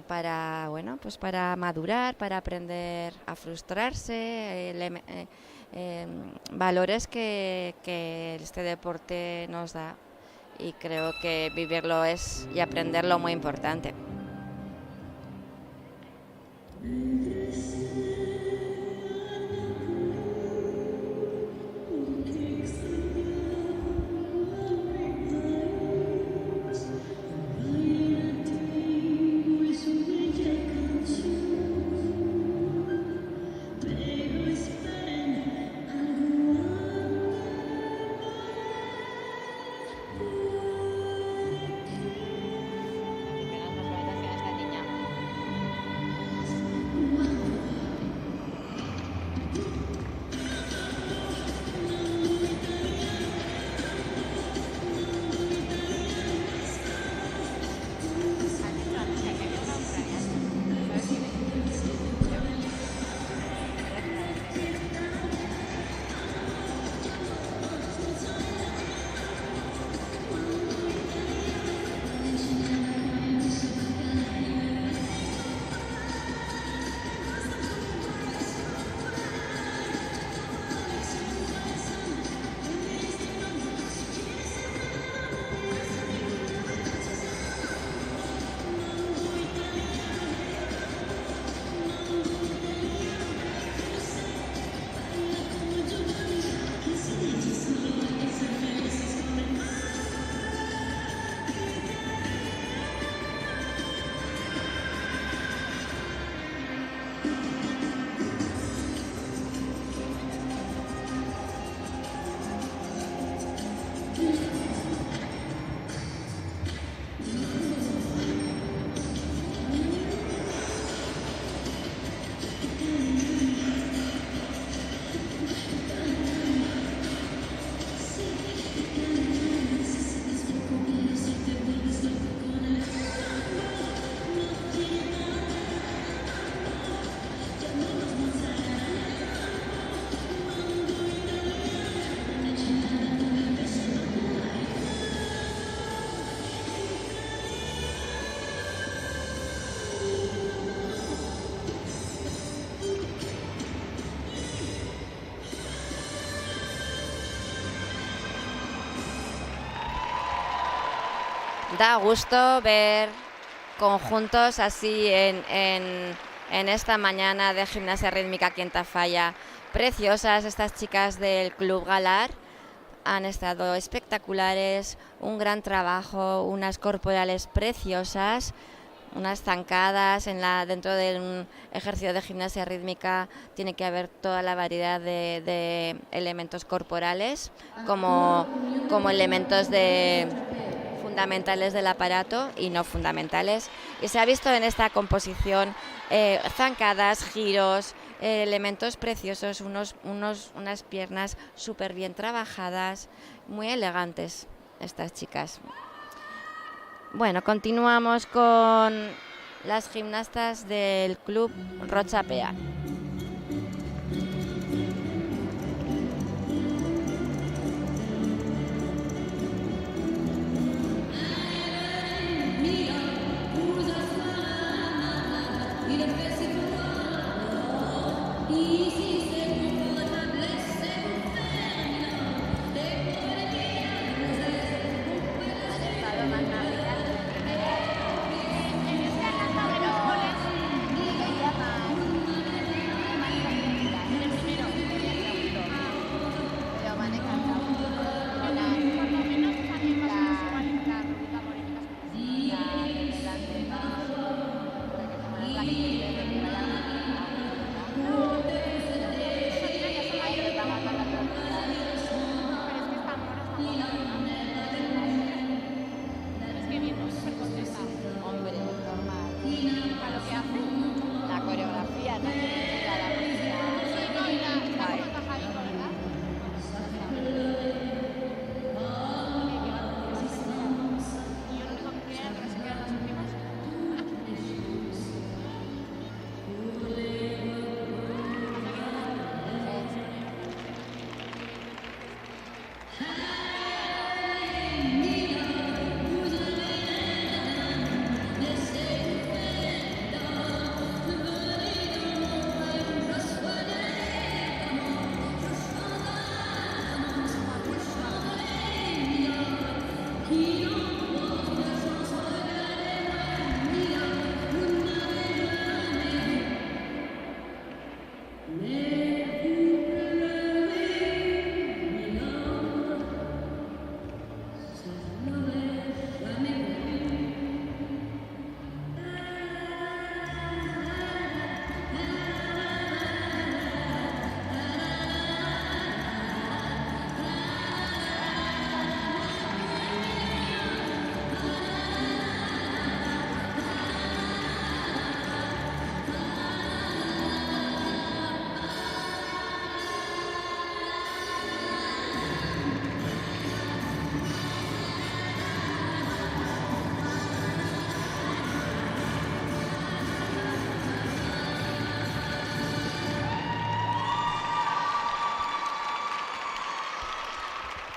para, bueno, pues para madurar, para aprender a frustrarse, valores que este deporte nos da, y creo que vivirlo y aprenderlo muy importante. Da gusto ver conjuntos así en esta mañana de gimnasia rítmica aquí en Tafalla. Preciosas estas chicas del Club Galar. Han estado espectaculares, un gran trabajo, unas corporales preciosas, unas zancadas. Dentro de un ejercicio de gimnasia rítmica tiene que haber toda la variedad de elementos corporales como elementos fundamentales del aparato y no fundamentales. Y se ha visto en esta composición zancadas, giros, elementos preciosos, unas piernas súper bien trabajadas, muy elegantes estas chicas. Bueno, continuamos con las gimnastas del Club Rocha Pea.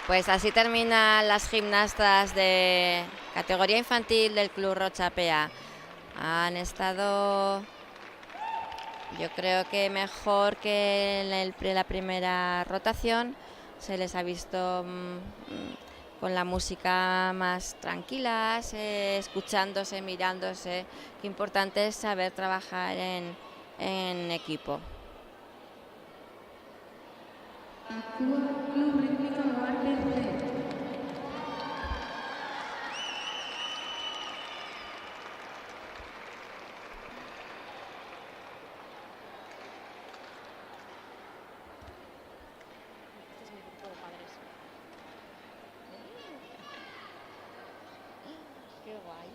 Pues así terminan las gimnastas de categoría infantil del Club Rocha Pea. Han estado, yo creo que mejor que en la primera rotación. Se les ha visto con la música más tranquilas, escuchándose, mirándose. Qué importante es saber trabajar en equipo. Club Rítmico Duarte C. Qué guay.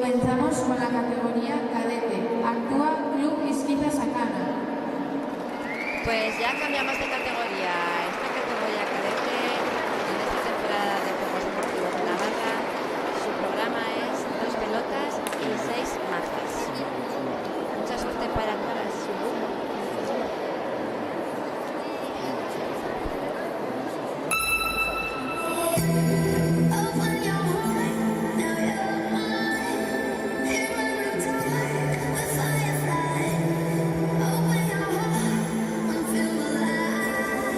Comenzamos con la categoría cadete. Actúa Club Isquiza Sacana. Pues ya cambiamos de categoría. Esta categoría cadete, en esta temporada de Juegos Deportivos de Navarra, su programa es 2 pelotas y 6 mazas. Mucha suerte para todas. Open your heart, now you're mine. Here every time with firefly. Open your heart and feel the light. I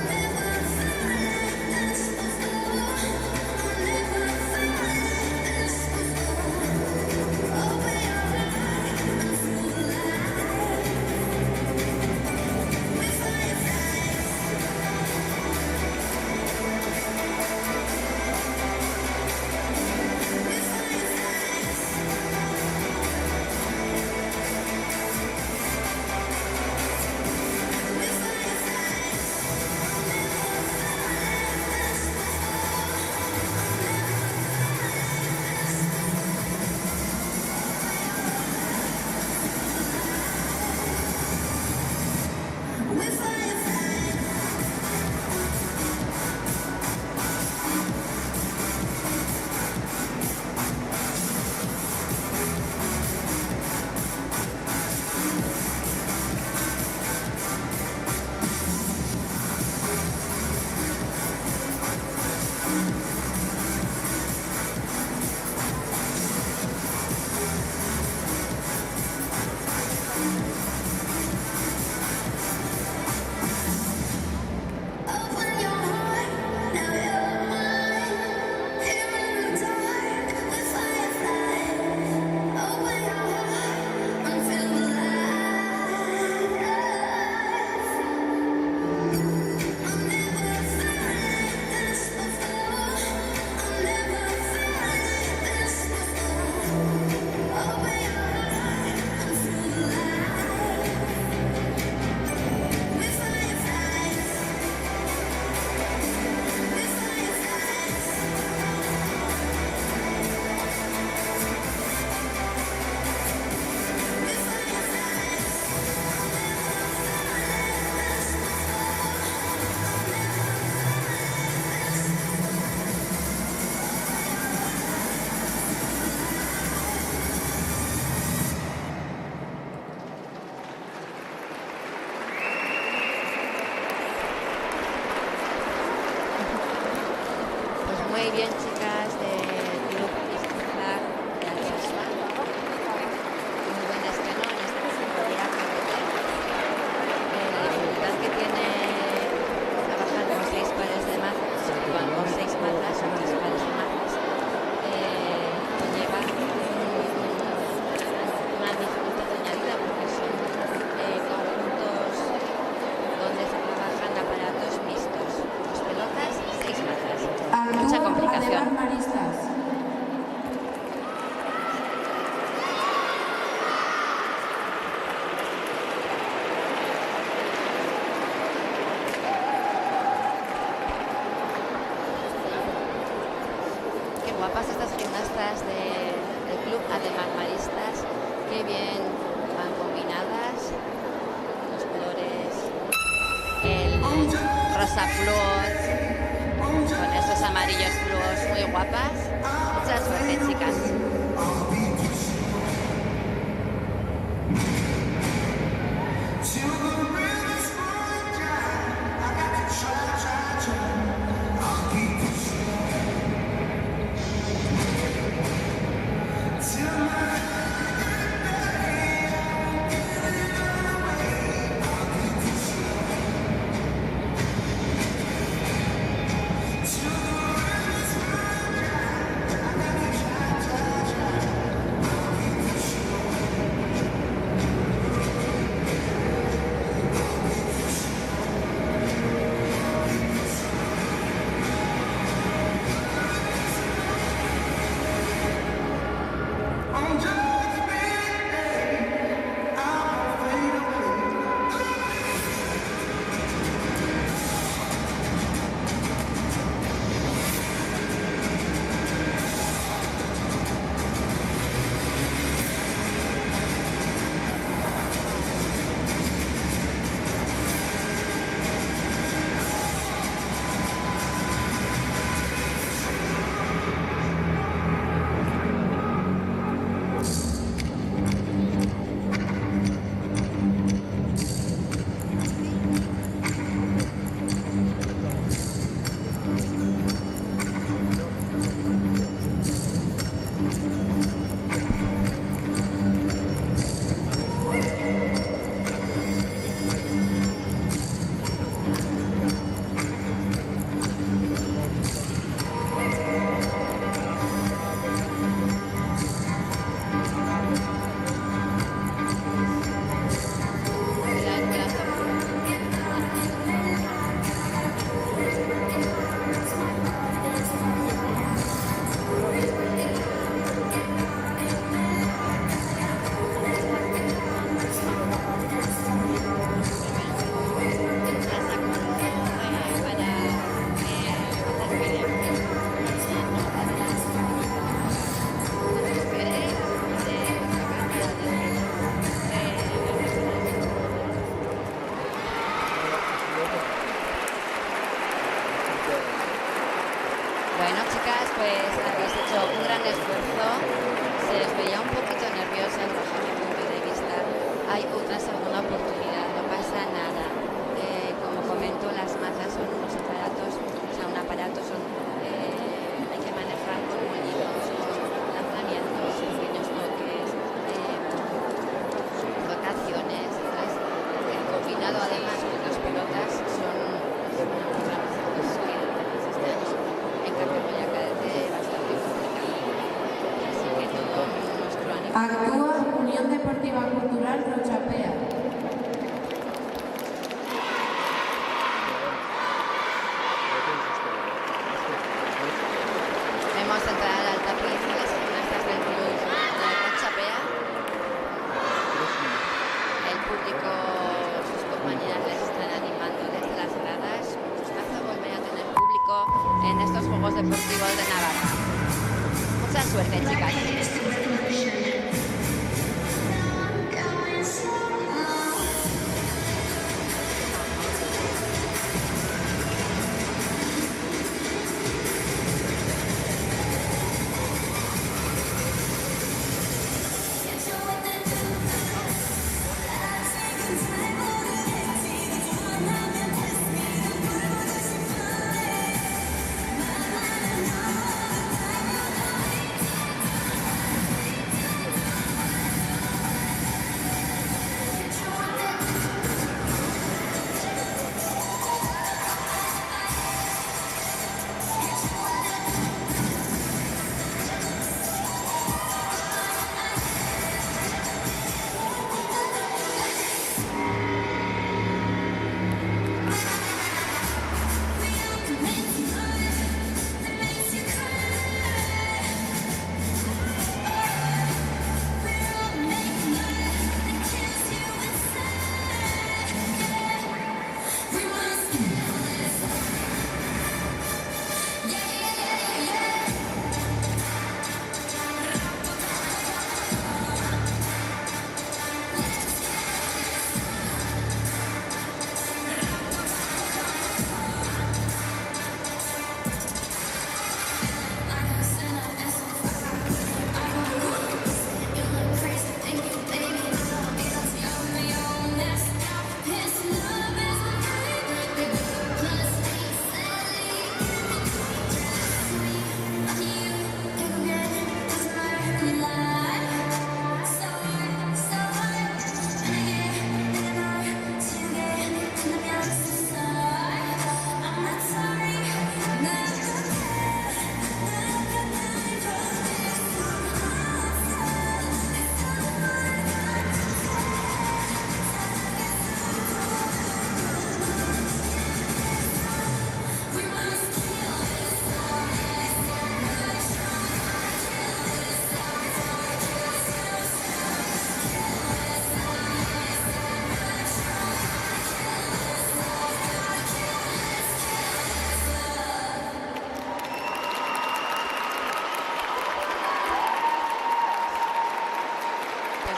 never felt like this before. I never felt like this before. Open your heart and feel the light. With fireflies. With fireflies. Open your heart, now you're mine. Here in the dark with fireflies. Open your heart and feel the light. I never felt like this before. I never felt like this before. Open your heart and feel the light. With fireflies. With fireflies. With fireflies. Pues muy bien, chicas del Club Isquiza de Alsasua. Muy buen estreno en esta categoría cadete. La dificultad que tiene trabajar con 6 pares de mazas, con 6 mazas o 3 pares de mazas, conlleva una dificultad añadida porque son conjuntos donde se trabajan aparatos mixtos, 2 pelotas y 6 mazas. Mucha Actúa complicación. Ademar Maristas. Qué guapas estas gimnastas del Club Ademar Maristas. Qué bien van combinadas. Los colores, el rosa fluo con esos amarillos fluos muy guapas. Mucha suerte, chicas. Till the river's run dry. esfuerzo, se les veía un poquito nerviosas bajo mi punto de vista. Hay otra segunda oportunidad, no pasa nada. Como comento, las mazas son unos aparatos, o sea, un aparato son, hay que manejar con molinos, con lanzamientos, pequeños toques, rotaciones. Entonces, combinado además con las pelotas son una programación que este año en categoría cadete bastante complicada. Así que todo nuestro ánimo. Actúa Unión Deportiva Cultural Rochapea. Vemos entrar al tapiz a las gimnastas del club de Rochapea. El público, sus compañeras les están animando desde las gradas. Un gustazo volver a tener público en estos Juegos Deportivos de Navarra. Mucha suerte, chicas.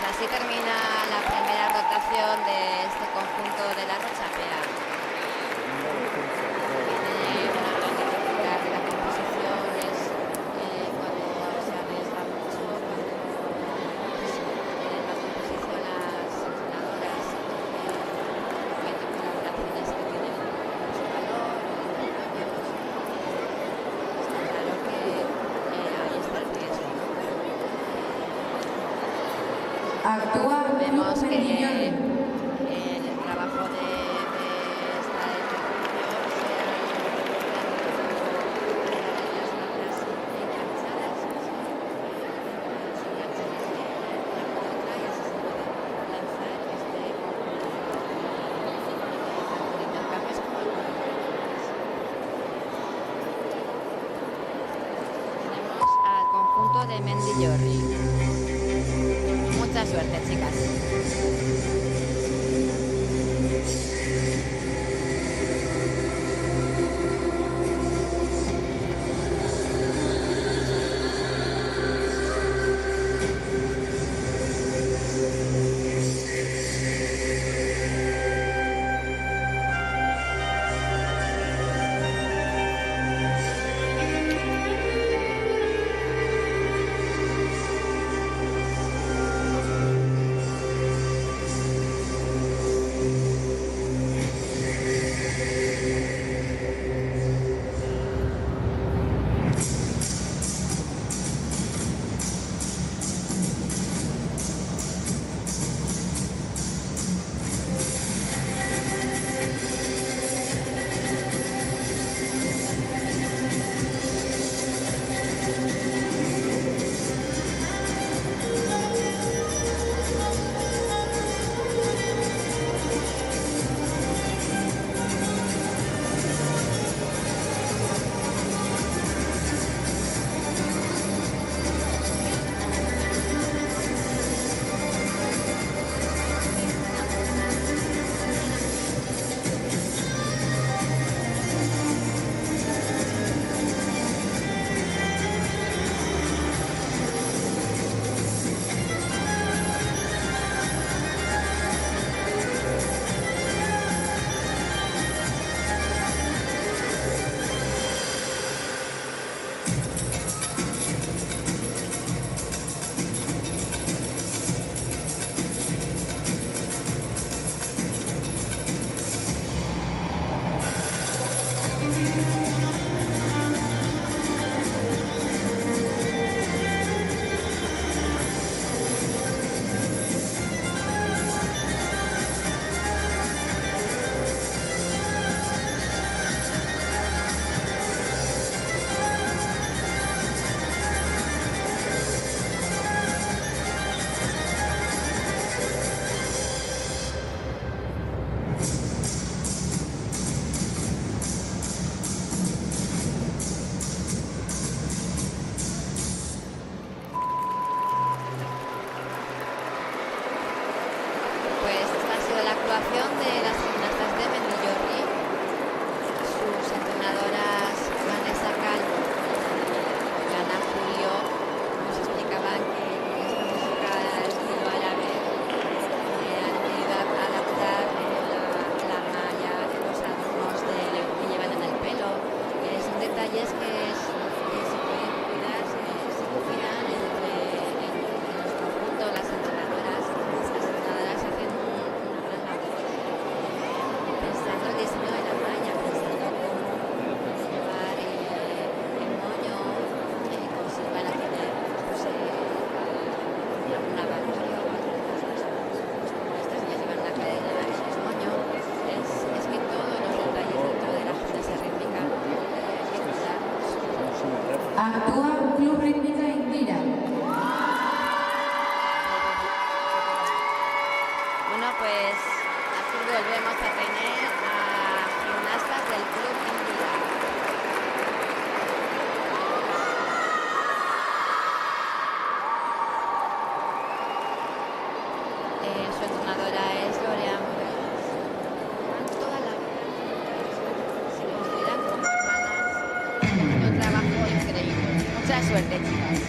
Así termina la primera rotación de este conjunto de la Rochapea. Tiene una gran dificultad de la composición, es cuando se arriesga mucho, cuando la composición las entrenadoras cometen colaboraciones que tienen mucho valor, está claro que ahí está el riesgo. Actúa Vemos Club que Mendillón. en el trabajo de esta ejecución se han las marcas enganchadas, y así se puede lanzar este intercambios como el tenemos al conjunto de Mendillorri. Mucha suerte, chicas. Actúa Club Rítmica Indira. Bueno, pues aquí volvemos a tener a gimnastas del Club Indira. Su entrenadora es Lorea Morales. Llevan toda la vida juntas, se consideran como hermanas. Un trabajo increíble. Mucha suerte, chicas.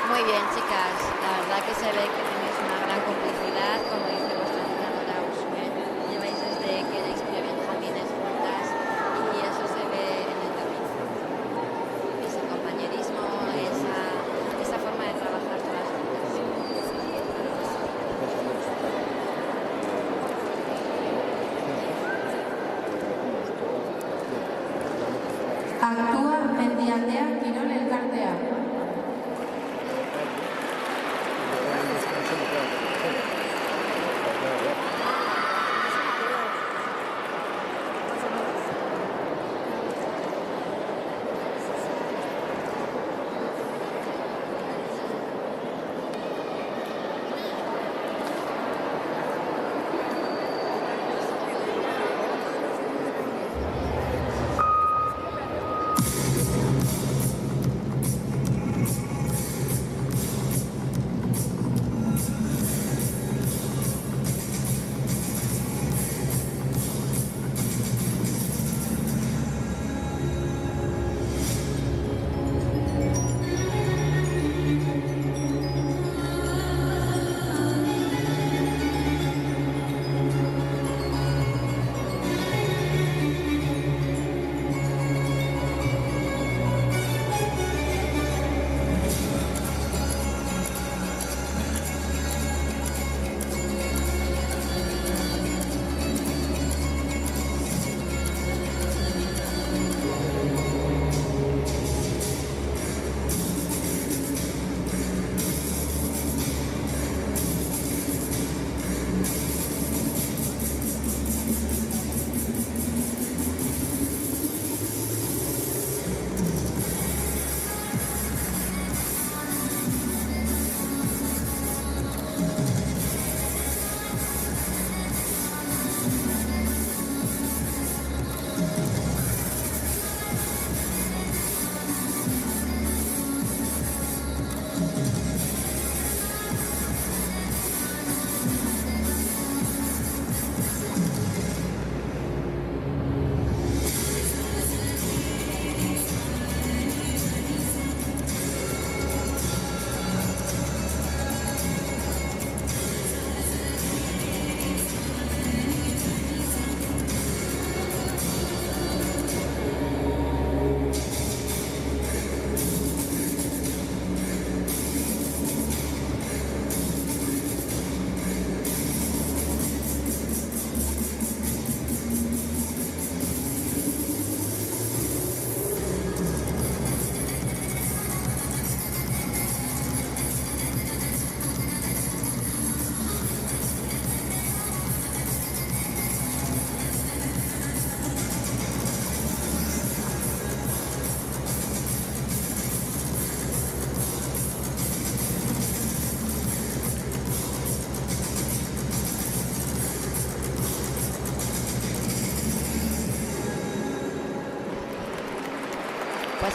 Muy bien, chicas. La verdad que se ve que tenéis una gran complicidad, como dice vuestra entrenadora Usue. Lleváis desde que erais prebenjamines juntas y eso se ve en el terreno. Ese compañerismo, esa forma de trabajar todas juntas. Actúa Mendialdea Quirol Elkartea.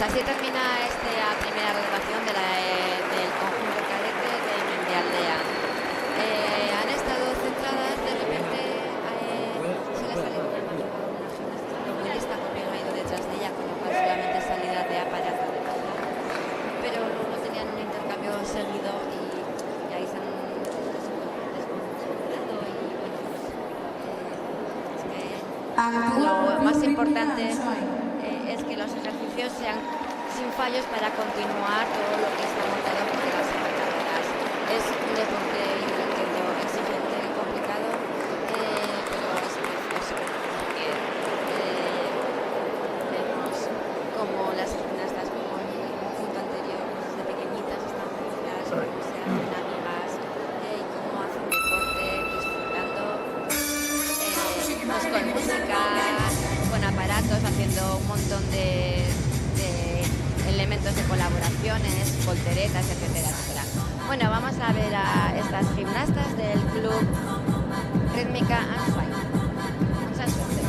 Pues así termina esta primera graduación del conjunto cadete de Mendialdea. Han estado centradas, de repente se les salió una futbolista porque no ha ido detrás de ella, con lo cual solamente salida de aparato de banda. Pero no tenían un intercambio seguido y ahí se han desconcentrado y bueno, es que lo más importante es que los ejercicios sean sin fallos para continuar todo lo que está montado por las carreras. Es un deporte exigente y complicado, pero es precioso porque vemos como las gimnastas, como en el conjunto anterior, pues desde pequeñitas están juntas, cómo se hacen amigas y cómo hacen deporte, disfrutando pues con música, con aparatos, haciendo un montón de elementos de colaboraciones, volteretas, etcétera, etcétera. Bueno, vamos a ver a estas gimnastas del club Rítmica Answai. Mucha suerte.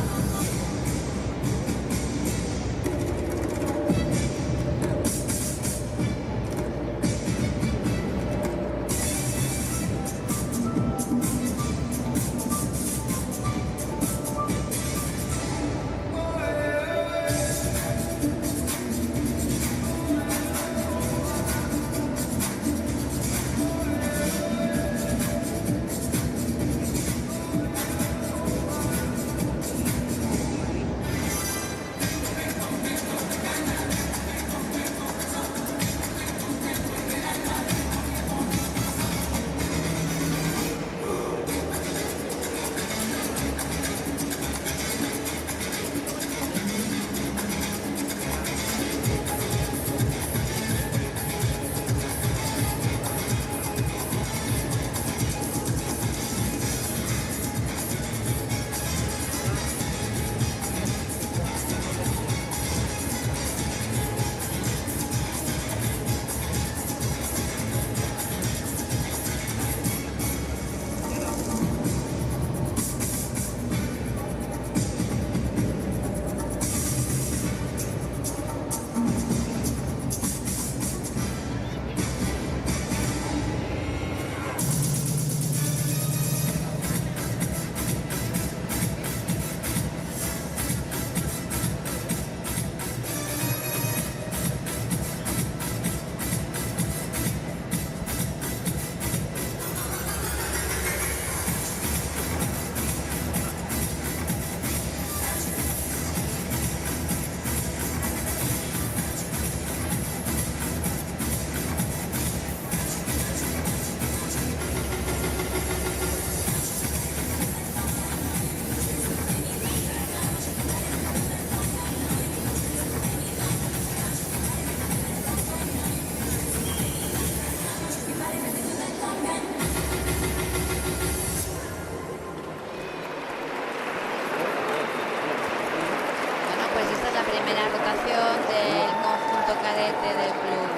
cadete del club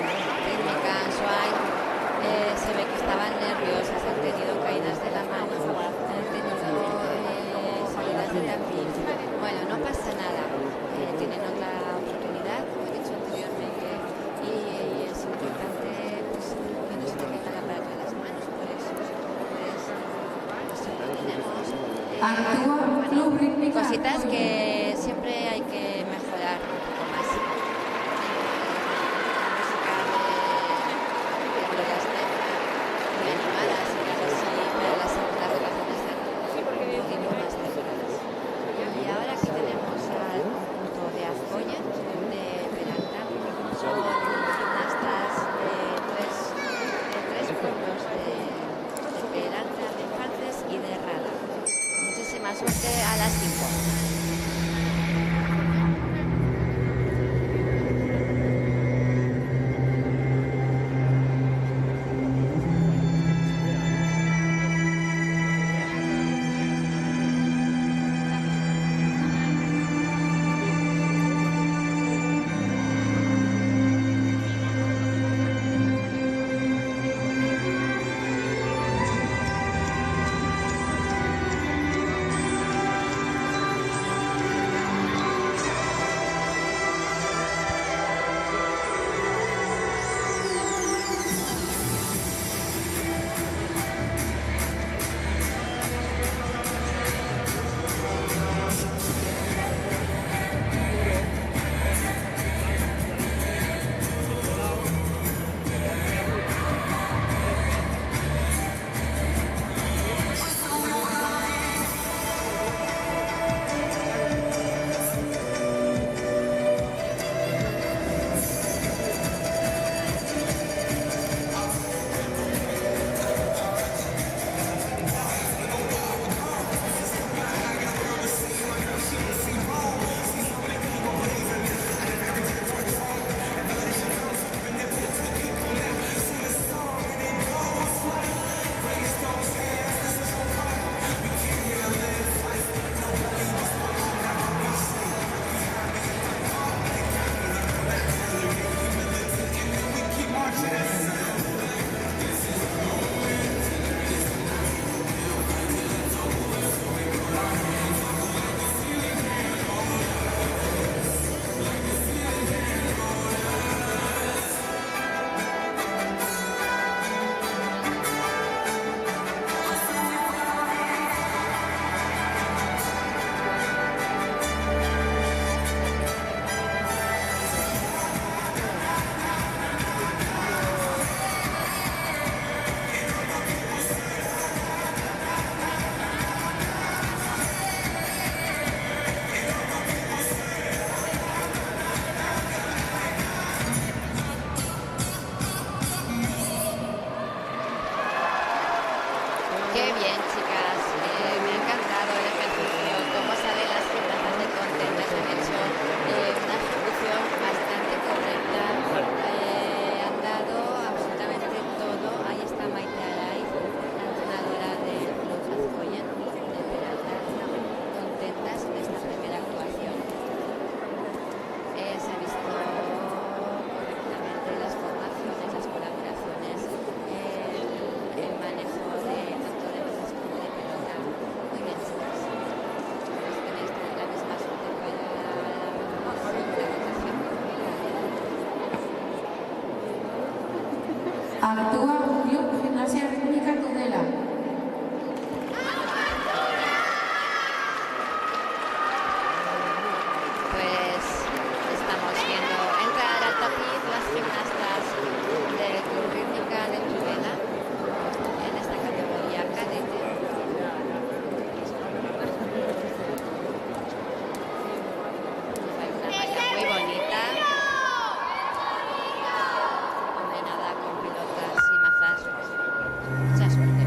Rítmica Answai, se ve que estaban nerviosas, han tenido caídas de la mano, han tenido salidas de tapiz. Bueno, no pasa nada, tienen otra oportunidad, como he dicho anteriormente, y es importante pues, que no se te caiga la plata de las manos, por eso tenemos cositas que siempre hay que mejorar un poco más. Suerte a las 5. Actúa Club Gimnasia Rítmica Tudela. Pues estamos viendo entrar al tapiz las gimnastas del Club Rítmica de Tudela en esta categoría cadete. Hay una malla muy bonita, combinada con pilotas y mazas. Mucha suerte.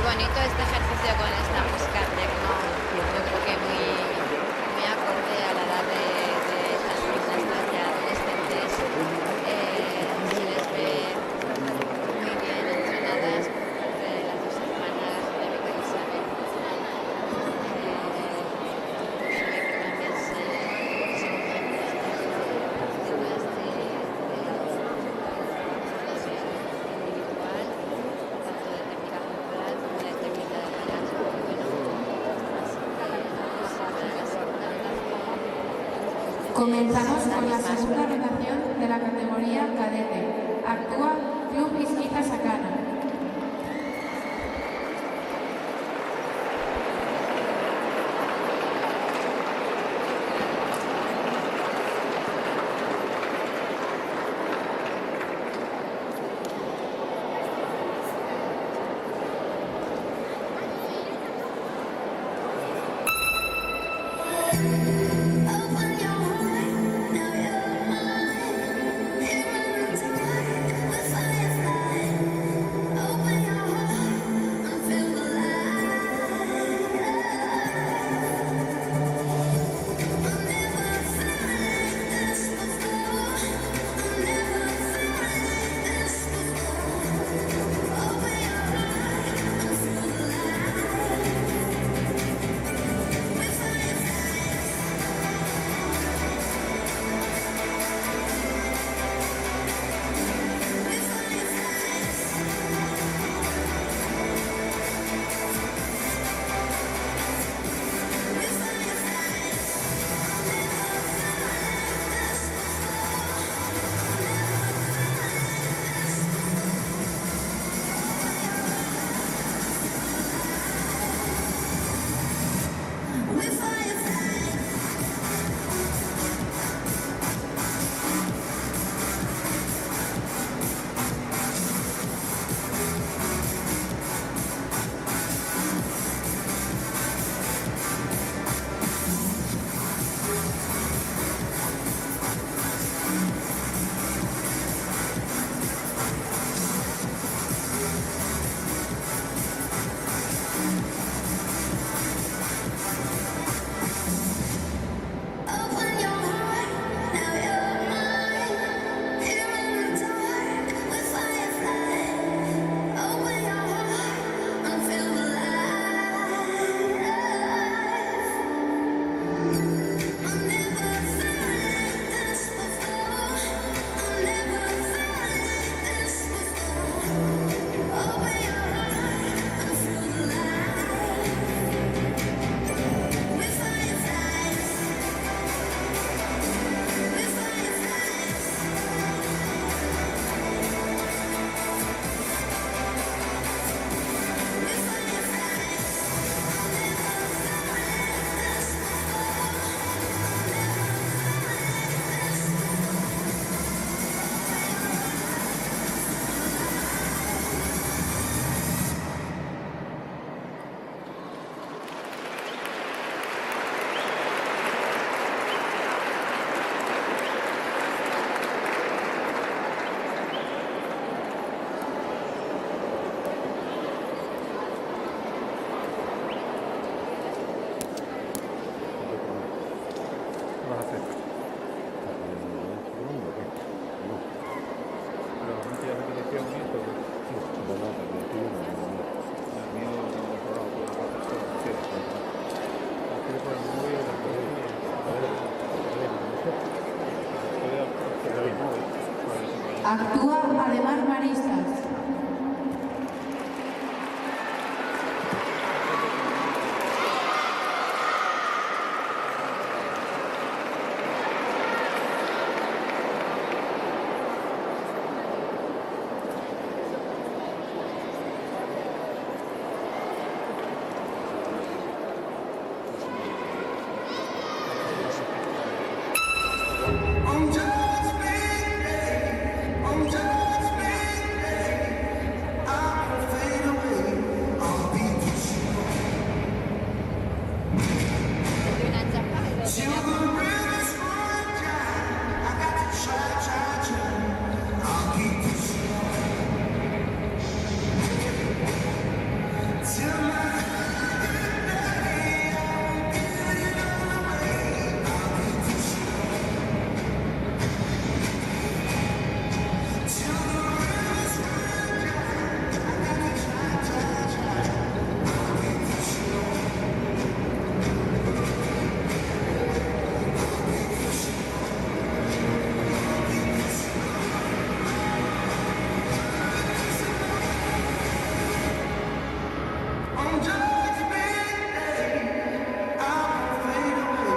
Bonito este ejercicio con esta música techno, yo creo que muy acorde a la edad de estas gimnastas ya adolescentes. Se les ve muy bien entrenadas por parte de las dos hermanas, Rebeca y Isabel. Se ve que también se encuentran temas de individual, tanto de técnica corporal como de técnica de balanza. Comenzamos con la segunda rotación de la categoría cadete. Actúa Club Izquiza Sacana. Open your heart, now you're mine. Here I'm tonight with firefly. Actúa Ademar Maristas. On Judgment Day, on Judgment Day, I'll fade away. I'll be pushing De una chapa y dos de till agua. the rivers run dry. I got to try. I'll keep pushing till my on Judgment Day, I'll fade away.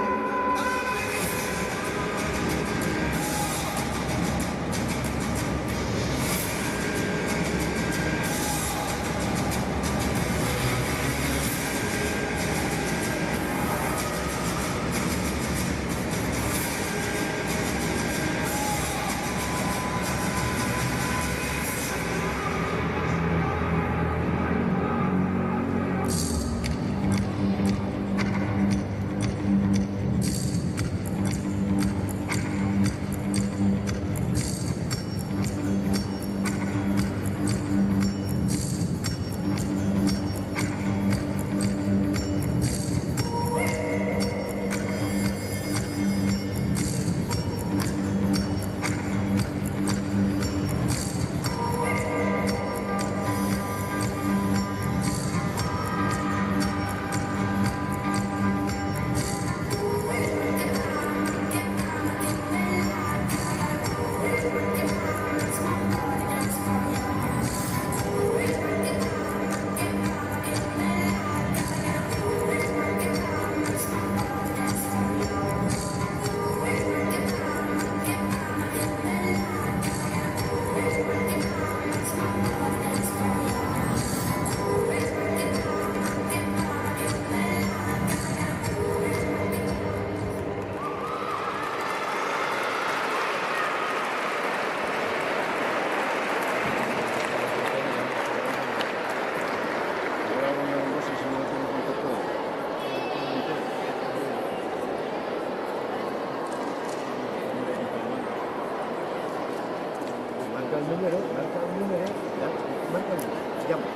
Marca el número, ya, marca el número, llama.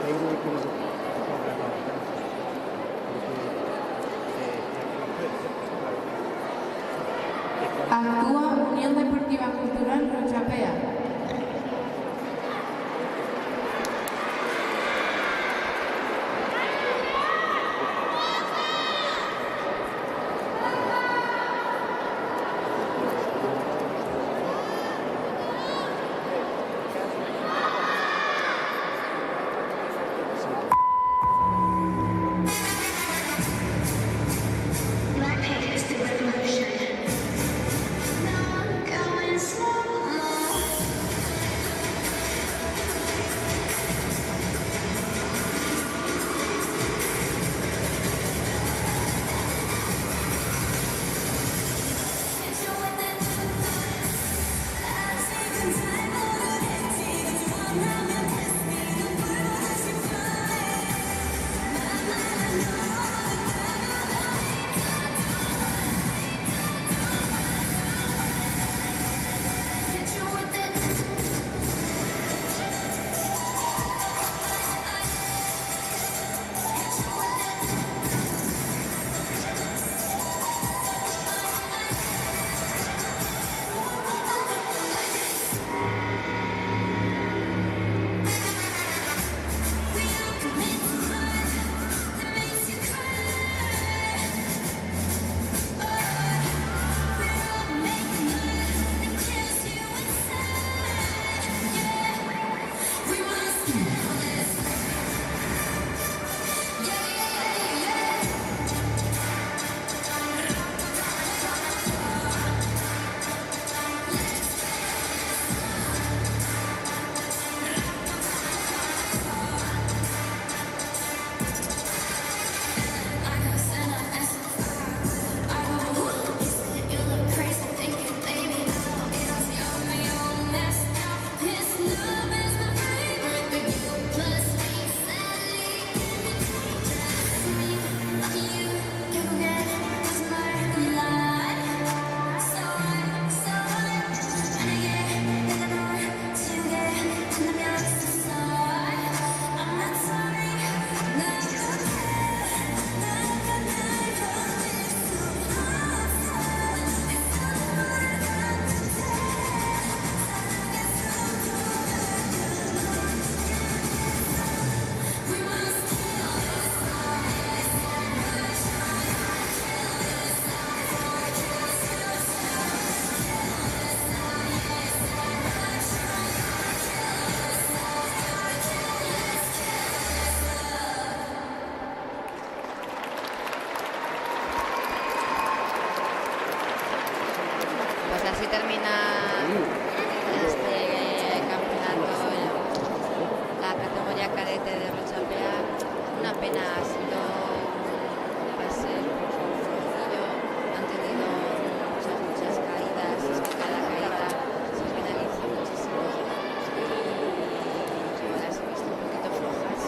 Ahí no le quieres decir. Actúa Unión Deportiva Cultural Rochapea. My pace the revolution. No, I'm going slow. termina este campeonato en la categoría cadete de Rochapea. Una pena, ha sido un pase un poco flojillo, han tenido muchas caídas, es que cada caída se penaliza muchísimo y yo las he visto un poquito flojas.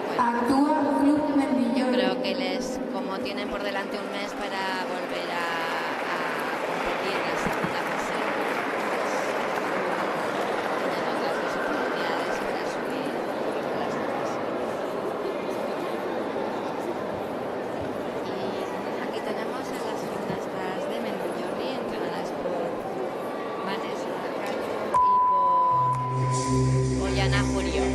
Bueno, Actúa Club Mendillón. creo que como tienen por delante un mes para volver a competir en la segunda fase, tienen otras dos oportunidades para subir a las demás. Y aquí tenemos a las gimnastas de Mendillorri, entrenadas por Vanessa Calvo y por Ollana Jurio.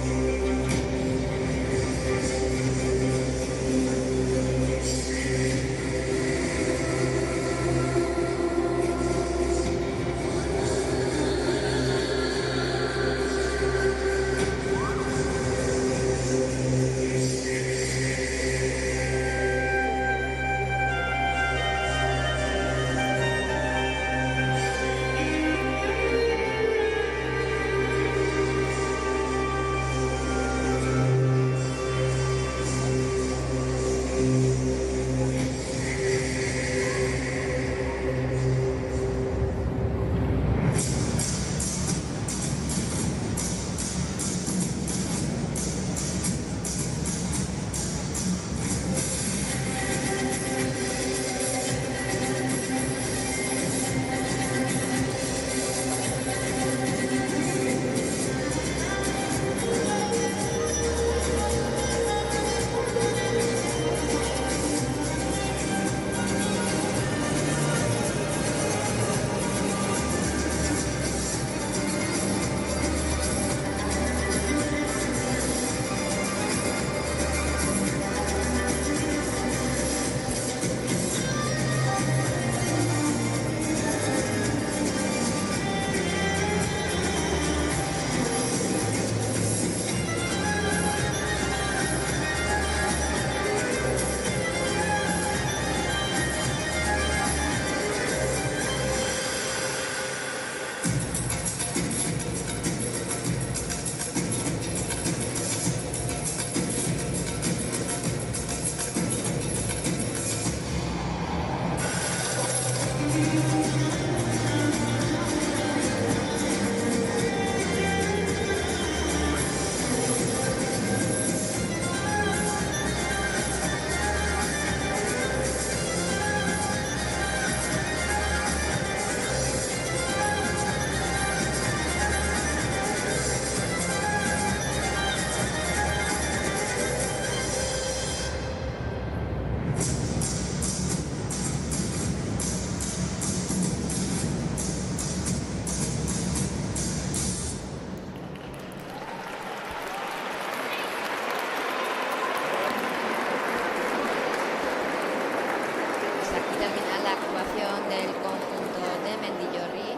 Del conjunto de Mendillorri.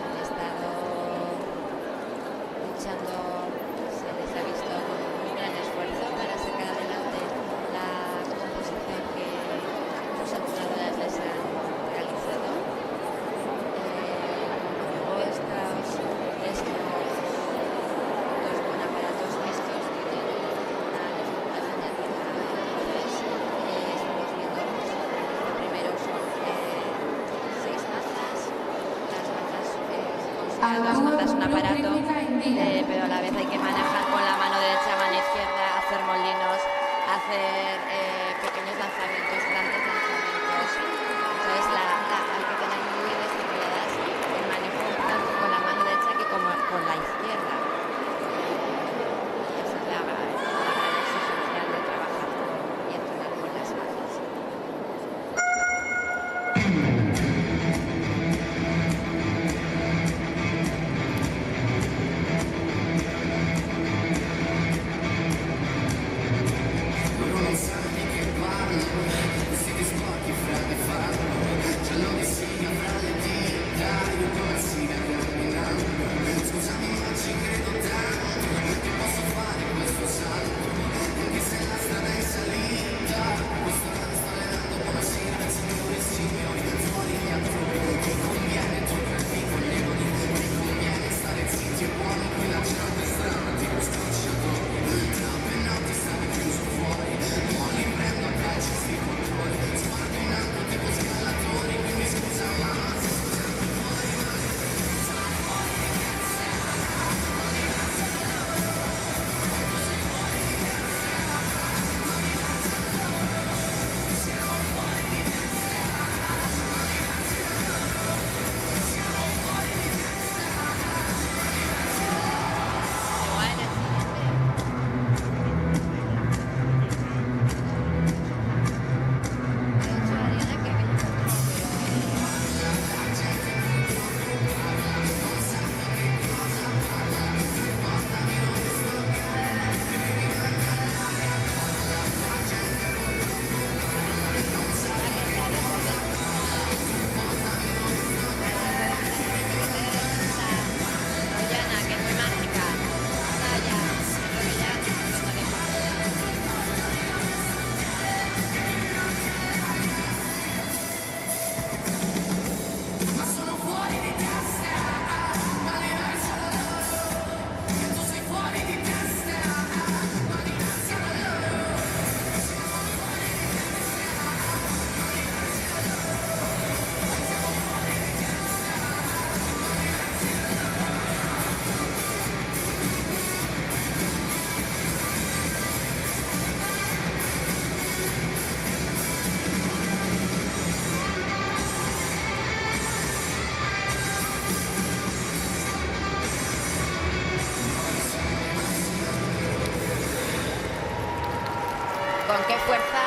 Han estado luchando, se les ha visto con un gran esfuerzo para sacar adelante la composición que los entrenadores les han realizado. Estos dos con aparatos mixtos tienen una dificultad añadida. Estamos viendo primero son 6 mazas, las mazas un aparato, pero a la vez hay que manejar con la mano derecha, mano izquierda, hacer molinos, hacer pequeños lanzamientos, grandes lanzamientos. Entonces hay que tener muy bien desarrolladas el manejo tanto con la mano derecha que como con la izquierda. Esa es la gran exigencia de trabajar y entrenar con las mazas. ¿Con qué fuerza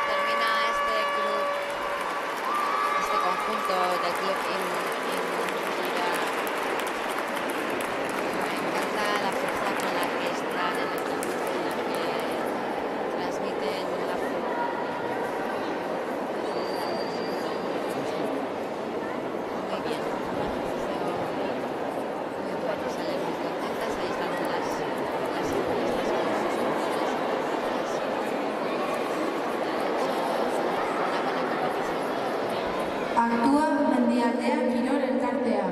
termina este club, este conjunto del club Indira? Me encanta la fuerza con la que están en el campo, con la que transmiten la fuerza. Muy bien. Muy bueno, salen muy contentas. Ahí están las futbolistas con sus goles. Una buena competición. Actúa Mendialdea Quirol Elkartea.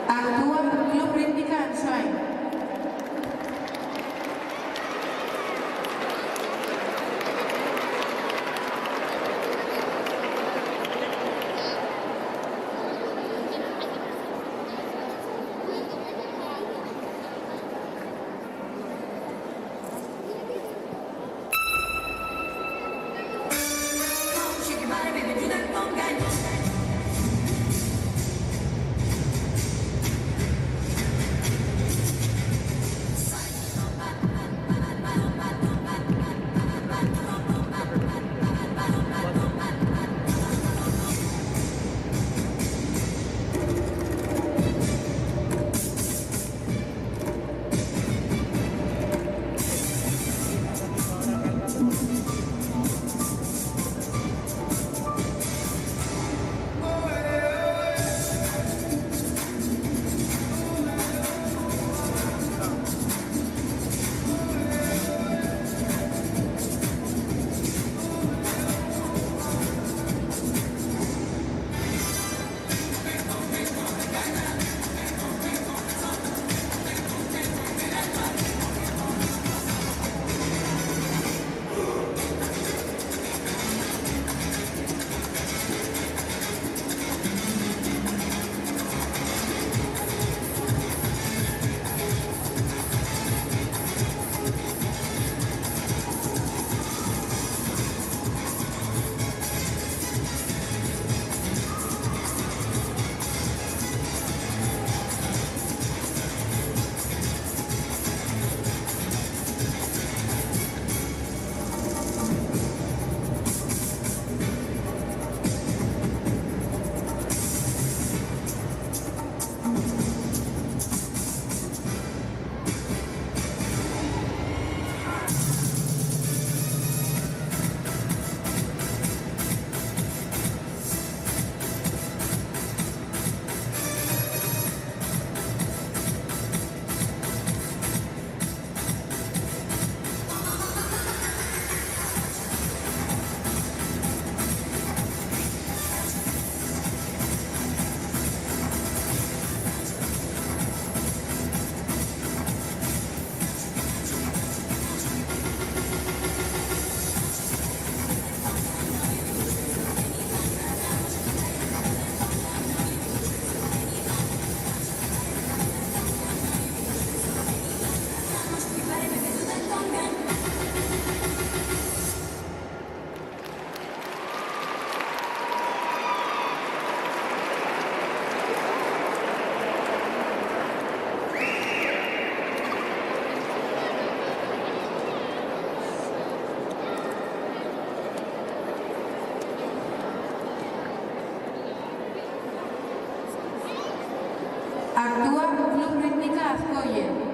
Actúa Club Rítmica Ansoain. Actúa Club Rítmica Azcoye.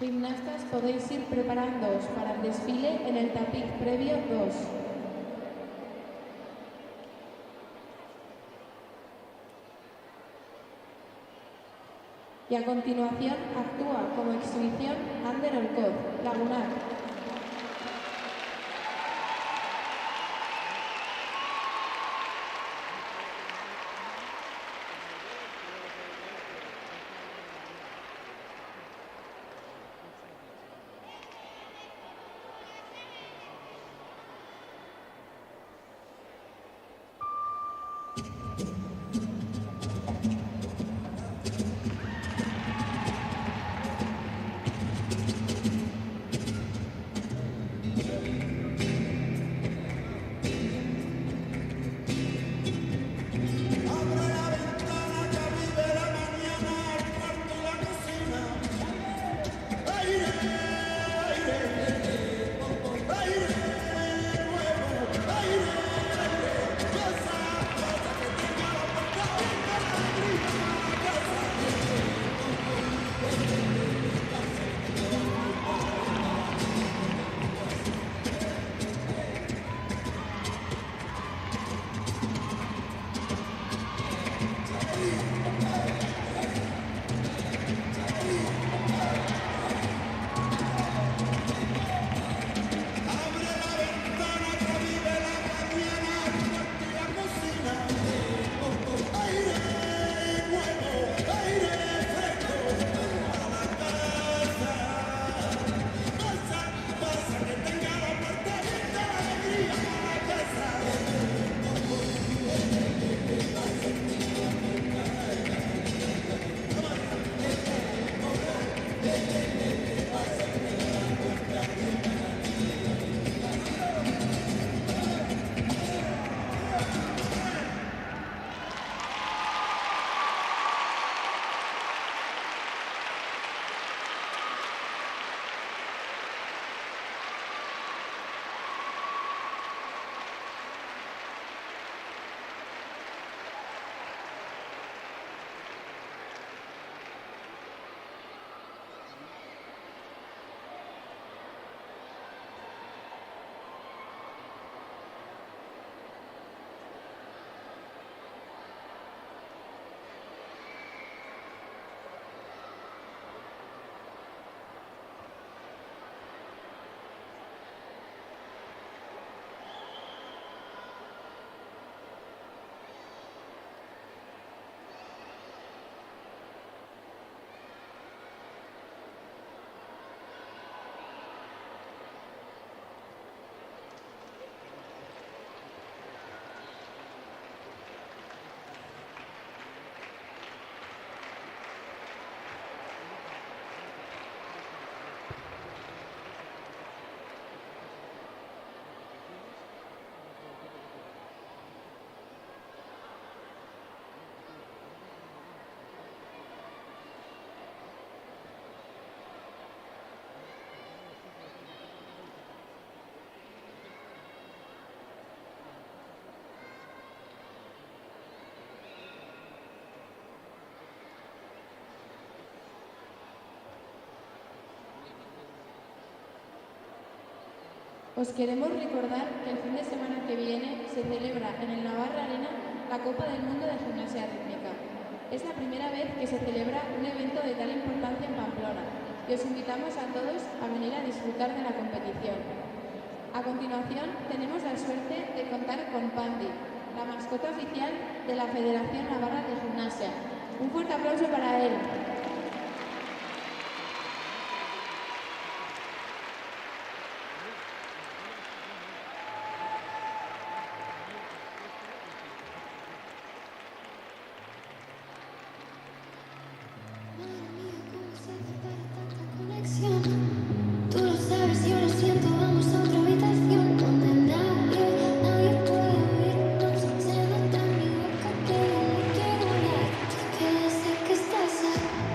Gimnastas, podéis ir preparándoos para el desfile en el tapiz previo 2. Y a continuación actúa como exhibición Ander Olcoz, Lagunar. Abre la ventana, ya vive la mañana, el cuarto y la cocina. Aire, aire, aire nuevo, aire, cosa, cosa que tenga la puerta abierta, la alegría, cosa. Abre la ventana, que vive la mañana, el cuarto y la cocina. Aire nuevo, aire fresco a la casa. Pasa, pasa, que tenga la puerta abierta, la alegría a la casa. Os queremos recordar que el fin de semana que viene se celebra en el Navarra Arena la Copa del Mundo de Gimnasia Rítmica. Es la primera vez que se celebra un evento de tal importancia en Pamplona y os invitamos a todos a venir a disfrutar de la competición. A continuación, tenemos la suerte de contar con Pandi, la mascota oficial de la Federación Navarra de Gimnasia. Un fuerte aplauso para él. Madre mía, ¿cómo se hace para tanta conexión? Tú lo sabes, yo lo siento, vamos a otra habitación donde nadie puede oírnos. Se nota en mi boca que no quiero hablar, que sé que estás aquí.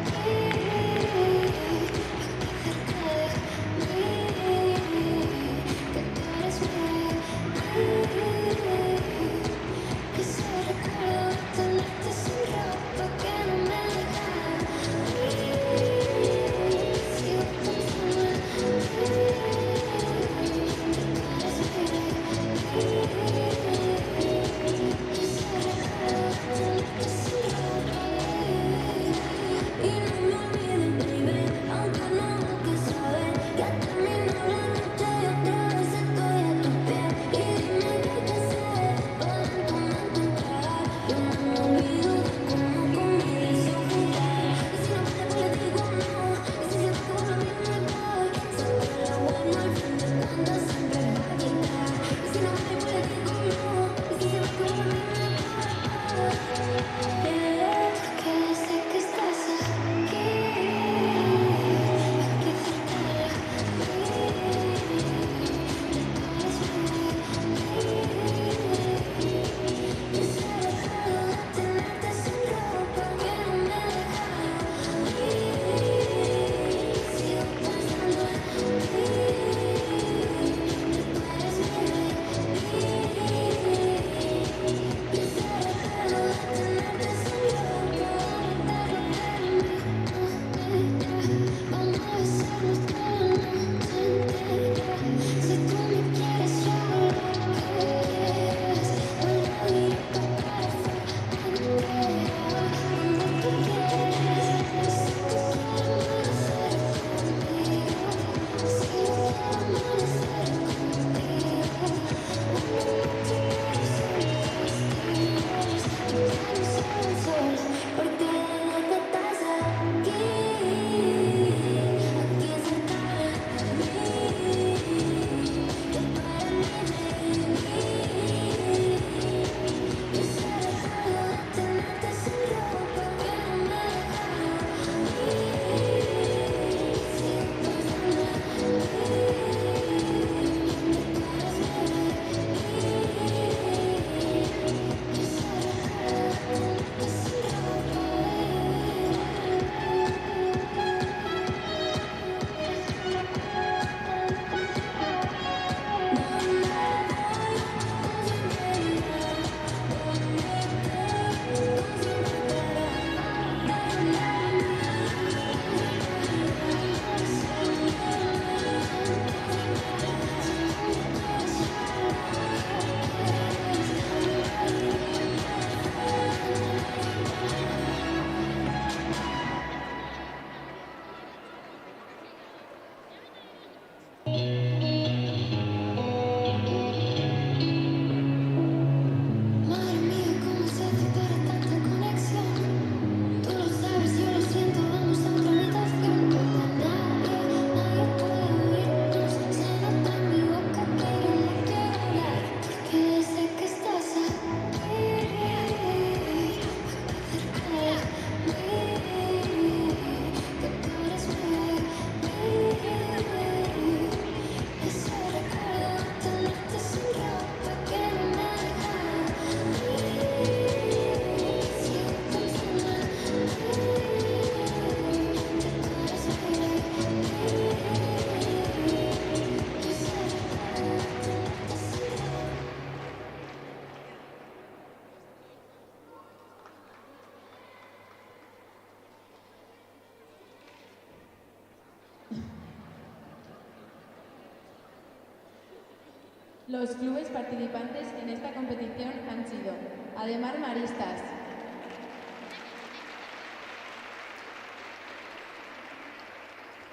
Los clubes participantes en esta competición han sido Ademar Maristas,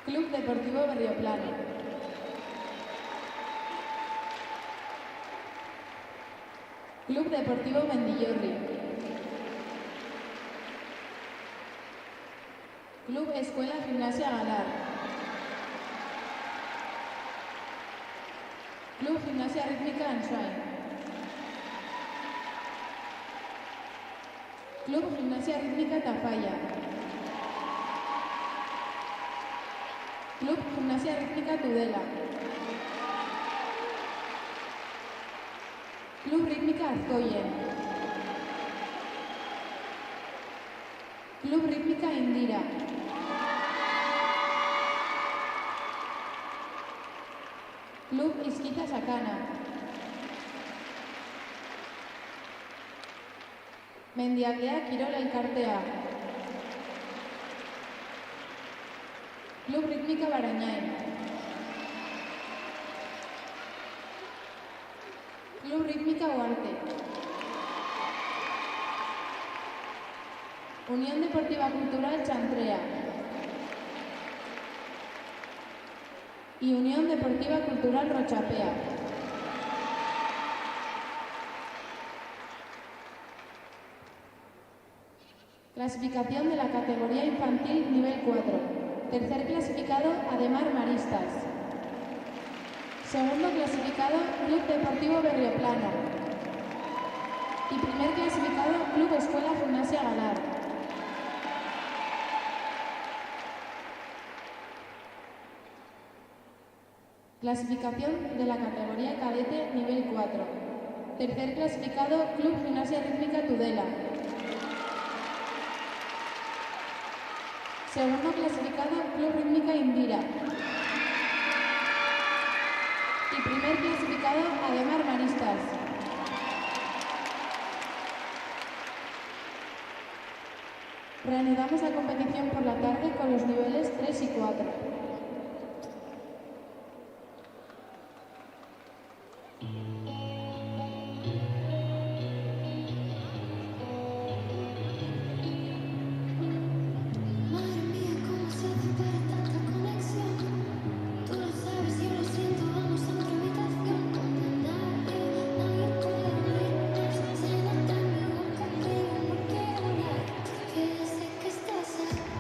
Club Deportivo Berrioplano, Club Deportivo Mendillorri, Club Escuela Gimnasia Galar, Club Gimnasia Rítmica Ansoain, Club Gimnasia Rítmica Tafalla, Club Gimnasia Rítmica Tudela, Club Rítmica Azcoyen, Club Rítmica Indira, Club Isquita Sacana, Mendialdea Quirol Elkartea, Club Rítmica Barañain, Club Rítmica Huarte, Unión Deportiva Cultural Chantrea y Unión Deportiva Cultural Rochapea. Clasificación de la categoría infantil nivel 4. Tercer clasificado, Ademar Maristas. Segundo clasificado, Club Deportivo Berrioplano. Y primer clasificado, Club Escuela Gimnasia Galar. Clasificación de la categoría cadete nivel 4. Tercer clasificado, Club Gimnasia Rítmica Tudela. Segundo clasificado, Club Rítmica Indira. Y primer clasificado, Ademar Maristas. Reanudamos la competición por la tarde con los niveles 3 y 4. Madre mía, ¿cómo se hace para tanta conexión? Tú lo sabes, yo lo siento, vamos a otra habitación donde nadie puede oírnos. Se nota mi voz contigo, no quiero hablar, que sé que estás aquí.